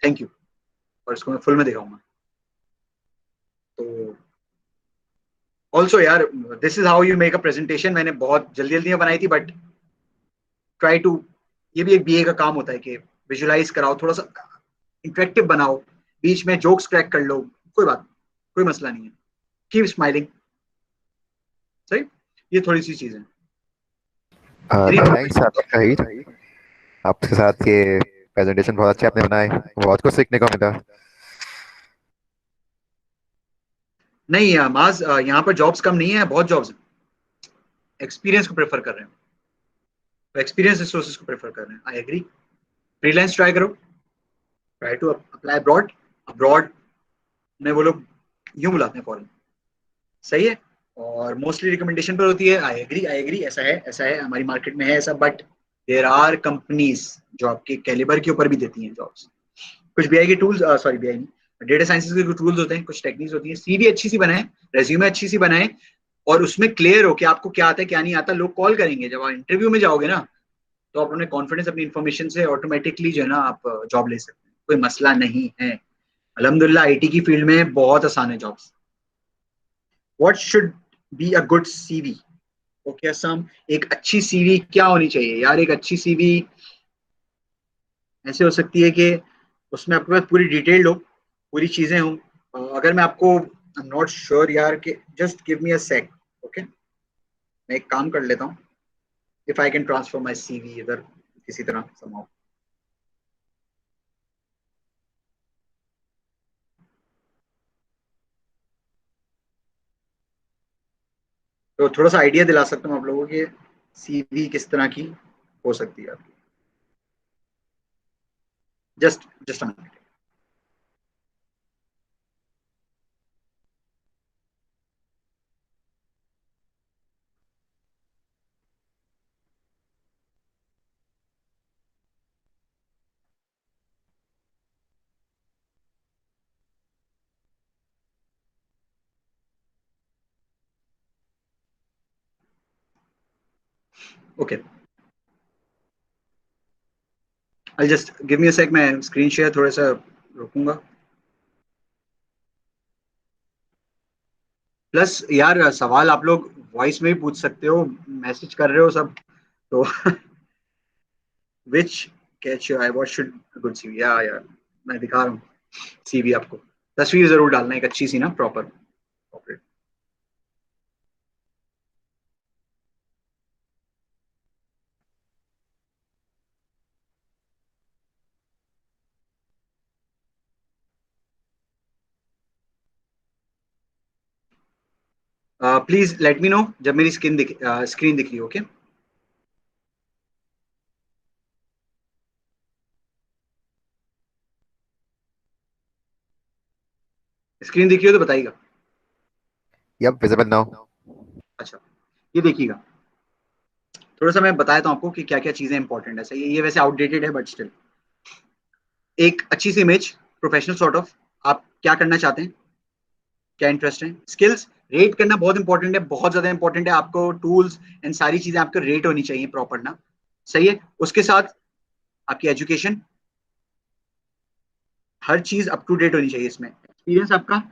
थैंक यू, और इसको मैं फुल में दिखाऊंगा। तो ऑल्सो यार, this is how you make a presentation. मैंने बहुत जल्दी जल्दी में बनाई थी, बट ट्राई टू, ये भी एक बीए का काम होता है कि विजुलाइज कराओ, थोड़ा सा इंटरेक्टिव बनाओ, बीच में जोक्स क्रैक कर लो, कोई बात, कोई मसला नहीं है, कीप स्माइलिंग। सही, ये थोड़ी सी चीजें। एनी थैंक्स शहीद, आपके साथ ये प्रेजेंटेशन बहुत अच्छे आपने बनाए, बहुत कुछ सीखने को मिला। नहीं माज, यहाँ पर जॉब्स कम नहीं है, बहुत जॉब्स हैं, एक्सपीरियंस को प्रेफर कर रहे हैं, तो एक्सपीरियंस रिसोर्सेज को प्रेफर कर रहे हैं। I agree. फ्रीलांस ट्राई करो, try to apply abroad. Abroad में वो लोग यूं बुलाते हैं फॉरेन। सही है। और मोस्टली रिकमेंडेशन पर होती है। आई एग्री, आई एग्री, ऐसा है, ऐसा है, हमारी मार्केट में है ऐसा, बट देर आर कंपनीज जो आपके कैलिबर के ऊपर भी देती हैं जॉब्स। कुछ बीआई के टूल्स, सॉरी बीआई नहीं, डेटा साइंसेस के कुछ टूल्स होते हैं, कुछ टेक्निक्स होती हैं। सीवी अच्छी सी बनाए, रेज्यूमे अच्छी सी बनाए, और उसमें क्लियर हो कि आपको क्या आता है क्या नहीं आता। लोग कॉल करेंगे जब आप इंटरव्यू में जाओगे ना, तो आप अपने कॉन्फिडेंस, अपनी इन्फॉर्मेशन से ऑटोमेटिकली जो है ना आप जॉब ले सकते हैं, कोई मसला नहीं है। अल्हम्दुलिल्लाह आईटी की फील्ड में बहुत आसान है jobs. What should be a good CV? Okay Assam, एक अच्छी सीवी क्या होनी चाहिए यार? एक अच्छी सीवी ऐसे हो सकती है कि उसमें आपके पास पूरी डिटेल्ड हो, पूरी चीजें हों। अगर मैं आपको, आई एम नॉट श्योर यार, कि just give me a sec. Okay, मैं एक काम कर लेता हूँ, if I can transfer my CV इधर किसी तरह somehow। तो थोड़ा सा आइडिया दिला सकता हूँ आप लोगों के, सीवी किस तरह की हो सकती है आपकी। Just just okay, I just give me a sec, मैं स्क्रीन शेयर थोड़ा सा रोकूंगा। प्लस यार सवाल आप लोग वॉइस में भी पूछ सकते हो, मैसेज कर रहे हो सब तो which catch your eye, what should good CV, या मैं दिखा रहा हूँ सीवी आपको। तस्वीर जरूर डालना एक अच्छी सी ना, proper. Please let me know जब मेरी स्क्रीन दिख रही हो। ओके, स्क्रीन दिख रही हो तो बताइएगा। Yup, visible now. अच्छा, ये देखिएगा, थोड़ा सा मैं बताया था आपको कि क्या क्या चीजें इंपॉर्टेंट है। सही है, ये वैसे आउटडेटेड है बट स्टिल एक अच्छी सी इमेज, प्रोफेशनल सॉर्ट ऑफ, आप क्या करना चाहते हैं, क्या इंटरेस्ट है, स्किल्स रेट करना बहुत इंपॉर्टेंट है, बहुत ज्यादा इंपॉर्टेंट है। आपको टूल्स एंड सारी चीजें आपको रेट होनी चाहिए प्रॉपर ना। सही है, उसके साथ आपकी एजुकेशन, हर चीज अप टू डेट होनी चाहिए इसमें। एक्सपीरियंस आपका,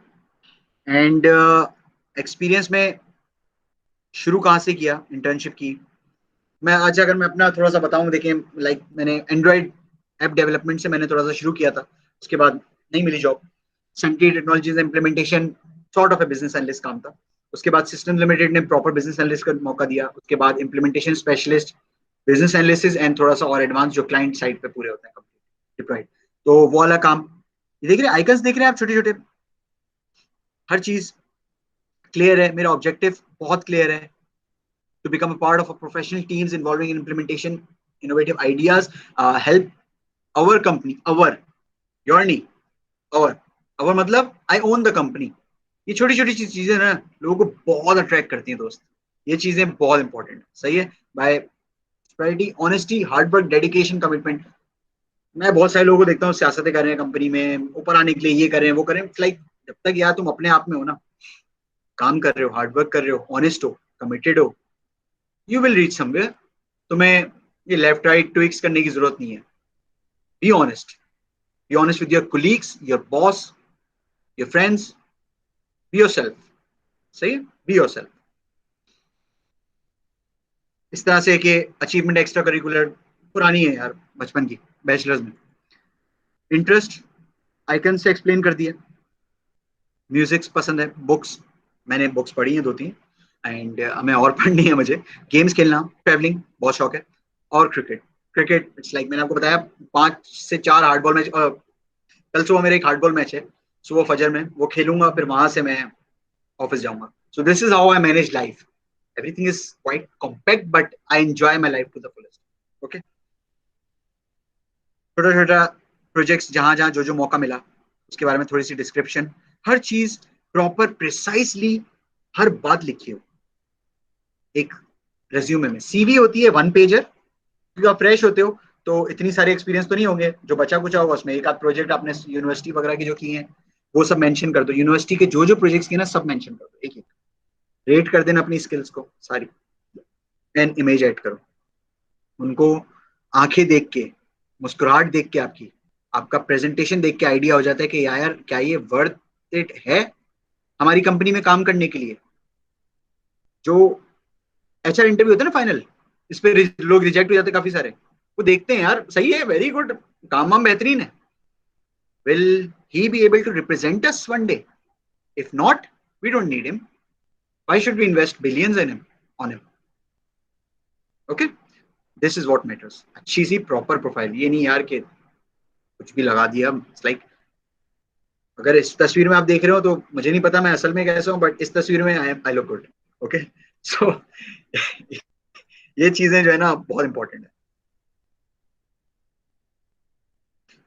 एंड एक्सपीरियंस में शुरू कहाँ से किया, इंटर्नशिप की। मैं आज अगर मैं अपना थोड़ा सा बताऊं, देखिए लाइक मैंने एंड्रॉइड ऐप डेवलपमेंट से मैंने थोड़ा सा शुरू किया था, उसके बाद नहीं मिली जॉब, सनकी technologies implementation sort of A business analyst काम था। उसके बाद सिस्टम लिमिटेड ने प्रॉपर बिजनेस एनालिस्ट का मौका दिया, उसके बाद implementation specialist, business analysis and थोड़ा सा और एडवांस जो क्लाइंट साइड पे पूरे होते हैं डिप्लॉयड, तो वो वाला काम। ये देख रहे हैं आइकन्स, देख रहे हैं आप छोटे छोटे, हर चीज क्लियर है, मेरा ऑब्जेक्टिव बहुत क्लियर है, to become a part of a professional teams involving in implementation innovative ideas, help our company, your नहीं, our मतलब I own the company। ये छोटी छोटी चीजें ना लोगों को बहुत अट्रैक्ट करती हैं दोस्त, ये चीजें बहुत इंपॉर्टेंट है। सही है, बाय स्पेरिटी, honesty, hard work, dedication, commitment. मैं बहुत सारे लोगों को देखता हूँ सियासतें कर रहे हैं कंपनी में, ऊपर आने के लिए ये कर रहे हैं वो कर रहे हैं, लाइक जब तक यार तुम अपने आप में हो ना, काम कर रहे हो, हार्ड वर्क कर रहे हो, ऑनेस्ट हो, कमिटेड हो, यू विल रीच समवेयर। तुम्हें ये लेफ्ट राइट ट्विक्स करने की जरूरत नहीं है। B honest, be honest with your colleagues, your boss, your friends, be your self. सही है, बी योर सेल्फ। इस तरह से कि अचीवमेंट एक्स्ट्रा करिकुलर पुरानी है यार, बचपन की, बैचलर्स में। इंटरेस्ट आइकन से एक्सप्लेन कर दिया। म्यूजिक पसंद है, बुक्स, मैंने बुक्स पढ़ी हैं 2-3, एंड हमें और पढ़नी है मुझे। गेम्स खेलना, ट्रैवलिंग बहुत शौक है, और क्रिकेट। क्रिकेट इट्स लाइक मैंने आपको बताया 5 से 4 हार्डबॉल मैच, कल सुबह मेरा एक हार्डबॉल मैच है सुबह फजर में, वो खेलूंगा, फिर वहां से मैं ऑफिस जाऊंगा। So this is how I manage life. Everything is quite compact but I enjoy my life to the fullest. Okay, छोटा छोटा प्रोजेक्ट्स, जहां जहां जो जो मौका मिला उसके बारे में थोड़ी सी डिस्क्रिप्शन, हर चीज प्रॉपर प्रिसाइसली, हर बात लिखी हो एक रेज्यूमे में। सीवी होती है 1 पेजर, क्योंकि आप फ्रेश होते हो तो इतनी सारे एक्सपीरियंस तो नहीं होंगे, जो बचा कुचा होगा उसमें एक आध प्रोजेक्ट आपने यूनिवर्सिटी वगैरह की जो की हैं वो सब मेंशन कर दो। यूनिवर्सिटी के जो जो प्रोजेक्ट्स किए ना सब मेंशन कर दो, एक एक रेट कर देना अपनी स्किल्स को सारी, एंड इमेज ऐड करो उनको। आंखें देख के, मुस्कुराहट देख के, आपकी आपका प्रेजेंटेशन देख के आइडिया हो जाता है कि यार क्या ये वर्थ इट है हमारी कंपनी में काम करने के लिए। जो एचआर इंटरव्यू होता है ना फाइनल, इस पे लोग रिजेक्ट हो जाते हैं काफी सारे, वो देखते हैं यार सही है, वेरी गुड, काम वाम बेहतरीन है, will he be able to represent us one day, if not we don't need him, why should we invest billions in him, on him. Okay, this is what matters. अच्छी सी प्रॉपर प्रोफाइल, ये नहीं यार कि कुछ भी लगा दिया। इट्स लाइक अगर इस तस्वीर में आप देख रहे हो तो मुझे नहीं पता मैं असल में कैसा हूँ, बट इस तस्वीर में आई लुक गुड। ओके, सो ये चीजें जो है ना बहुत इंपॉर्टेंट है।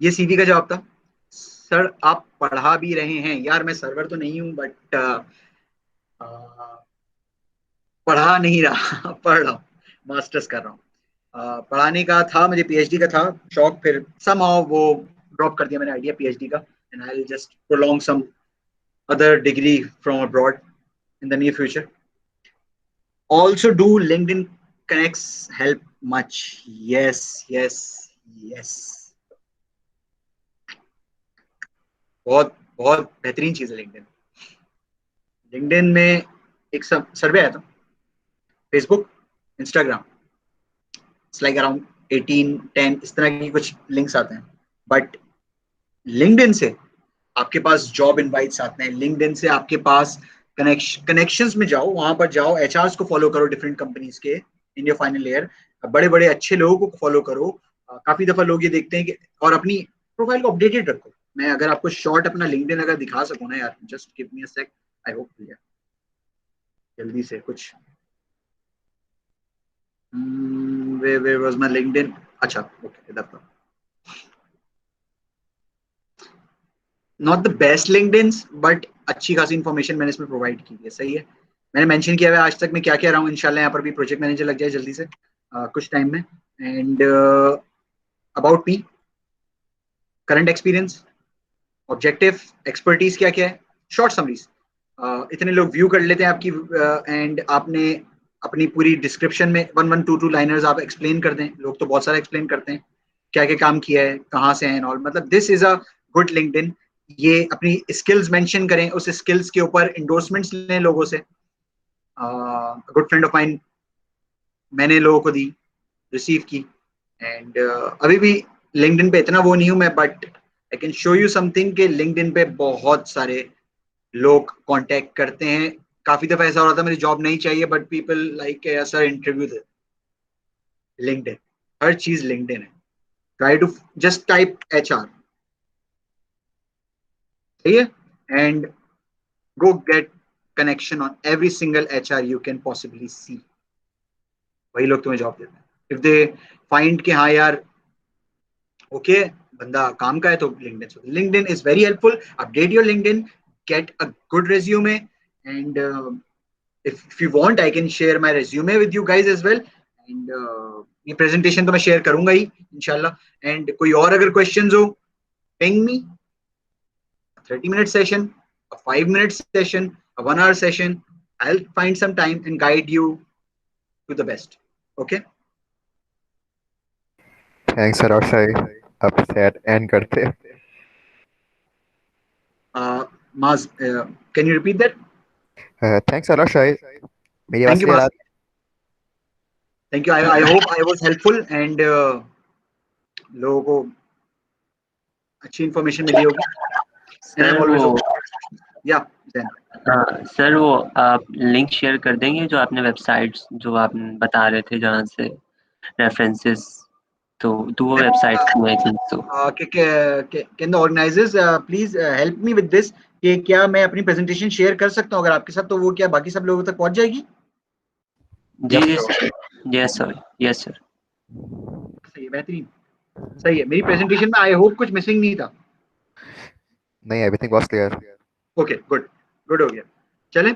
ये सीवी का जवाब था। सर आप पढ़ा भी रहे हैं, यार मैं सर्वर तो नहीं हूँ बट पढ़ा नहीं रहा पढ़ रहा हूँ, मास्टर्स कर रहा हूँ। पढ़ाने का था मुझे, पीएचडी का था शौक, फिर समहाउ वो ड्रॉप कर दिया मैंने आइडिया पीएचडी का, and I will just prolong some other degree from abroad in the near future. Also do LinkedIn connects help much? Yes, yes, yes, बहुत बहुत बेहतरीन चीज है लिंक्डइन। लिंक्डइन में एक सब सर्वे आया था, Facebook, Instagram, it's like around 18-10 इस तरह की कुछ लिंक्स आते हैं, बट लिंक्डइन से आपके पास जॉब इनवाइट्स आते हैं। लिंक्डइन से आपके पास कनेक्शंस में जाओ, वहां पर जाओ, एचआरस को फॉलो करो डिफरेंट कंपनीज के इन योर फाइनल ईयर, बड़े बड़े अच्छे लोगों को फॉलो करो। काफी दफा लोग ये देखते हैं कि, और अपनी प्रोफाइल को अपडेटेड रखो। मैं अगर आपको शॉर्ट अपना लिंक्डइन अगर दिखा सकूं ना यार, just give me a sec, I hope. जल्दी से कुछ where was my LinkedIn? अच्छा ओके इधर था. Not the best LinkedIns but अच्छी खासी इन्फॉर्मेशन मैंने इसमें प्रोवाइड की है. सही है. मैंने मेंशन किया हुआ है आज तक मैं क्या क्या रहा हूँ. इंशाल्लाह यहाँ पर भी प्रोजेक्ट मैनेजर लग जाए जल्दी से कुछ टाइम में. And about me, current experience, objective, expertise क्या क्या है, शॉर्ट समरीज. इतने लोग व्यू कर लेते हैं आपकी एंड आपने अपनी पूरी डिस्क्रिप्शन में 1-1, 2-2 लाइनर्स आप एक्सप्लेन कर दें. लोग तो बहुत सारा एक्सप्लेन करते हैं क्या क्या काम किया है, कहाँ से हैं और मतलब this is a good LinkedIn. ये अपनी स्किल्स मेंशन करें, उस स्किल्स के ऊपर इंडोर्समेंट्स लें लोगों से. गुड फ्रेंड ऑफ माइन मैंने लोगों को दी, रिसीव की. एंड अभी भी लिंक्डइन पे इतना वो नहीं हूं मैं, but I can show you something कि लिंक्डइन पे बहुत सारे लोग कांटेक्ट करते हैं. काफी दफा ऐसा हो रहा था मेरी जॉब नहीं चाहिए but people like sir interview दे. लिंक्डइन, हर चीज लिंक्डइन है. Try to just type HR. सही है. And go get connection on every single HR you can possibly see. वही लोग तुम्हें जॉब देते हैं. If they find कि हाँ यार ओके बंदा काम का है तो LinkedIn is very helpful. Update your LinkedIn, get a good resume, and if you want I can share my resume with you guys as well. And ये presentation तो मैं share करूंगा ही इंशाल्लाह. And कोई और अगर questions हो ping me. 30-minute session, a 5-minute session, a 1-hour session. I'll find some time and guide you to the best. Okay? Thanks sir. और सही अब सेट एंड करते हैं. Maz, can you repeat that? Thanks sir. और सही मेरी Thank आवाज you, क्लियर Maz. आ रही Thank you. I hope I was helpful and लोगों को अच्छी इन्फॉर्मेशन मिली होगी. And I'm सर always वो yeah. Then सर वो आप लिंक शेयर कर देंगे जो आपने वेबसाइट्स जो आप बता रहे थे जहाँ से रेफरेंसेस, तो वो वेबसाइट्स आई थिंक तो. can the organizers please help me with this कि क्या मैं अपनी प्रेजेंटेशन शेयर कर सकता हूँ अगर आपके साथ, तो वो क्या बाकी सब लोगों तक पहुंच जाएगी? जी जी sir. Yes sir. Yes sir. सही है. बेहतरीन. सही है. मेरी प्रेजेंटेशन में आई होप कुछ मिसिंग नहीं था. नहीं, everything was clear. Okay good. Good हो गया. चलें.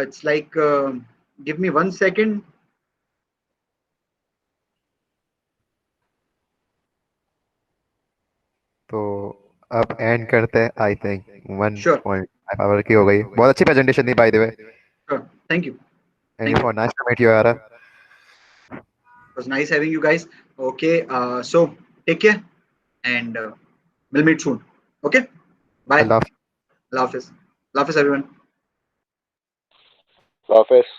It's like give me 1 second. तो अब एंड करते हैं. I think Sure. 1.5 आवर की हो गई. बहुत अच्छी प्रेजेंटेशन थी by the way. Sure. Thank you. And Thank it you. Was nice to meet you यार. It was nice having you guys. Okay. So take care and we'll meet soon. Okay. Bye. Allah Allah Hafiz. Allah Hafiz everyone. Office.